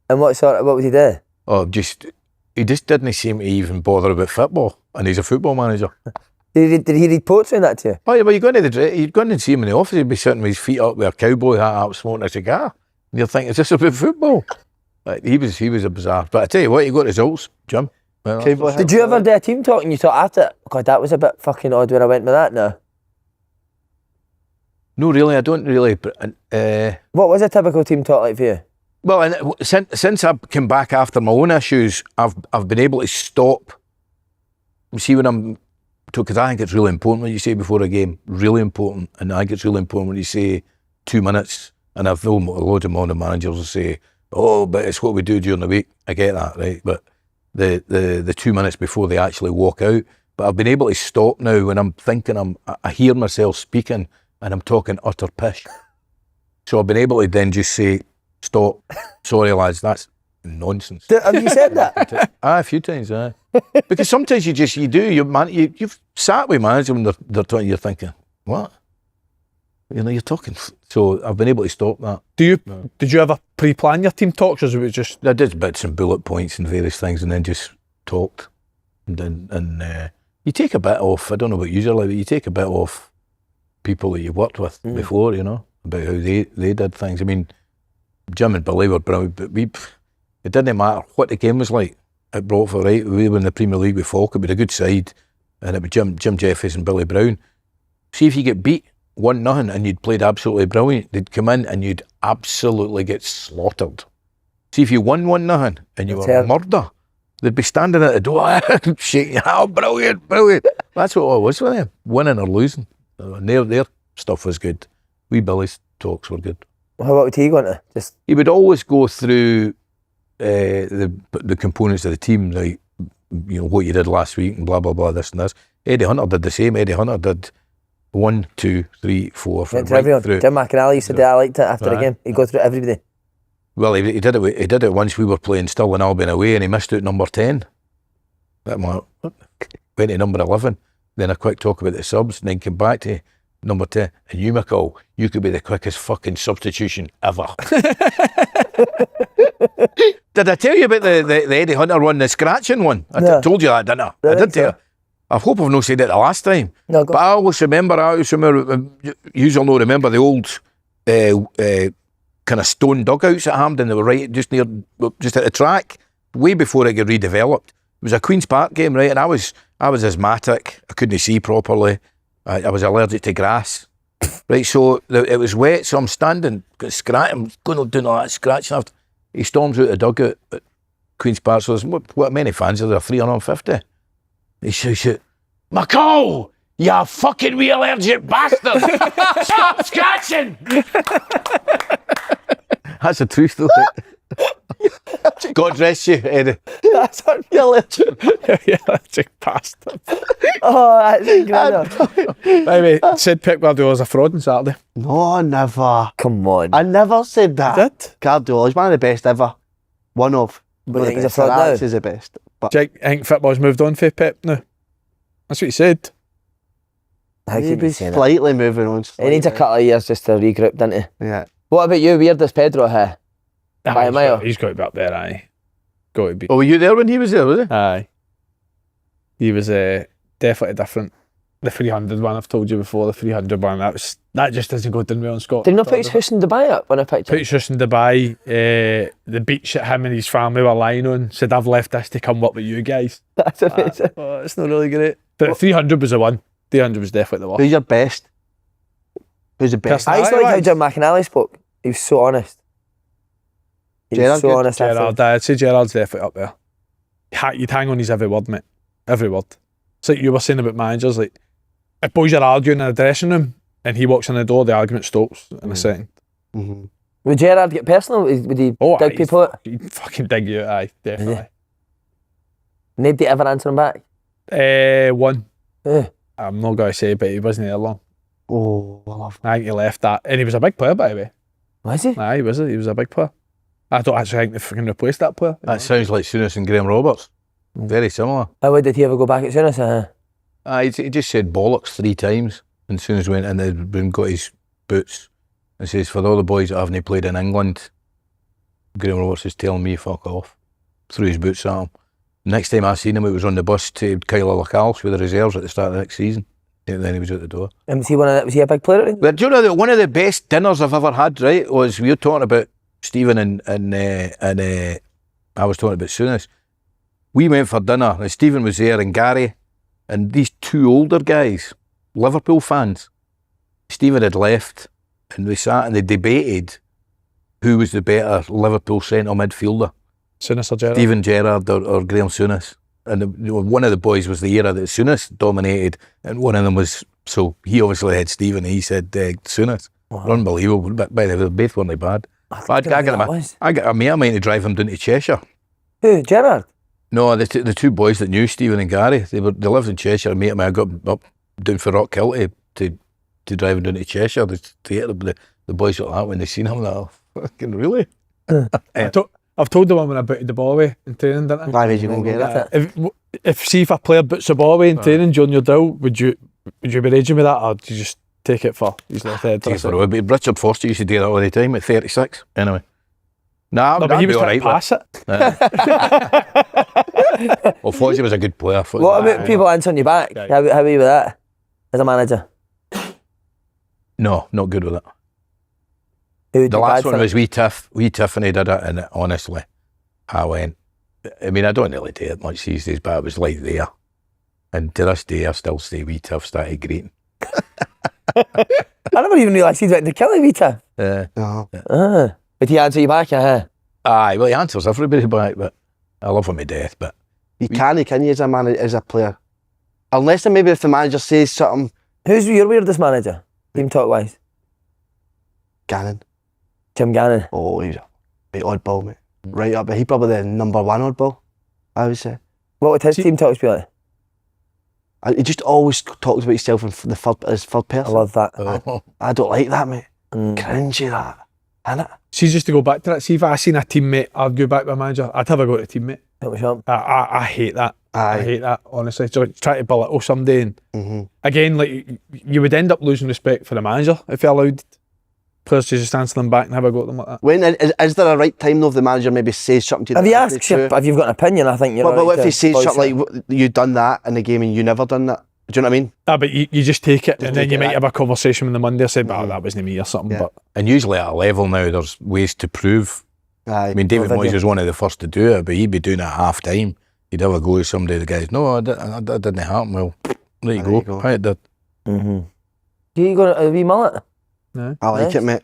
And what would he do? Oh, he just didn't seem to even bother about football, and he's a football manager. Did he read poetry and that to you? Oh yeah, well you'd go in and see him in the office, he'd be sitting with his feet up with a cowboy hat up, smoking a cigar. And you're thinking, is this about football? Like, he was a bizarre. But I tell you what, he got results, Jim. Well, did you ever do a team talk and you thought after, God, that was a bit fucking odd where I went with that now? No, really, I don't really. But, what was a typical team talk like for you? well, and since I've come back after my own issues, I've been able to stop. See, when I'm, because I think it's really important what you say before a game, really important, and I think it's really important when you say 2 minutes. And I've known loads of modern managers will say, "Oh, but it's what we do during the week." I get that, right? But the 2 minutes before they actually walk out. But I've been able to stop now when I'm thinking I hear myself speaking and I'm talking utter pish. So I've been able to then just say, "Stop, sorry lads, that's nonsense." Have you said that? A few times, aye. Because sometimes you've sat with managers when they're talking, you're thinking, what? You know, you're talking. So I've been able to stop that. Did you ever pre-plan your team talks, or was it just? I did bits and bullet points and various things, and then just talked. And you take a bit off. I don't know about you, but you take a bit off people that you've worked with before. You know, about how they did things. I mean, Jim and Billy were brilliant, but it didn't matter what the game was like at Broadford, right? We were in the Premier League with Falkirk, with a good side, and it was Jim Jeffries and Billy Brown. See if you get beat 1-0 and you'd played absolutely brilliant, they'd come in and you'd absolutely get slaughtered. See if you won 1-0 and you were a murder, they'd be standing at the door shaking, "Oh, brilliant. That's what it was with them, winning or losing. And their stuff was good. Wee Billy's talks were good. How would he go into? He would always go through the components of the team, like, you know, what you did last week and blah blah blah, this and this. Eddie Hunter did the same. Eddie Hunter did 1, 2, 3, 4, 5, right through. Jim McCall used to do. I liked it after the game. He'd go through everybody. Well, he did it once. We were playing Stirling Albion away, and he missed out number 10. That went to number 11. Then a quick talk about the subs, and then came back to number 10. And you, McCall, you could be the quickest fucking substitution ever. Did I tell you about the Eddie Hunter one, the scratching one? I told you that, didn't I? I did tell you. I hope I've not said it the last time. No, but I always remember, you'll not remember the old kind of stone dugouts at Hampden. They were right just at the track, way before it got redeveloped. It was a Queen's Park game, right? And I was asthmatic. I couldn't see properly. I was allergic to grass. Right, so it was wet, so I'm standing, I'm going doing all that scratching after. He storms out the dugout at Queen's Park. So there's what many fans are there? 350. He shouts, "McCall, you fucking wee allergic bastard! Stop scratching!" That's a true story. God rest you, Eddie. That's what you're allergic. Yeah, allergic bastard. Oh, that's incredible. Anyway, said Pep Guardiola's a fraud on Saturday. No, never. Come on. I never said that. Did? Guardiola's one of the best ever. One of. But you think he's a fraud now? Is the best. But Jake, I think football's moved on for Pep now. That's what he said. How can you say that? slightly moving on. He needs a couple of years just to regroup, doesn't he? Yeah. What about you? Weirdest Pedro here? By a mile. He's got to be up there, aye. Got to be. Oh, were you there when he was there, was he? Aye. He was definitely different. The 300 one, I've told you before, the 300 one, that just doesn't go down well in Scotland. Did he not put his house in Dubai up when I picked Put his house in Dubai, the beach that him and his family were lying on, said, "I've left this to come up with you guys." That's amazing. It's not really great. But 300 was the one. 300 was definitely the one. Who's your best? Who's the best? I used to like how Jim McInally spoke. He was so honest. Gerard, so honest. Gerard, I'd say Gerard's definitely up there. You'd hang on his every word, mate. Every word. It's like you were saying about managers, like, if boys are arguing in a dressing room and he walks in the door, the argument stops in a second. Mm-hmm. Would Gerard get personal? Would he dig people out? He'd fucking dig you out, aye, definitely. Yeah. Nobody ever answer him back? One. I'm not going to say, but he wasn't there long. Oh, I love I think he left that. And he was a big player, by the way. Was he? Aye, he was a big player. I don't actually think they fucking replaced that player. That sounds like Souness and Graham Roberts. Very similar. How did he ever go back at Souness? He just said bollocks 3 times, and Souness went in and got his boots and says, "For all the boys that haven't played in England, Graham Roberts was telling me fuck off. Threw his boots at him. Next time I seen him, it was on the bus to ROHL'S with the reserves at the start of the next season. And then he was out the door. Was he a big player? But do you know that one of the best dinners I've ever had, right, was we were talking about Stephen and I was talking about Souness. We went for dinner and Stephen was there and Gary and these two older guys, Liverpool fans. Stephen had left and we sat and they debated who was the better Liverpool centre midfielder. Souness or Gerrard? Stephen Gerrard or Graham Souness. And one of the boys was the era that Souness dominated, and one of them was, so he obviously had Stephen, he said Souness. Wow. Unbelievable, but by the way, both weren't bad. I got a mate of mine to drive him down to Cheshire. Who, Gerrard? No, the two boys that knew Stephen and Gary, they lived in Cheshire. A mate of mine, I got up down for Rockhill to drive him down to Cheshire to get the boys like that when they seen him. Like, oh, fucking really? I've told the woman I booted the ball away in training, didn't I? Why would you go get it? If a player boots the ball away in training during your drill, would you be raging with that, or do you just take it for his left head? Richard Forster used to do that all the time at 36. Anyway. No, but he was trying to pass it. Well, Forster was a good player. What about people answering you back? Okay. How are you with that as a manager? No, not good with it. Who would The be last bad for one it? was wee Tiffany did it, and honestly, I went. I mean, I don't really do it much these days, but it was like there. And to this day, I still say wee Tiff started greeting. I never even realised he'd went to kill wee Tiff. No. Would he answer you back? Aye, well, he answers everybody back, but I love him to death. But You can you, as a man, as a player? Unless maybe if the manager says something. Who's your weirdest manager, team talk wise? Gannon. Jim Gannon. Oh, he's a bit oddball, mate. Right up, but he probably the number one oddball, I would say. What would his team talks be like? He just always talks about himself in as third person. I love that. I don't like that, mate. Cringy that, innit? See, just to go back to that, see if I seen a teammate argue back with a manager, I'd have a go at a teammate. That was him. I hate that. Aye. I hate that, honestly. So try to belittle somebody and again, like, you would end up losing respect for the manager if you allowed players to just answer them back and have a go at them like that. When is there a right time though if the manager maybe says something to you? Have you asked if you've got an opinion? I think you're But right what if to he says voice something it. like, you done that in the game and you never done that? Do you know what I mean? But you just take it and then take you it might back. have a conversation with the Monday and say, that wasn't me or something. Yeah. But and usually at a level now, there's ways to prove. Aye. I mean, David video. Moyes was one of the first to do it, but he'd be doing it at half time. He'd have a go at somebody. The guys, no, that didn't happen. Well, there you go. Right, it did. Do you go a wee mullet? no. I like Nice. it, mate.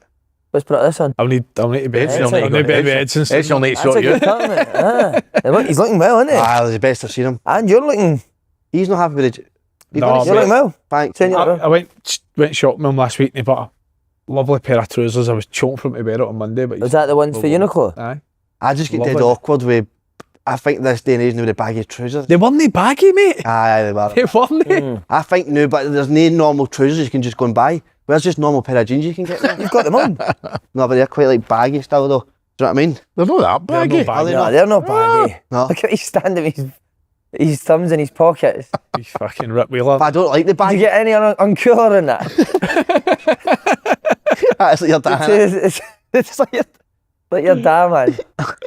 Let's put this on. I'll need to be Edson will I'll need to be Edson. Edson will need to That's sort a you good out. cut, mate. He's looking well, isn't he? That's the best I've seen him. And you're looking. He's not happy with it. No, You're looking well. Thanks. Saying you're I went shopping with him last week and he bought a lovely pair of trousers. I was choking for him to wear it on Monday. But Was that the ones for Uniqlo? Aye. I just get dead Lovely. awkward with. I think this day and age now with the baggy trousers. They weren't baggy, mate. Aye, they were. They weren't. I think now, but there's no normal trousers you can just go and buy. Where's just normal pair of jeans you can get now? You've got them on. No, but they're quite like baggy style though. Do you know what I mean? They're not that baggy. They're not Are they No, not? they're not baggy. No. Look at he's standing with his thumbs in his pockets. You fucking rip wheeler. But I don't like the Did baggy. you get any uncooler in that? It's like your dad. It's like your dad, man.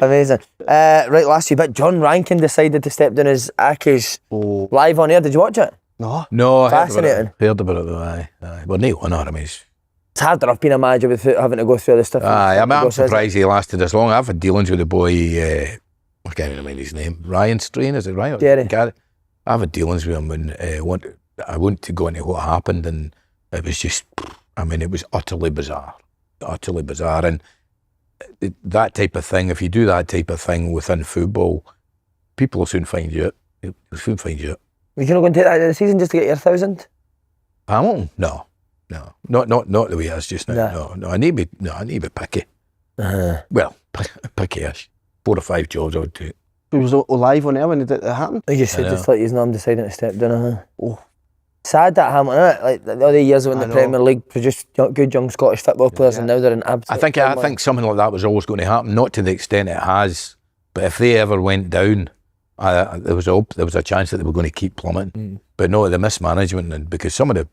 Amazing. Right, last few bit. John Rankin decided to step down as Accies Oh, live on air. Did you watch it? no. No, I Fascinating. heard about it though. Aye. Well, no one, I mean, It's hard enough being a manager without having to go through all the stuff. I'm surprised he lasted this long. I've had dealings with the boy, I can't even remember his name, Ryan Strain, is it right? Gary. I've had dealings with him when I want to go into what happened, and it was just, I mean, it was utterly bizarre. And that type of thing, if you do that type of thing within football, people will soon find you out. They'll soon find you out. You can go and take that in the season just to get your 1,000? Hamilton? No. Not the way it is just now. No. I need to be picky. Well, picky-ish. 4 or 5 jobs I would do. It was live on air when it happened. Like you said, know. just like his mum deciding to step down. Oh, sad that Hamilton, isn't it? Like all the years when I the know. Premier League produced good young Scottish football players, and now they're in absolute. I think something like that was always going to happen, not to the extent it has, but if they ever went down, there was a chance that they were going to keep plummeting. But no, the mismanagement, and because some of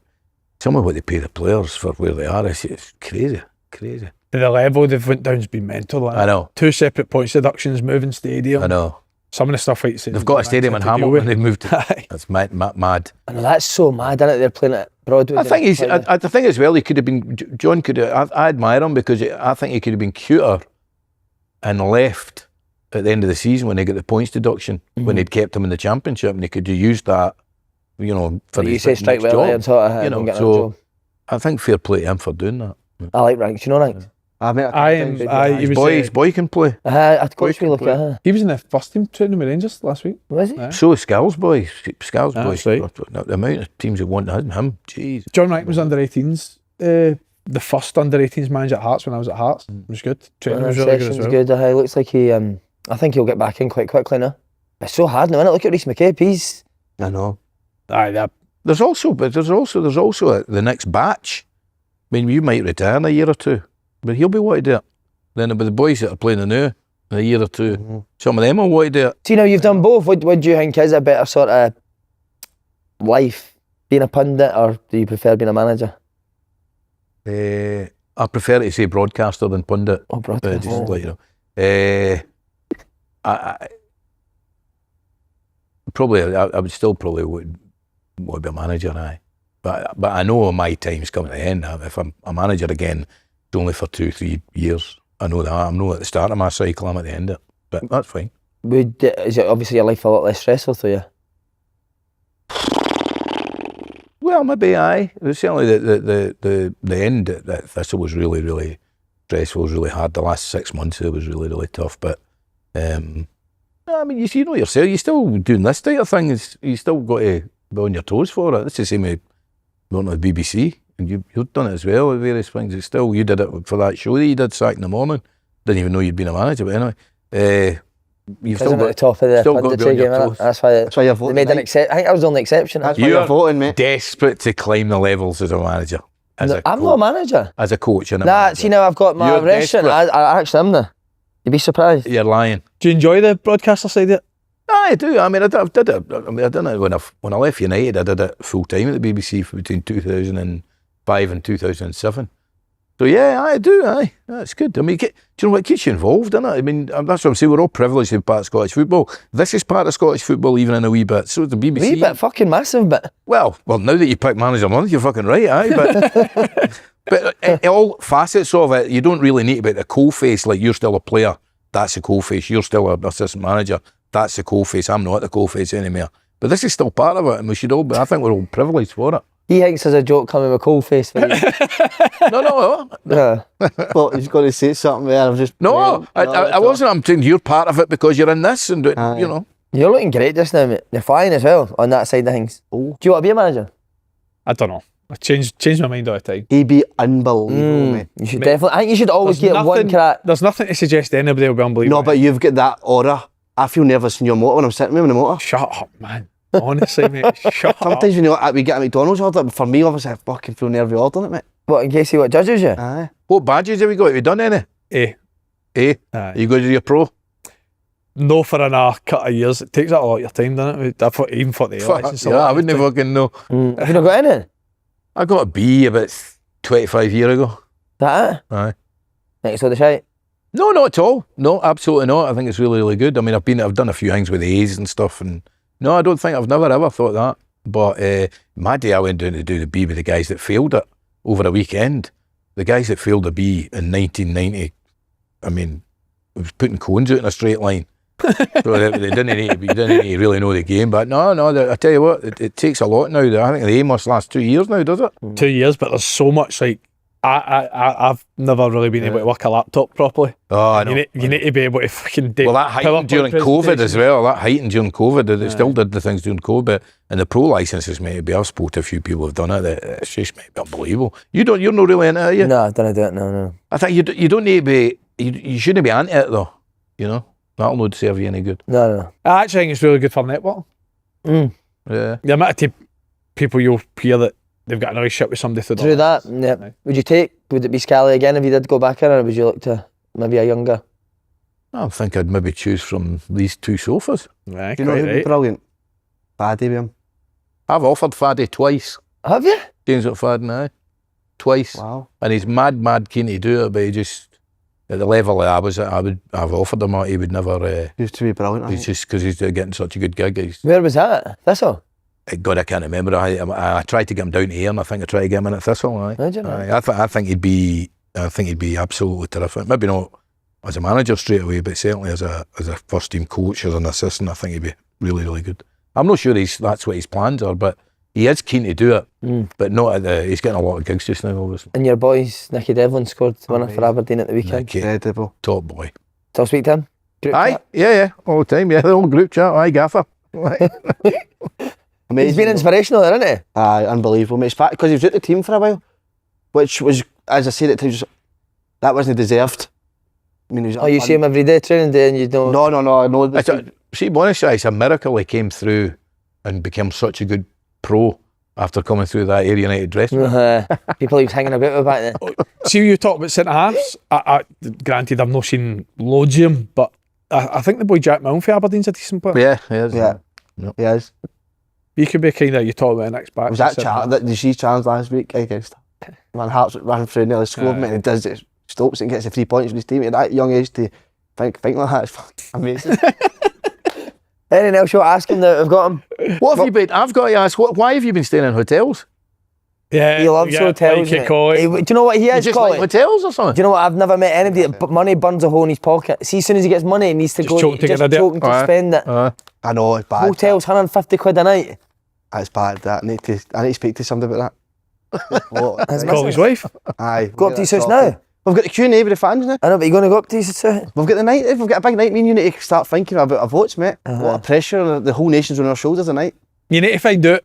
what they pay the players for where they are, it's crazy. the level they've went down's been mental. Like, I know. 2 separate points deductions, moving stadium. I know. Some of the stuff like They've got a stadium in Hamilton. They've moved to. That's mad. I know, that's so mad, isn't it? They're playing at Broadway. I think he's. I think as well. He could have been. John could have. I admire him because I think he could have been cuter and left at the end of the season when they got the points deduction, when they'd kept him in the Championship, and they could have used that, for you his say strike next well job. and sort of, You know, so I think fair play to him for doing that. I like Ranks. You know Ranks? His boy can play. I'd coach me look at her. He was in the first team training with Rangers last week. Was he? So is Scal's boy. Scal's boy. Right. The amount of teams that want him. Jeez. John Rankin was under 18s. The first under 18s manager at Hearts when I was at Hearts. It was good. Training was really good as well. Good. Looks like he. I think he'll get back in quite quickly now. It's so hard now, isn't it? Look at Rhys McCabe. He's. I know. There's also the next batch. I mean, you might retire in a year or two, but he'll be wanting to do it. Then with the boys that are playing now, in a year or two, some of them will want to do it. See, now you've done both. What do you think is a better sort of life, being a pundit, or do you prefer being a manager? I prefer to say broadcaster than pundit. Oh, broadcaster. Just let you know. I would still probably would want to be a manager, But I know my time's coming to the end. If I'm a manager again, it's only for 2-3 years. I know that. I'm not at the start of my cycle, I'm at the end of it. But that's fine. Is it obviously your life a lot less stressful to you? Well, maybe aye. Certainly the end that Thistle was really, really stressful, was really hard. The last 6 months it was really, really tough. But I mean, you know yourself, you're still doing this type of thing. You still got to be on your toes for it. It's the same with going to the BBC, and you've done it as well with various things. It's still, you did it for that show that you did, Sack in the Morning. Didn't even know you'd been a manager, but anyway. You've still got at the top of the punditry game, innit? That's why you're voting. They made an exception. I think I was the only exception. That's why you're voting, mate. Desperate to climb the levels as a manager. I'm not a manager. As a coach and a Nah, manager. See now I've got my restaurant. I actually am now. You'd be surprised. You're lying. Do you enjoy the broadcaster side of it? I do. I mean, I did it. I mean, I done it when I left United. I did it full time at the BBC for between 2005 and 2007. So yeah, I do. Aye, that's good. I mean, do you know what, it keeps you involved, doesn't it? I mean, that's what I'm saying. We're all privileged to be part of Scottish football. This is part of Scottish football, even in a wee bit. So the BBC. Wee bit, fucking massive bit. Well, now that you pick manager of the month, you're fucking right, aye. But all facets of it, you don't really need to be at the coalface. Like, you're still a player, that's the coalface. You're still an assistant manager, that's the coalface. I'm not at the coalface anymore. But this is still part of it, and we should all be. I think we're all privileged for it. He thinks there's a joke coming with cold face for you. No. Yeah. Well, he's got to say something there. I'm just. I wasn't. I'm saying you're part of it because you're in this, and you know. You're looking great just now, mate. You're flying as well on that side of things. Oh. Do you want to be a manager? I don't know. I change my mind all the time. He'd be unbelievable, mate. You should definitely. I think you should always get one crack. There's nothing to suggest anybody will be unbelievable. No, but you've got that aura. I feel nervous in your motor when I'm sitting with him in the motor. Shut up, man. Honestly, mate. Shut up. Sometimes we get a McDonald's order, but for me, obviously, I fucking feel nervy ordering it, mate. What, in case he judges you? Aye. What badges have you got? Have you done any? A. Aye. You go to your pro? No, for another couple of years. It takes up a lot of your time, doesn't it? Even for the elections. Yeah, I wouldn't fucking know. Have you not got any? I got a B about 25 years ago. That it? Aye. Think it's all the shite? No, not at all. No, absolutely not. I think it's really, really good. I mean, I've done a few things with the A's and stuff, and no, I don't think I've never ever thought that. But my day I went down to do the B with the guys that failed it over a weekend. The guys that failed the B in 1990, I mean, it was putting cones out in a straight line. So they didn't need to really know the game. But no, I tell you what, it takes a lot now. I think the A must last 2 years now, does it? 2 years, but there's so much, like, I've never really been able to work a laptop properly. Oh, I know. You need to be able to fucking do. Well, that heightened during COVID as well. They still did the things during COVID. And the pro licenses, maybe I've spoken to a few people who've done it. It's just maybe unbelievable. You're not really into it, are you? No, I don't do it. No. I think you don't need to be. You shouldn't be anti it though. You know, that'll not serve you any good. No. I actually think it's really good for networking. Yeah. The amount of people you'll hear that they've got a relationship with somebody through Through that, yeah. Right. Would it be Scally again if you did go back in, or would you look to maybe a younger? I think I'd maybe choose from these two sofas. Right, Do you know who'd be brilliant? Faddy with him. I've offered Faddy twice. Have you? James McFadden, aye. twice. Wow. And he's mad keen to do it, but he just, at the level that I was at, I've offered him it, he would never. He used to be brilliant. He's just because he's getting such a good gig. Where was that? Thistle? God, I can't remember. I tried to get him down here, and I think I tried to get him in at Thistle. Aye. Did you know? Aye, I think he'd be absolutely terrific. Maybe not as a manager straight away, but certainly as a first team coach, as an assistant, I think he'd be really good. I'm not sure that's what his plans are, but he is keen to do it. But not he's getting a lot of gigs just now, obviously. And your boys, Nicky Devlin scored winner for Aberdeen at the weekend. Incredible. Top boy. Still speak to him? Group Aye, chat? yeah, all the time. Yeah, the whole group chat. Aye, gaffer. Amazing. He's been inspirational there, hasn't he? Aye, unbelievable, mate. Because he was out the team for a while, which was, as I said at times, that wasn't deserved. I mean, he was You see him every day training day and you don't... No. See, honestly, it's a miracle he came through and became such a good pro after coming through that Ayr United dressing room. People he was hanging about with back then. See, you talk about centre halves. Granted, I've not seen loads of him, but I think the boy Jack Milne for Aberdeen's a decent player. Yeah, he is. Yeah, he is. He could be kind of, you talk about an X-back. Was that challenge? Did you see challenge last week against Man Hearts ran through nearly scored, mate, and he does it, stops it and gets the 3 points with his team at that young age to think like that. It's fucking amazing. Anything else you want to ask him that I've got him? What have you been? I've got to ask. Why have you been staying in hotels? Yeah, He loves hotels. Like Do you know what he You is, just Colin? like hotels or something? Do you know what? I've never met anybody that money burns a hole in his pocket. See, as soon as he gets money, he needs to Just go choke to get rid of it. choking to spend it. I know, it's bad. Hotels, 150 quid a night. That's bad. That I need to speak to somebody about that. What? Call his wife. Aye. Go up to his house now. We've got the Q&A with the fans now. I know, but you're going to go up to his house. We've got the night. We've got a big night. Me and you need to start thinking about our votes, mate. What a pressure! The whole nation's on our shoulders tonight. You need to find out.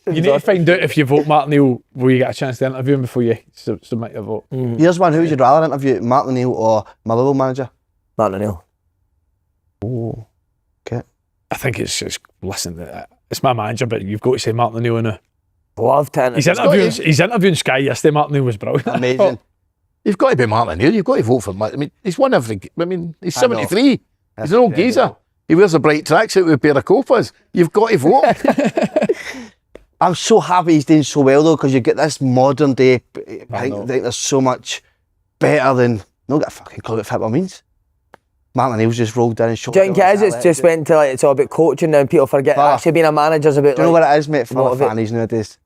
If you vote Martin Neal, will you get a chance to interview him before you submit your vote? Here's one. Who would you rather interview, Martin Neal or Motherwell manager? Martin Neal. Oh, okay. I think it's it's my manager, but you've got to say Martin Neal now. Love to He's interviewing Sky yesterday. Martin Neal was brilliant. Amazing. You've got to be Martin Neal. You've got to vote for Martin. I mean, he's won every. I mean, he's 73. He's an old geezer. He wears a bright tracksuit with a pair of copas. You've got to vote. I'm so happy he's doing so well though, because you get this modern day. I think there's so much better than. No, got a fucking clue what football means. Martin Neal's just rolled down and showed. Do you think it is? It's just went to it's all about coaching now and people forget actually being a manager's about. Do you know what it is, mate? For fannies nowadays.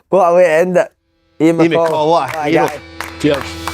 What a way to end it. Ian McCall. What a hero. Cheers.